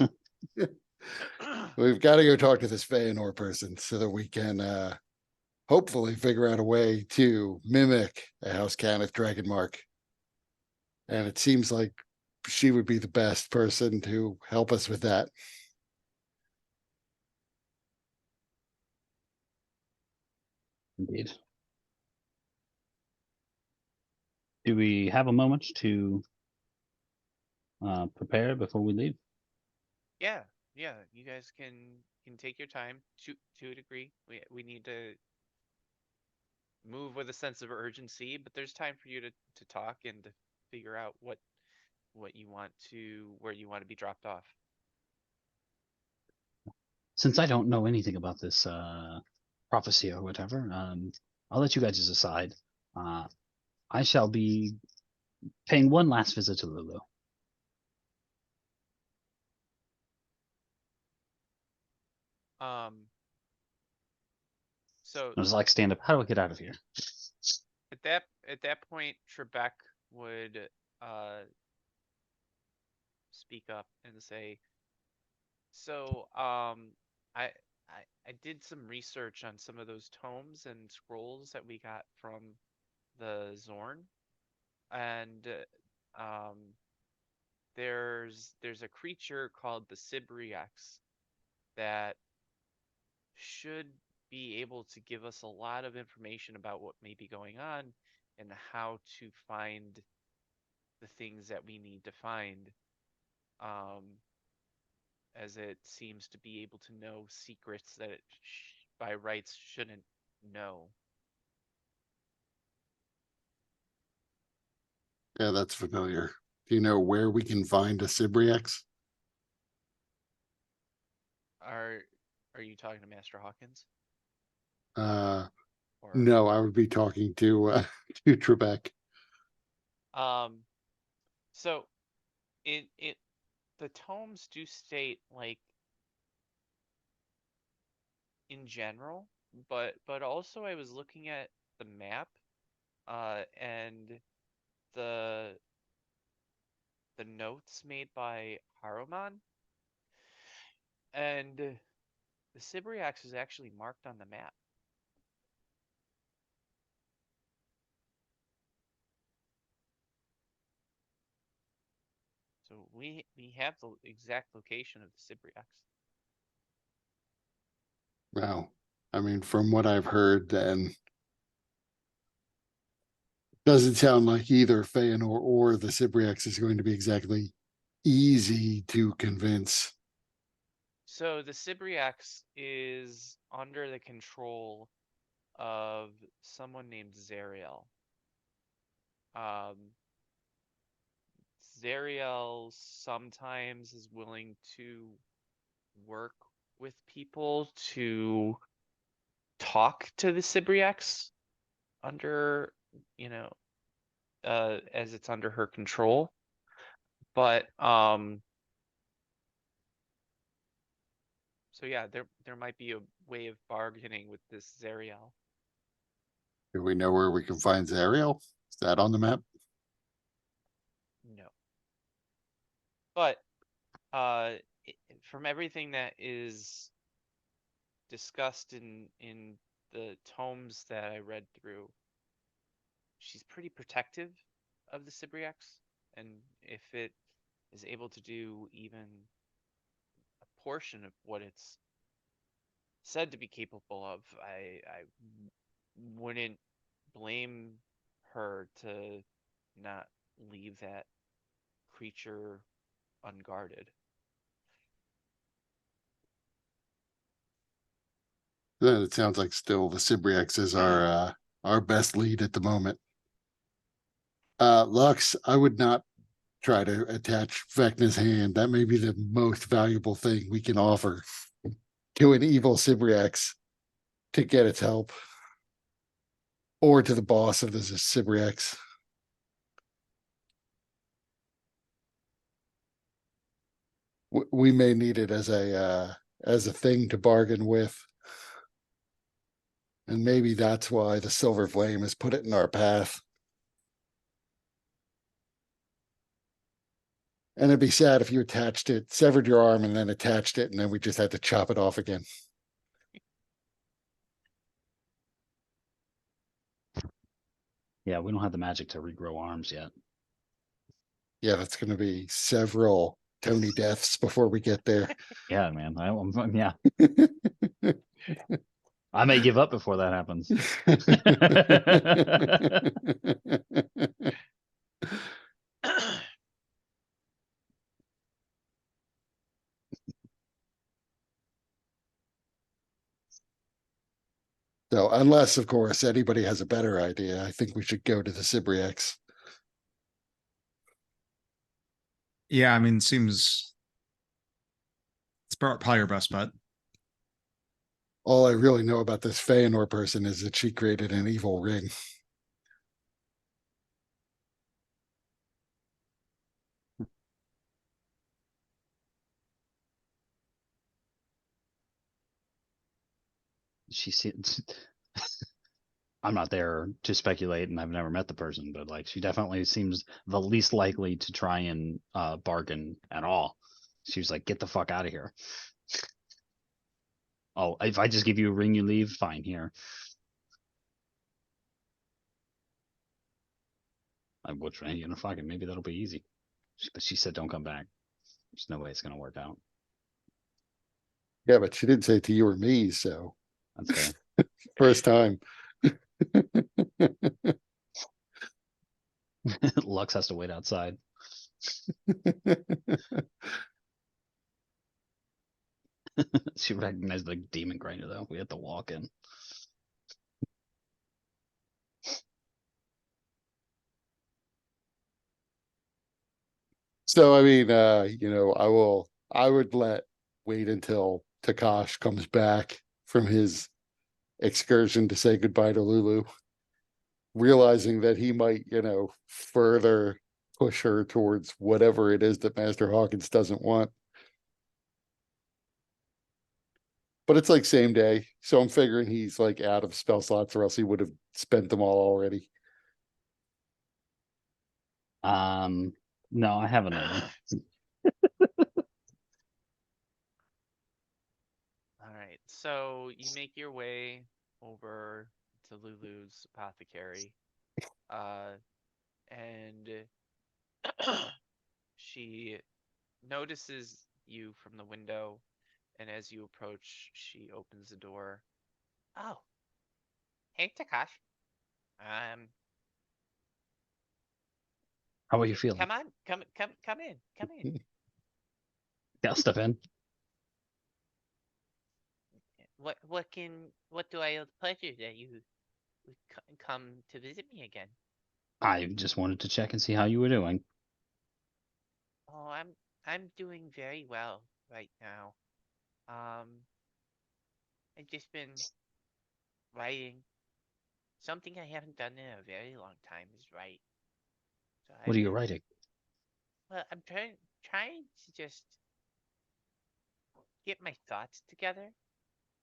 [SPEAKER 2] We've got to go talk to this Feanor person so that we can hopefully figure out a way to mimic a House Cannith dragon mark. And it seems like she would be the best person to help us with that.
[SPEAKER 4] Indeed. Do we have a moment to prepare before we leave?
[SPEAKER 1] Yeah, you guys can take your time to a degree. We need to move with a sense of urgency, but there's time for you to talk and to figure out what you want to, where you want to be dropped off.
[SPEAKER 4] Since I don't know anything about this prophecy or whatever, I'll let you guys decide. I shall be paying one last visit to Lulu.
[SPEAKER 1] So
[SPEAKER 4] I was like, stand up. How do I get out of here?
[SPEAKER 1] at that point, Trebek would speak up and say, "So I did some research on some of those tomes and scrolls that we got from the Zorn, and there's a creature called the Sibriax that should be able to give us a lot of information about what may be going on and how to find the things that we need to find, as it seems to be able to know secrets that it by rights shouldn't know."
[SPEAKER 2] Yeah, that's familiar. Do you know where we can find a Sibriax?
[SPEAKER 1] Are you talking to Master Hawkins?
[SPEAKER 2] Or
[SPEAKER 1] Or
[SPEAKER 2] no, I would be talking to to Trebek.
[SPEAKER 1] So it the tomes do state, like, in general, but also I was looking at the map, and the notes made by Haruman, and the Sibriax is actually marked on the map. So we have the exact location of the Sibriax.
[SPEAKER 2] Wow. I mean, from what I've heard, then doesn't sound like either Feanor or the Sibriax is going to be exactly easy to convince.
[SPEAKER 1] So the Sibriax is under the control of someone named Zariel. Zariel sometimes is willing to work with people to talk to the Sibriax under, as it's under her control. But so yeah, there might be a way of bargaining with this Zariel.
[SPEAKER 2] Do we know where we can find Zariel? Is that on the map?
[SPEAKER 1] No. But from everything that is discussed in the tomes that I read through, she's pretty protective of the Sibriax, and if it is able to do even a portion of what it's said to be capable of, I wouldn't blame her to not leave that creature unguarded.
[SPEAKER 2] Then it sounds like still the Sibriax is our best lead at the moment. Lux, I would not try to attach Vecna's hand. That may be the most valuable thing we can offer to an evil Sibriax to get its help. Or to the boss of the Sibriax. We may need it as a thing to bargain with. And maybe that's why the Silver Flame has put it in our path. And it'd be sad if you attached it, severed your arm and then attached it, and then we just had to chop it off again.
[SPEAKER 4] Yeah, we don't have the magic to regrow arms yet.
[SPEAKER 2] Yeah, that's going to be several Tony deaths before we get there.
[SPEAKER 4] Yeah, man. Yeah. I may give up before that happens.
[SPEAKER 2] So, unless, of course, anybody has a better idea, I think we should go to the Sibriax.
[SPEAKER 3] Yeah, I mean, seems it's probably your best bet.
[SPEAKER 2] All I really know about this Feanor person is that she created an evil ring.
[SPEAKER 4] She seems. I'm not there to speculate, and I've never met the person, but like she definitely seems the least likely to try and bargain at all. She was like, "Get the fuck out of here." Oh, if I just give you a ring, you leave. Fine, here. I would try, fucking maybe that'll be easy. But she said, "Don't come back." There's no way it's gonna work out.
[SPEAKER 2] Yeah, but she didn't say it to you or me, so
[SPEAKER 4] That's fair.
[SPEAKER 2] first time.
[SPEAKER 4] Lux has to wait outside. She recognized the demon grinder though. We had to walk in.
[SPEAKER 2] So I mean, I would wait until Takash comes back from his excursion to say goodbye to Lulu, realizing that he might, further push her towards whatever it is that Master Hawkins doesn't want. But it's like same day, so I'm figuring he's like out of spell slots, or else he would have spent them all already.
[SPEAKER 4] No, I have another.
[SPEAKER 1] All right, so you make your way over to Lulu's apothecary, and she notices you from the window, and as you approach, she opens the door. Oh, hey, Takash. Um,
[SPEAKER 4] How are you feeling?
[SPEAKER 1] come on, come in, come in.
[SPEAKER 4] Yeah, I'll step in.
[SPEAKER 1] What do I owe the pleasure that you would come to visit me again?
[SPEAKER 4] I just wanted to check and see how you were doing.
[SPEAKER 1] Oh, I'm doing very well right now. Um, I've just been writing. Something I haven't done in a very long time is write. So
[SPEAKER 4] What
[SPEAKER 1] I've
[SPEAKER 4] are you
[SPEAKER 1] been,
[SPEAKER 4] writing?
[SPEAKER 1] well, I'm trying to just get my thoughts together.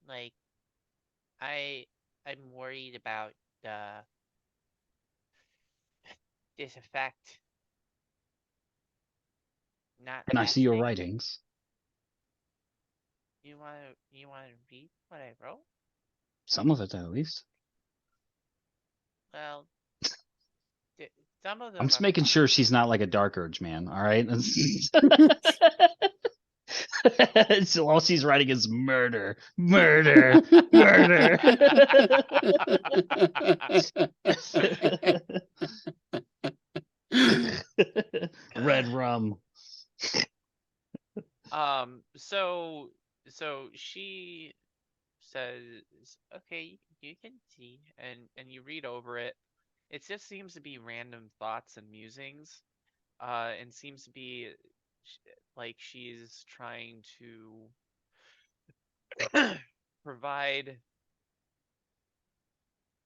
[SPEAKER 1] Like I I'm worried about this effect not
[SPEAKER 4] Can I see your
[SPEAKER 1] lasting.
[SPEAKER 4] writings?
[SPEAKER 1] You wanna read what I wrote?
[SPEAKER 4] Some of it, at least.
[SPEAKER 1] Well, th- some of
[SPEAKER 4] I'm
[SPEAKER 1] them
[SPEAKER 4] just
[SPEAKER 1] are
[SPEAKER 4] making
[SPEAKER 1] fine.
[SPEAKER 4] sure she's not like a dark urge man. All right. So all she's writing is murder, murder, murder. Red rum.
[SPEAKER 1] So she says, okay, you can see, and you read over it. It just seems to be random thoughts and musings, and seems to be like she's trying to provide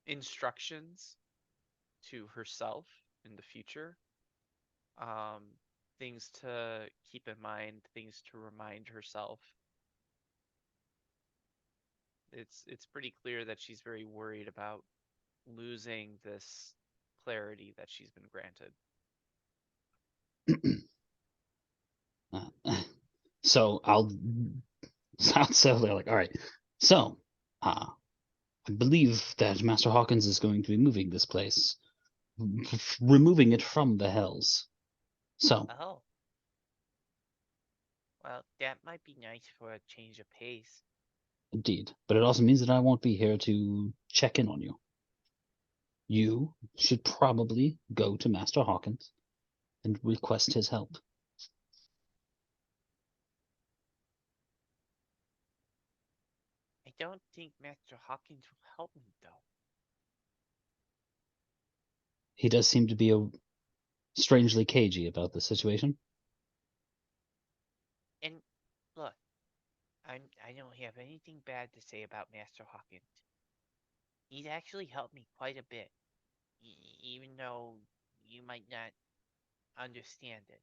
[SPEAKER 1] instructions to herself in the future. Um, things to keep in mind, things to remind herself. It's pretty clear that she's very worried about losing this clarity that she's been granted.
[SPEAKER 4] So I'll say like, all right. So, I believe that Master Hawkins is going to be moving this place, removing it from the hells. So,
[SPEAKER 1] Oh, well, that might be nice for a change of pace.
[SPEAKER 4] indeed. But it also means that I won't be here to check in on you. You should probably go to Master Hawkins and request his help.
[SPEAKER 1] I don't think Master Hawkins will help me, though.
[SPEAKER 4] He does seem to be strangely cagey about the situation.
[SPEAKER 1] And look, I don't have anything bad to say about Master Hawkins. He's actually helped me quite a bit, even though you might not understand it.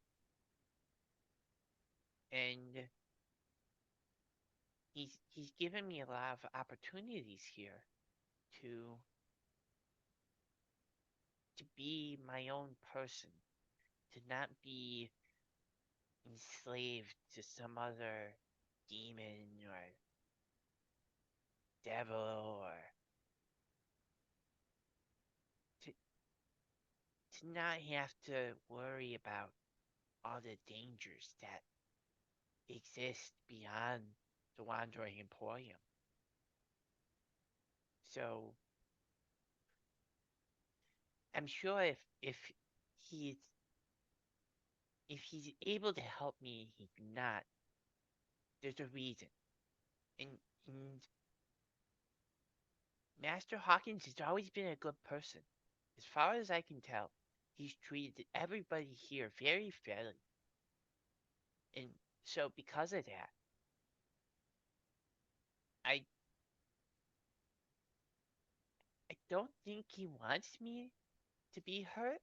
[SPEAKER 1] And he's given me a lot of opportunities here to be my own person, to not be enslaved to some other demon or devil, or to not have to worry about all the dangers that exist beyond the Wandering Emporium. So I'm sure he's if he's able to help me, he's not. There's a reason. And Master Hawkins has always been a good person. As far as I can tell, he's treated everybody here very fairly. And so because of that, I I don't think he wants me to be hurt.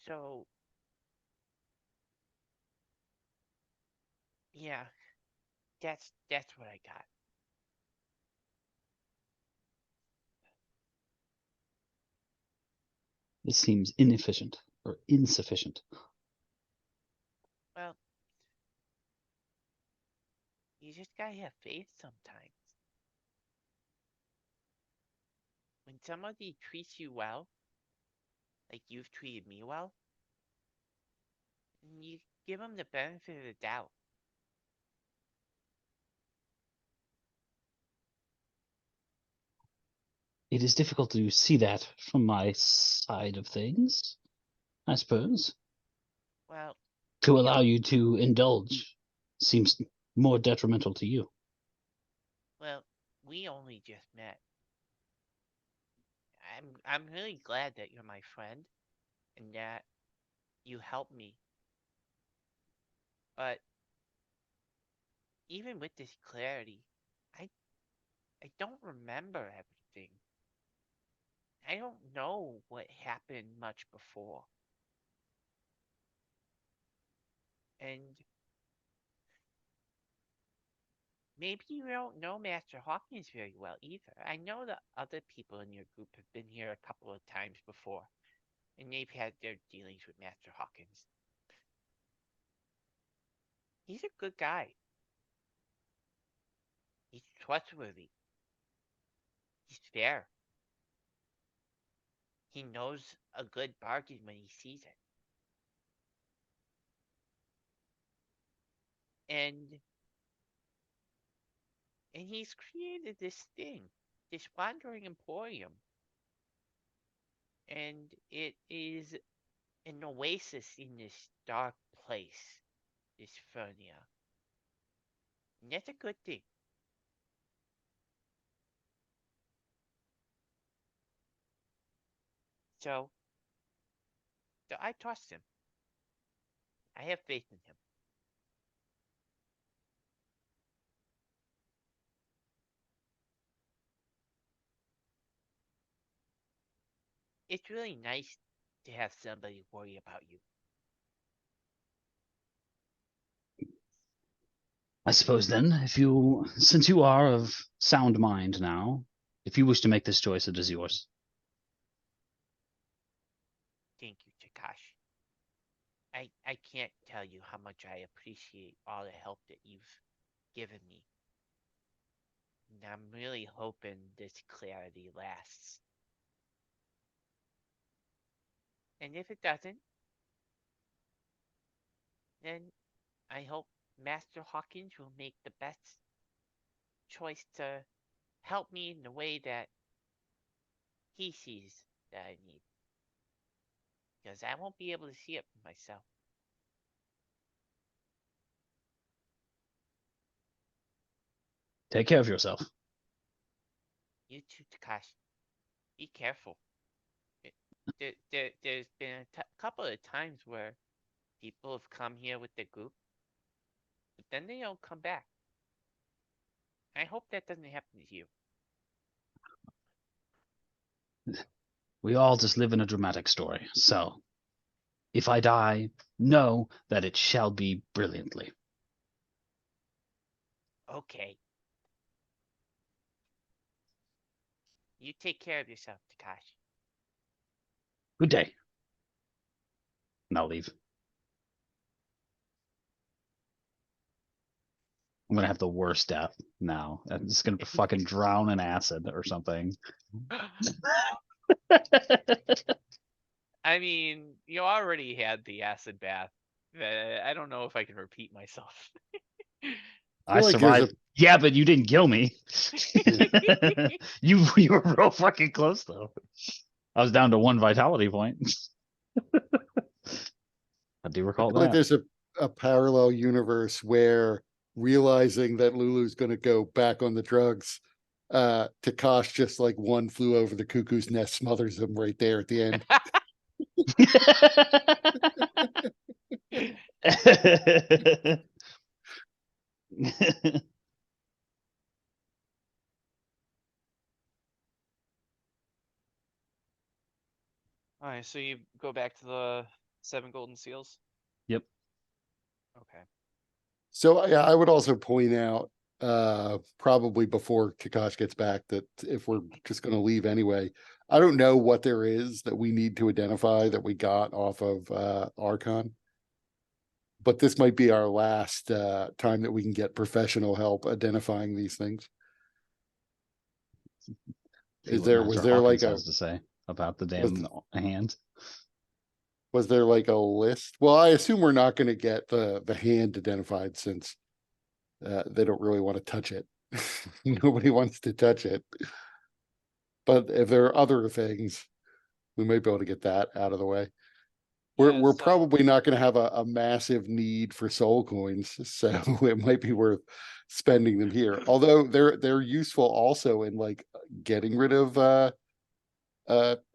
[SPEAKER 1] So yeah, that's what I got.
[SPEAKER 4] This seems inefficient or insufficient.
[SPEAKER 1] Well, you just gotta have faith sometimes. When somebody treats you well, like you've treated me well, you give them the benefit of the doubt.
[SPEAKER 4] It is difficult to see that from my side of things, I suppose.
[SPEAKER 1] Well,
[SPEAKER 4] To
[SPEAKER 1] we
[SPEAKER 4] allow
[SPEAKER 1] don't-
[SPEAKER 4] you to indulge seems more detrimental to you.
[SPEAKER 1] well, we only just met. I'm really glad that you're my friend and that you helped me. But even with this clarity, I I don't remember everything. I don't know what happened much before. And maybe you don't know Master Hawkins very well either. I know that other people in your group have been here a couple of times before, and they've had their dealings with Master Hawkins. He's a good guy. He's trustworthy. He's fair. He knows a good bargain when he sees it. And he's created this thing, this wandering emporium. And it is an oasis in this dark place, this Fernia. And that's a good thing. So I trust him. I have faith in him. It's really nice to have somebody worry about you.
[SPEAKER 4] I suppose then, since you are of sound mind now, if you wish to make this choice, it is yours.
[SPEAKER 1] Thank you, Takashi. I can't tell you how much I appreciate all the help that you've given me. And I'm really hoping this clarity lasts. And if it doesn't, then I hope Master Hawkins will make the best choice to help me in the way that he sees that I need. Because I won't be able to see it for myself.
[SPEAKER 4] Take care of yourself.
[SPEAKER 1] You too, Takashi. Be careful. There's been a couple of times where people have come here with the group, but then they don't come back. I hope that doesn't happen to you.
[SPEAKER 4] We all just live in a dramatic story, so if I die, know that it shall be brilliantly.
[SPEAKER 1] Okay. You take care of yourself, Takashi.
[SPEAKER 4] Good day. And I'll leave. I'm gonna have the worst death now. I'm just gonna fucking drown in acid or something.
[SPEAKER 1] I mean, you already had the acid bath. I don't know if I can repeat myself.
[SPEAKER 4] I
[SPEAKER 2] feel like there's
[SPEAKER 4] survived. Yeah, but you didn't kill me. you were real fucking close though. I was down to 1 vitality point. I do
[SPEAKER 2] I
[SPEAKER 4] recall
[SPEAKER 2] feel like
[SPEAKER 4] that.
[SPEAKER 2] there's a parallel universe where realizing that Lulu's going to go back on the drugs, Takash just like one flew over the cuckoo's nest smothers him right there at the end.
[SPEAKER 1] Alright, so you go back to the 7 golden seals?
[SPEAKER 4] Yep.
[SPEAKER 1] Okay.
[SPEAKER 2] So yeah, I would also point out probably before Kakash gets back, that if we're just going to leave anyway, I don't know what there is that we need to identify that we got off of Archon. But this might be our last time that we can get professional help identifying these things.
[SPEAKER 4] See
[SPEAKER 2] Is
[SPEAKER 4] what
[SPEAKER 2] there
[SPEAKER 4] Master
[SPEAKER 2] was there
[SPEAKER 4] Hawkins
[SPEAKER 2] like a
[SPEAKER 4] has to say about the
[SPEAKER 2] was
[SPEAKER 4] damn hand?
[SPEAKER 2] was there like a list? Well, I assume we're not going to get the hand identified since they don't really want to touch it. Nobody wants to touch it. But if there are other things, we might be able to get that out of the way.
[SPEAKER 1] Yeah,
[SPEAKER 2] We're
[SPEAKER 1] so-
[SPEAKER 2] probably not going to have a massive need for soul coins, so it might be worth spending them here. Although they're useful also in like getting rid of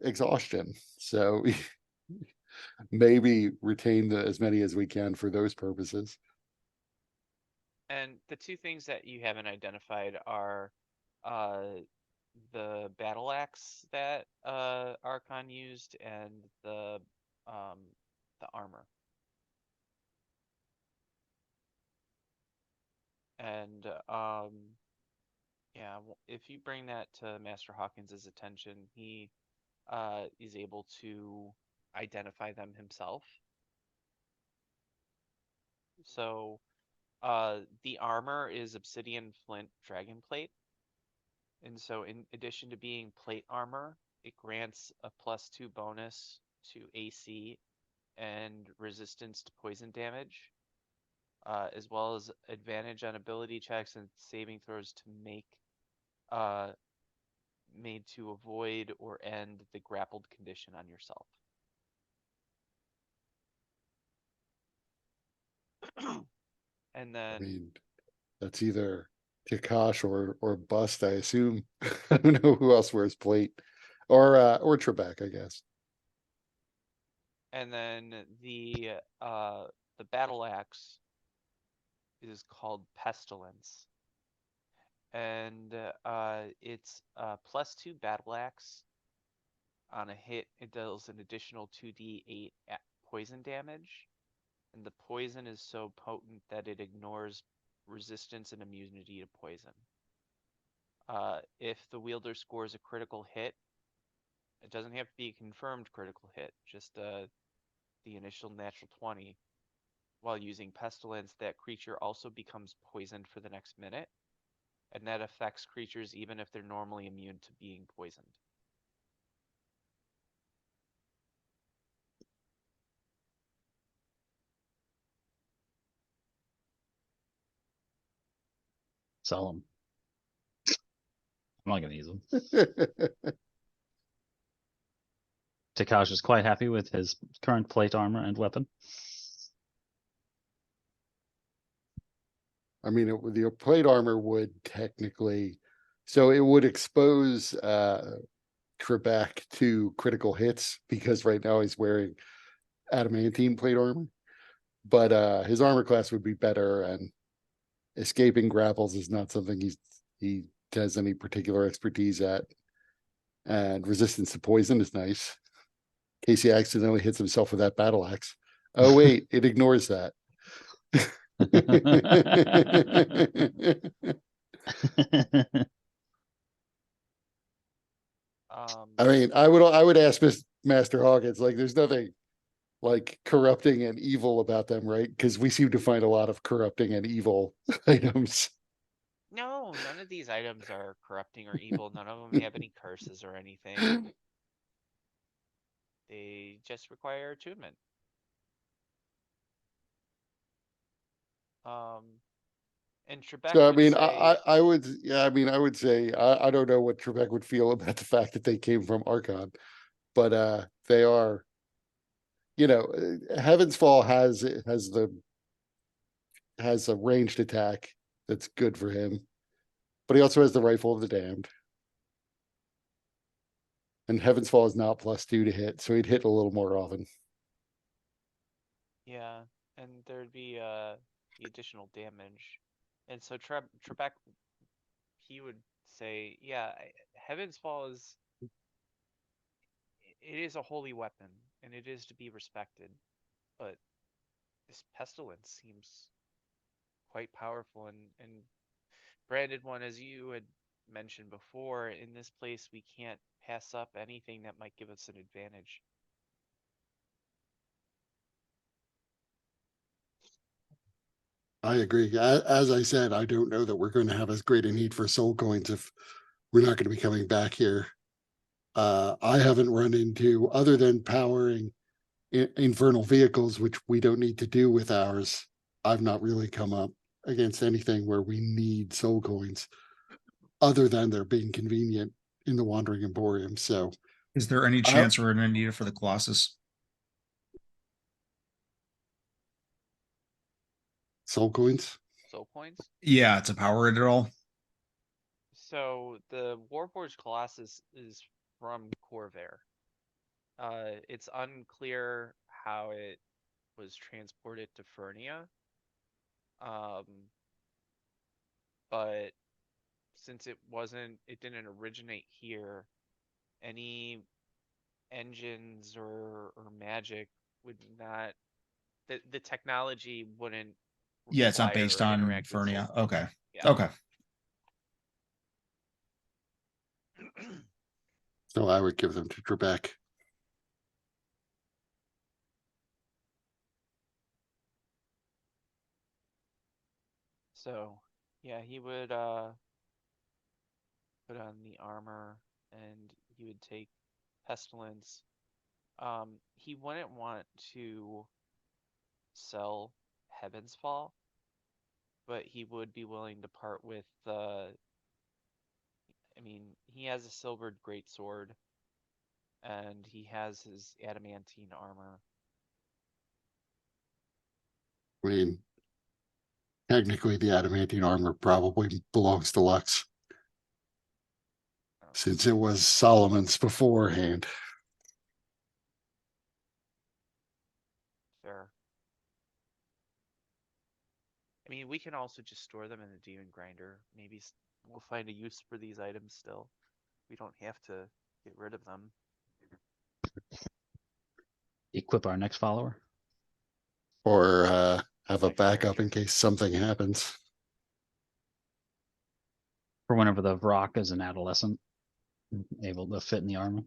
[SPEAKER 2] exhaustion. So maybe retain as many as we can for those purposes.
[SPEAKER 1] And the two things that you haven't identified are the battle axe that Archon used and the armor. And yeah, if you bring that to Master Hawkins's attention, he is able to identify them himself. So the armor is obsidian flint dragon plate. And so in addition to being plate armor, it grants a +2 bonus to AC and resistance to poison damage, as well as advantage on ability checks and saving throws to make made to avoid or end the grappled condition on yourself. And
[SPEAKER 2] I
[SPEAKER 1] then
[SPEAKER 2] mean, that's either Kakash or Bust, I assume. I don't know who else wears plate. Or Trebek, I guess.
[SPEAKER 1] the battle axe is called Pestilence. And it's +2 battle axe. On a hit, it deals an additional 2d8 poison damage. And the poison is so potent that it ignores resistance and immunity to poison. If the wielder scores a critical hit, it doesn't have to be a confirmed critical hit, just the initial natural 20. While using Pestilence, that creature also becomes poisoned for the next minute, and that affects creatures even if they're normally immune to being poisoned.
[SPEAKER 4] Sell them. I'm not gonna use them. Takash is quite happy with his current plate armor and weapon.
[SPEAKER 2] I mean, the plate armor would technically, so it would expose Trebek to critical hits because right now he's wearing adamantine plate armor. But his armor class would be better, and escaping grapples is not something he has any particular expertise at. And resistance to poison is nice. In case he accidentally hits himself with that battle axe. Oh wait, it ignores that. I mean, I would ask Master Hawkins, like, there's nothing like corrupting and evil about them, right? Because we seem to find a lot of corrupting and evil items.
[SPEAKER 1] No, none of these items are corrupting or evil. None of them have any curses or anything. They just require attunement. And Trebek
[SPEAKER 2] So I
[SPEAKER 1] would
[SPEAKER 2] mean,
[SPEAKER 1] say,
[SPEAKER 2] I would, yeah, I mean, I would say I don't know what Trebek would feel about the fact that they came from Archon, but they are, Heaven's Fall has a ranged attack that's good for him, but he also has the Rifle of the Damned, and Heaven's Fall is not +2 to hit, so he'd hit a little more often.
[SPEAKER 1] yeah, and there'd be the additional damage. And so Trebek, he would say, yeah, Heaven's Fall it is a holy weapon, and it is to be respected, but this Pestilence seems quite powerful, and branded one, as you had mentioned before, in this place we can't pass up anything that might give us an advantage.
[SPEAKER 2] I agree. As I said, I don't know that we're going to have as great a need for soul coins if we're not going to be coming back here. I haven't run into, other than powering infernal vehicles, which we don't need to do with ours. I've not really come up against anything where we need soul coins, other than they're being convenient in the Wandering Emporium. So,
[SPEAKER 3] Is there any chance we're gonna need it for the Colossus?
[SPEAKER 2] soul coins.
[SPEAKER 1] Soul coins.
[SPEAKER 3] Yeah, to power it at all.
[SPEAKER 1] So the Warforged Colossus is from Corvair. It's unclear how it was transported to Fernia. But since it didn't originate here, any engines or magic would not, the technology wouldn't
[SPEAKER 3] Yeah, it's not
[SPEAKER 1] require
[SPEAKER 3] based
[SPEAKER 1] or
[SPEAKER 3] on
[SPEAKER 1] interact with
[SPEAKER 3] Fernia.
[SPEAKER 1] soul coins.
[SPEAKER 3] Okay.
[SPEAKER 1] Yeah.
[SPEAKER 3] Okay.
[SPEAKER 2] So I would give them to Trebek.
[SPEAKER 1] So yeah, he would put on the armor and he would take pestilence. He wouldn't want to sell Heaven's Fall, but he would be willing to part with I mean, he has a silvered greatsword and he has his adamantine armor.
[SPEAKER 2] I mean, technically, the adamantine armor probably belongs to Lux, since it was Solomon's beforehand.
[SPEAKER 1] Fair. I mean, we can also just store them in the demon grinder. Maybe we'll find a use for these items still. We don't have to get rid of them.
[SPEAKER 4] Equip our next follower.
[SPEAKER 2] Or have a
[SPEAKER 1] Next
[SPEAKER 2] backup
[SPEAKER 1] character.
[SPEAKER 2] in case something happens.
[SPEAKER 4] For whenever the Vrock is an adolescent, able to fit in the armor.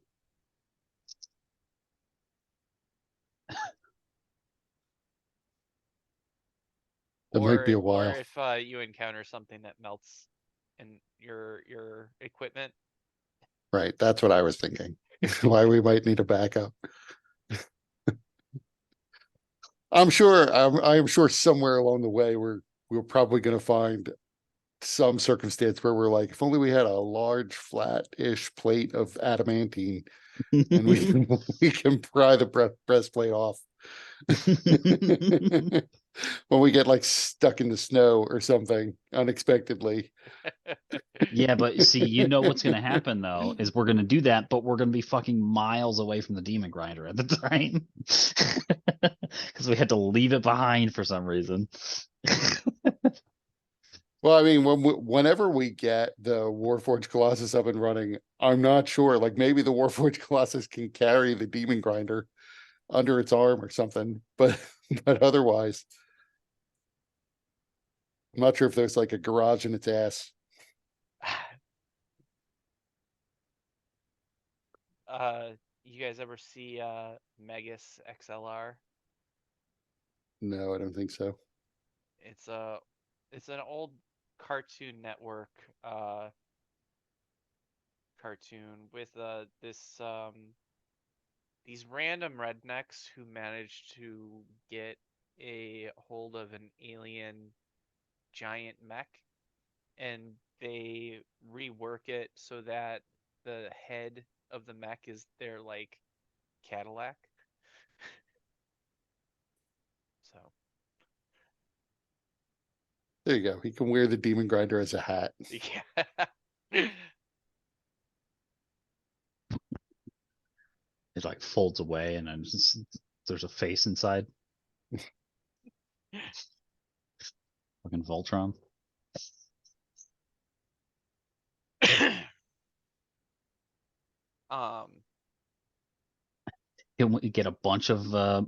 [SPEAKER 2] It might be a
[SPEAKER 1] Or
[SPEAKER 2] while.
[SPEAKER 1] if you encounter something that melts in your equipment.
[SPEAKER 2] Right, that's what I was thinking. Why we might need a backup. I'm sure somewhere along the way we're probably going to find some circumstance where we're like, if only we had a large flat-ish plate of adamantine and we can pry the breastplate off when we get like stuck in the snow or something unexpectedly.
[SPEAKER 4] Yeah, but see, you know what's going to happen though is we're going to do that, but we're going to be fucking miles away from the demon grinder at the time because we had to leave it behind for some reason.
[SPEAKER 2] Well, I mean, whenever we get the Warforged Colossus up and running, I'm not sure. Like maybe the Warforged Colossus can carry the demon grinder under its arm or something, but otherwise, I'm not sure if there's like a garage in its ass.
[SPEAKER 1] You guys ever see Megas XLR?
[SPEAKER 2] No, I don't think so.
[SPEAKER 1] It's an old Cartoon Network cartoon with these random rednecks who managed to get a hold of an alien giant mech, and they rework it so that the head of the mech is their like Cadillac. So
[SPEAKER 2] There you go. He can wear the demon grinder as a hat.
[SPEAKER 1] yeah.
[SPEAKER 4] It like folds away and then there's a face inside. Fucking Voltron.
[SPEAKER 1] um
[SPEAKER 4] Can we get a bunch of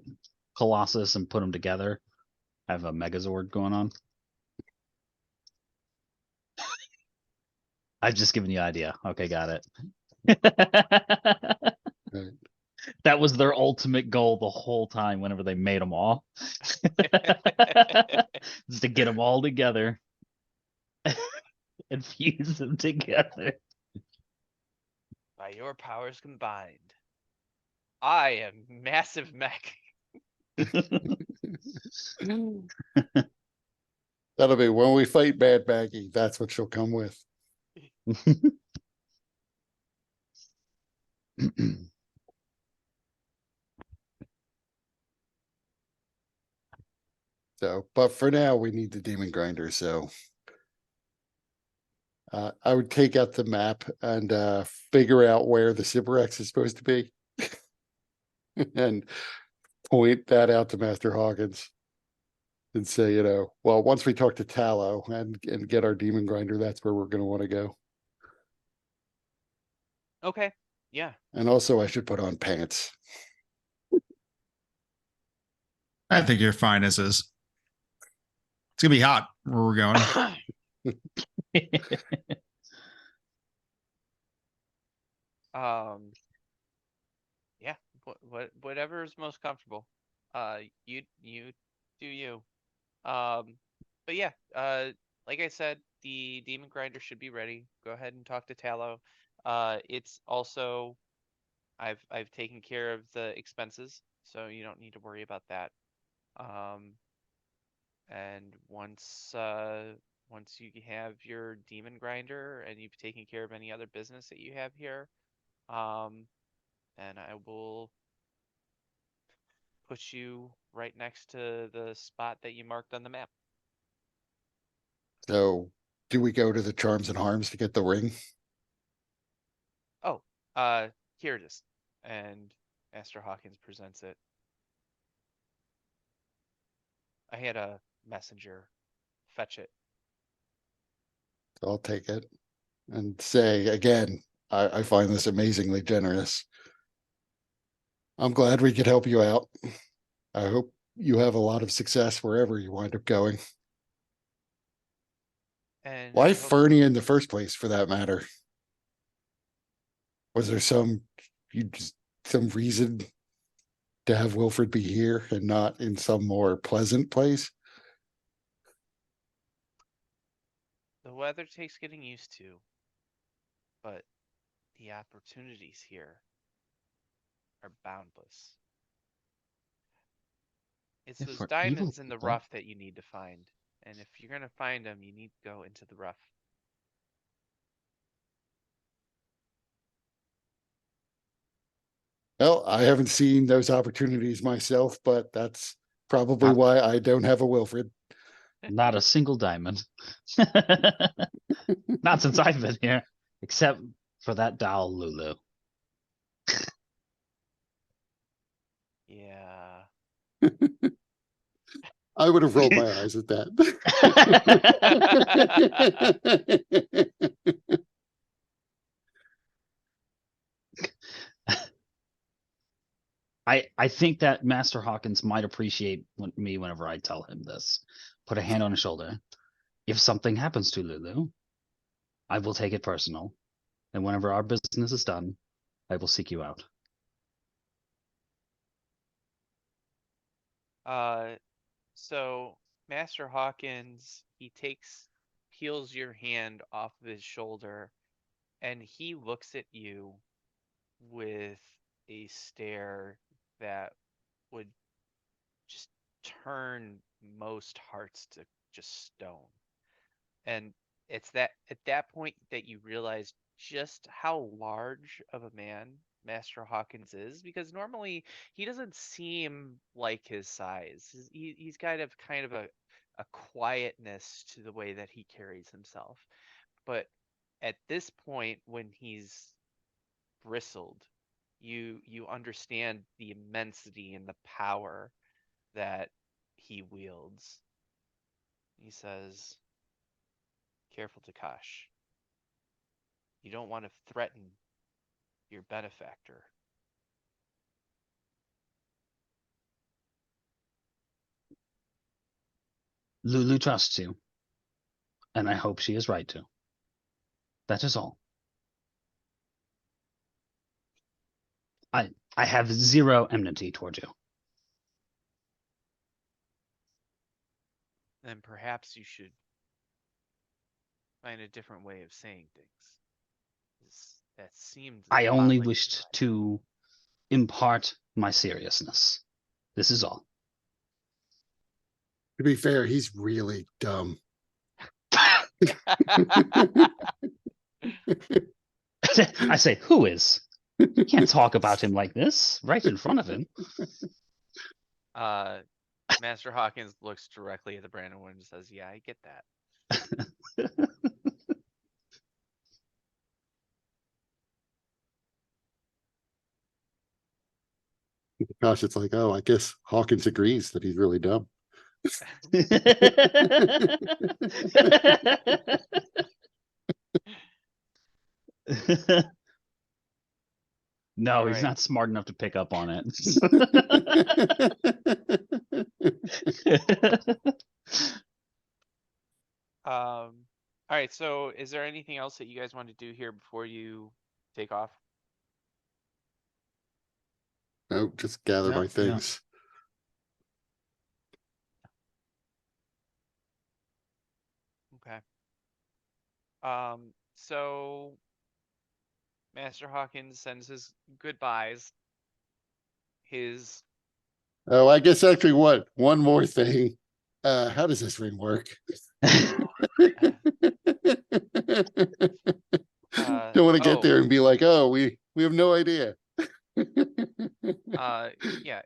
[SPEAKER 4] Colossus and put them together? Have a Megazord going on. I've just given you an idea. Okay, got it.
[SPEAKER 2] Right.
[SPEAKER 4] That was their ultimate goal the whole time whenever they made them all. Is to get them all together and fuse them together.
[SPEAKER 1] By your powers combined, I am massive mech.
[SPEAKER 2] That'll be when we fight Bad Maggie. That's what she'll come with. So, but for now, we need the Demon Grinder. So, I would take out the map and figure out where the Cyberx is supposed to be, and point that out to Master Hawkins, and say, well, once we talk to Tallow and get our Demon Grinder, that's where we're going to want to go.
[SPEAKER 1] Okay. Yeah.
[SPEAKER 2] And also, I should put on pants.
[SPEAKER 3] I think you're fine as is. It's gonna be hot where we're going.
[SPEAKER 1] Yeah, whatever is most comfortable. You do you. But yeah, like I said, the Demon Grinder should be ready. Go ahead and talk to Tallow. It's also I've taken care of the expenses, so you don't need to worry about that. And once you have your Demon Grinder and you've taken care of any other business that you have here, and I will put you right next to the spot that you marked on the map.
[SPEAKER 2] So, do we go to the Charms and Harms to get the ring?
[SPEAKER 1] Oh, here it is. And Master Hawkins presents it. I had a messenger fetch it.
[SPEAKER 2] I'll take it and say again, I find this amazingly generous. I'm glad we could help you out. I hope you have a lot of success wherever you wind up going.
[SPEAKER 1] And
[SPEAKER 2] Why
[SPEAKER 1] I hope-
[SPEAKER 2] Fernia in the first place, for that matter? Was there some reason to have Wilfred be here and not in some more pleasant place?
[SPEAKER 1] The weather takes getting used to, but the opportunities here are boundless. It's
[SPEAKER 4] If
[SPEAKER 1] those
[SPEAKER 4] we're
[SPEAKER 1] diamonds
[SPEAKER 4] evil
[SPEAKER 1] in the
[SPEAKER 4] people-
[SPEAKER 1] rough that you need to find. And if you're gonna find them, you need to go into the rough.
[SPEAKER 2] Well, I haven't seen those opportunities myself, but that's probably
[SPEAKER 4] Not-
[SPEAKER 2] why I don't have a Wilfred.
[SPEAKER 4] Not a single diamond. Not since I've been here, except for that doll, Lulu.
[SPEAKER 1] Yeah.
[SPEAKER 2] I would have rolled my eyes at that.
[SPEAKER 4] I think that Master Hawkins might appreciate me whenever I tell him this. Put a hand on his shoulder. If something happens to Lulu, I will take it personal. And whenever our business is done, I will seek you out.
[SPEAKER 1] So Master Hawkins, he peels your hand off of his shoulder, and he looks at you with a stare that would just turn most hearts to just stone. And it's at that point that you realize just how large of a man Master Hawkins is, because normally he doesn't seem like his size. He's kind of a quietness to the way that he carries himself. But at this point, when he's bristled, you understand the immensity and the power that he wields. He says, "Careful, Takash. You don't want to threaten your benefactor."
[SPEAKER 4] Lulu trusts you, and I hope she is right to. That is all. I have zero enmity towards you.
[SPEAKER 1] Then perhaps you should find a different way of saying things. That seemed
[SPEAKER 4] I
[SPEAKER 1] a lot
[SPEAKER 4] only
[SPEAKER 1] like
[SPEAKER 4] wished
[SPEAKER 1] goodbye.
[SPEAKER 4] to impart my seriousness. This is all.
[SPEAKER 2] To be fair, he's really dumb.
[SPEAKER 4] I say, who is? You can't talk about him like this, right in front of him.
[SPEAKER 1] Master Hawkins looks directly at the Brandon and says, "Yeah, I get that."
[SPEAKER 2] Gosh, it's like, oh, I guess Hawkins agrees that he's really dumb.
[SPEAKER 4] No,
[SPEAKER 1] All
[SPEAKER 4] he's
[SPEAKER 1] right.
[SPEAKER 4] not smart enough to pick up on it.
[SPEAKER 1] All right. So, is there anything else that you guys want to do here before you take off?
[SPEAKER 2] No, just gather
[SPEAKER 3] No,
[SPEAKER 2] my things.
[SPEAKER 1] Okay. So Master Hawkins sends his goodbyes. His
[SPEAKER 2] Oh, I guess actually what? One more thing. How does this ring work? Don't want to get there and be like, oh, we have no idea.
[SPEAKER 1] Yeah,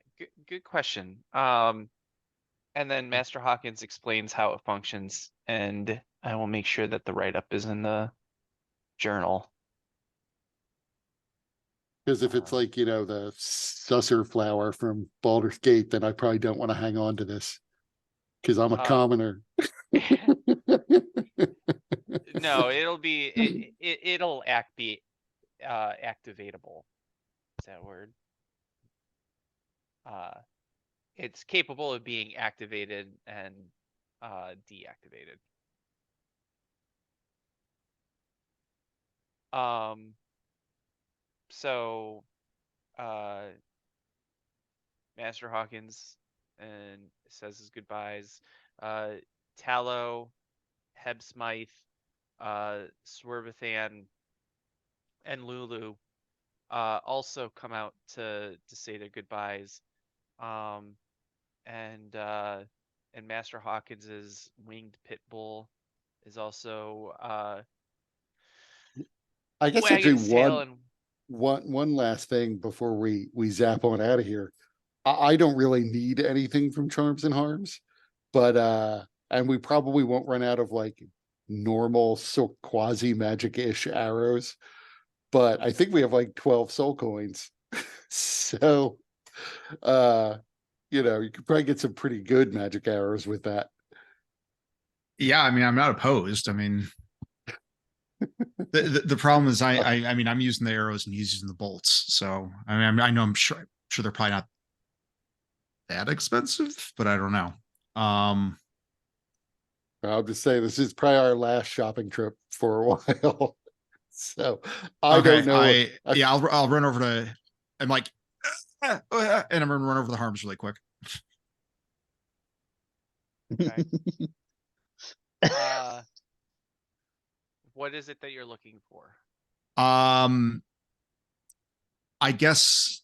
[SPEAKER 1] good question. And then Master Hawkins explains how it functions, and I will make sure that the write-up is in the journal.
[SPEAKER 2] Because if it's like, the susser flower from Baldur's Gate, then I probably don't want to hang on to this. Because I'm a commoner.
[SPEAKER 1] No, it'll be activatable. Is that word? It's capable of being activated and deactivated. So Master Hawkins and says his goodbyes. Tallow, Heb Smythe, Swervathan, and Lulu also come out to say their goodbyes. And Master Hawkins's winged pit bull is also
[SPEAKER 2] I guess
[SPEAKER 1] wagging
[SPEAKER 2] actually
[SPEAKER 1] his tail and
[SPEAKER 2] one last thing before we zap on out of here. I don't really need anything from Charms and Harms, but and we probably won't run out of like normal so quasi magic-ish arrows, but I think we have like 12 soul coins. So you could probably get some pretty good magic arrows with that.
[SPEAKER 3] Yeah, I mean, I'm not opposed. I mean, the problem is I mean, I'm using the arrows and he's using the bolts. So I mean, I'm sure they're probably not that expensive, but I don't know.
[SPEAKER 2] I'll just say this is probably our last shopping trip for a while. So I don't know.
[SPEAKER 3] I'll run over to. I'm like, and I'm gonna run over the Harms really quick.
[SPEAKER 1] okay. What is it that you're looking for?
[SPEAKER 3] I guess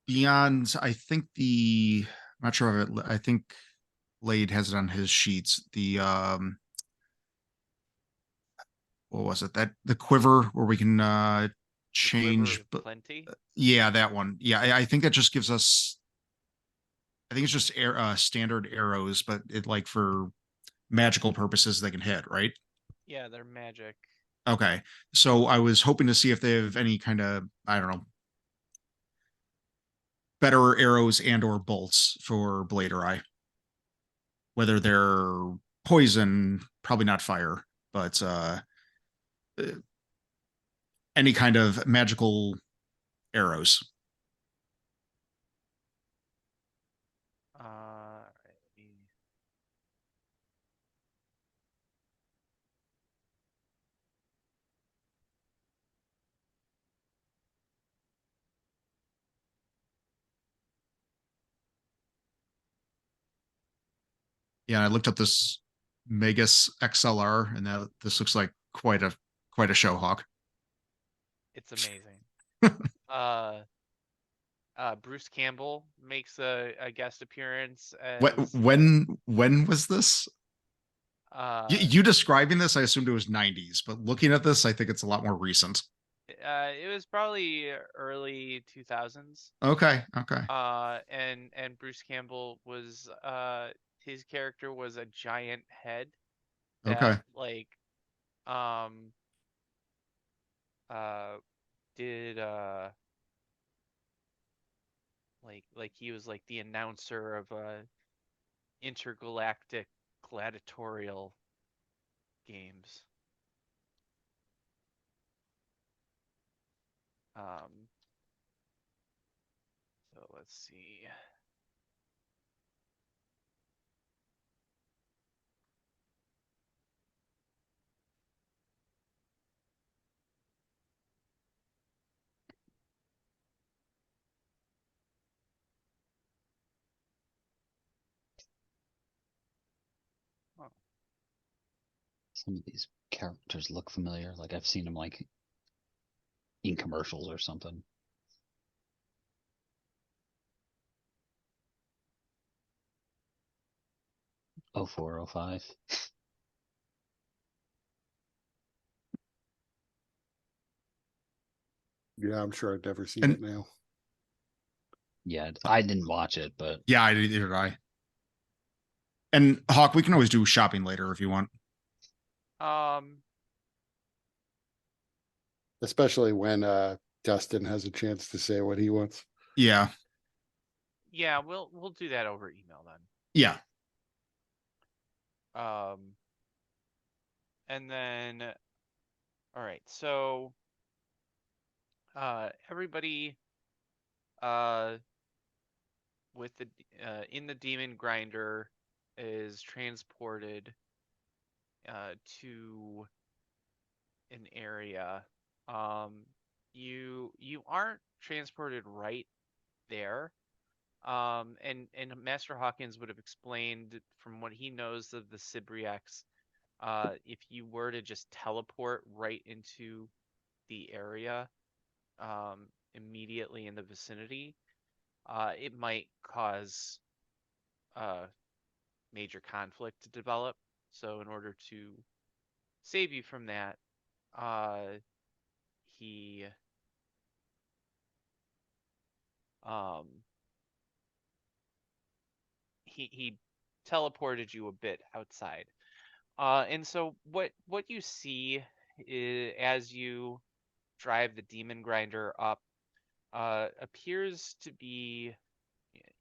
[SPEAKER 3] beyond, I think I'm not sure of it. I think Lade has it on his sheets. What was it? That the quiver where we can change.
[SPEAKER 1] Plenty.
[SPEAKER 3] Yeah, that one. Yeah, I think that just gives us. I think it's just standard arrows, but it like for magical purposes they can hit, right?
[SPEAKER 1] Yeah, they're magic.
[SPEAKER 3] Okay, so I was hoping to see if they have any kind of, I don't know, better arrows and or bolts for Blader Eye. Whether they're poison, probably not fire, but any kind of magical arrows. Yeah, I looked up this Megas XLR, and this looks like quite a show hawk.
[SPEAKER 1] It's amazing. Bruce Campbell makes a guest appearance as
[SPEAKER 3] When was this?
[SPEAKER 1] uh,
[SPEAKER 3] You describing this, I assumed it was 90s, but looking at this, I think it's a lot more recent.
[SPEAKER 1] it was probably early 2000s.
[SPEAKER 3] Okay.
[SPEAKER 1] And Bruce Campbell was his character was a giant head
[SPEAKER 3] Okay.
[SPEAKER 1] that like um uh did like he was like the announcer of intergalactic gladiatorial games. Um, so let's see. Oh,
[SPEAKER 4] Some of these characters look familiar. Like I've seen them like in commercials or something. Oh 04, 05.
[SPEAKER 2] Yeah, I'm sure I've never seen
[SPEAKER 3] And
[SPEAKER 2] it now.
[SPEAKER 4] Yeah, I didn't watch it, but
[SPEAKER 3] yeah, I did. I. And Hawk, we can always do shopping later if you want.
[SPEAKER 1] um,
[SPEAKER 2] Especially when Dustin has a chance to say what he wants.
[SPEAKER 3] Yeah.
[SPEAKER 1] yeah, we'll do that over email then.
[SPEAKER 3] Yeah.
[SPEAKER 1] And then all right, so everybody with the in the demon grinder is transported to an area. You aren't transported right there. And Master Hawkins would have explained from what he knows of the Sibriacs, if you were to just teleport right into the area, immediately in the vicinity, it might cause major conflict to develop. So in order to save you from that, uh, he um he teleported you a bit outside. And so what you see as you drive the demon grinder up appears to be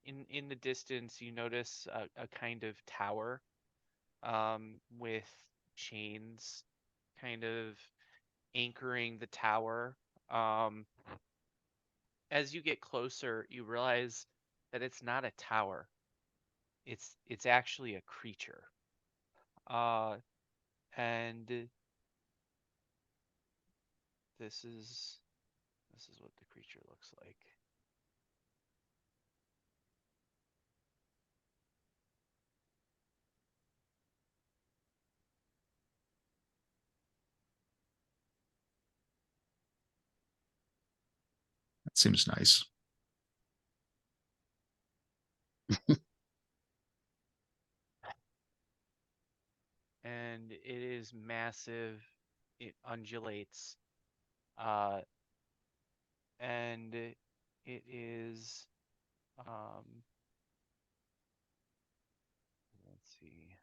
[SPEAKER 1] in the distance. You notice a kind of tower with chains kind of anchoring the tower. Um, as you get closer, you realize that it's not a tower. It's actually a creature. Uh, and this is what the creature looks like.
[SPEAKER 3] That seems nice.
[SPEAKER 1] And it is massive. It undulates. Uh, and it is let's see.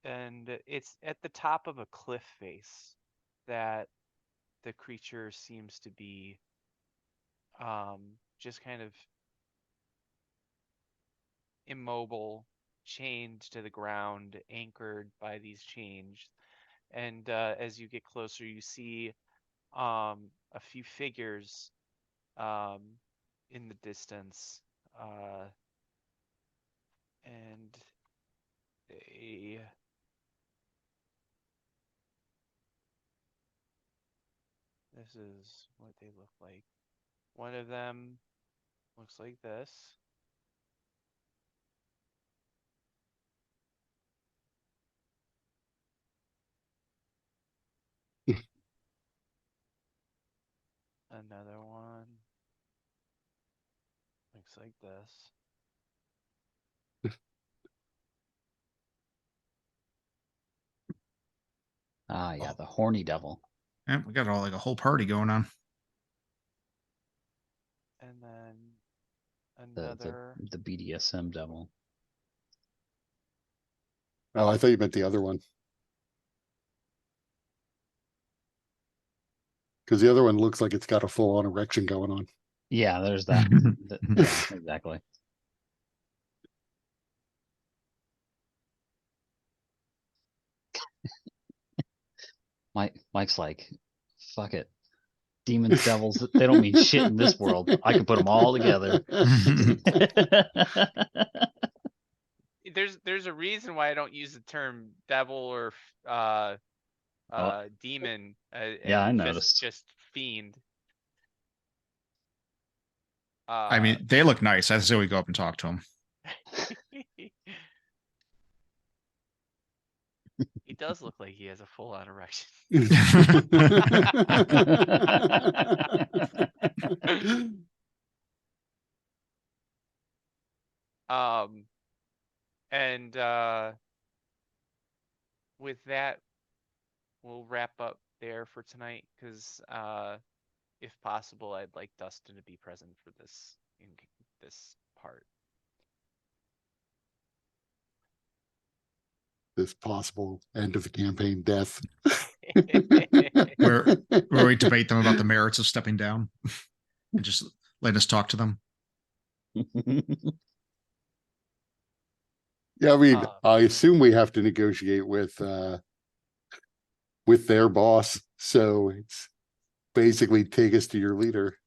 [SPEAKER 1] And it's at the top of a cliff face that the creature seems to be just kind of immobile, chained to the ground, anchored by these chains. And as you get closer, you see a few figures um, in the distance, and they this is what they look like. One of them looks like this. Another one looks like this.
[SPEAKER 4] Ah, yeah, the horny devil.
[SPEAKER 3] Yeah, we got all like a whole party going on.
[SPEAKER 1] And then
[SPEAKER 4] The
[SPEAKER 1] another.
[SPEAKER 4] the BDSM devil.
[SPEAKER 2] Oh, I thought you meant the other one. Because the other one looks like it's got a full-on erection going on.
[SPEAKER 4] Yeah, there's that. Yeah, exactly. Mike's like, fuck it. Demons, devils, they don't mean shit in this world. I can put them all together.
[SPEAKER 1] There's a reason why I don't use the term devil or demon.
[SPEAKER 4] Yeah, I
[SPEAKER 1] and
[SPEAKER 4] noticed.
[SPEAKER 1] Just fiend.
[SPEAKER 3] I mean, they look nice. I say we go up and talk to them.
[SPEAKER 1] He does look like he has a full-on erection. And with that, we'll wrap up there for tonight, because if possible, I'd like Dustin to be present for this part.
[SPEAKER 2] This possible end of the campaign death.
[SPEAKER 3] Where we debate them about the merits of stepping down and just let us talk to them.
[SPEAKER 2] Yeah, I mean, I assume we have to negotiate with their boss. So it's basically take us to your leader.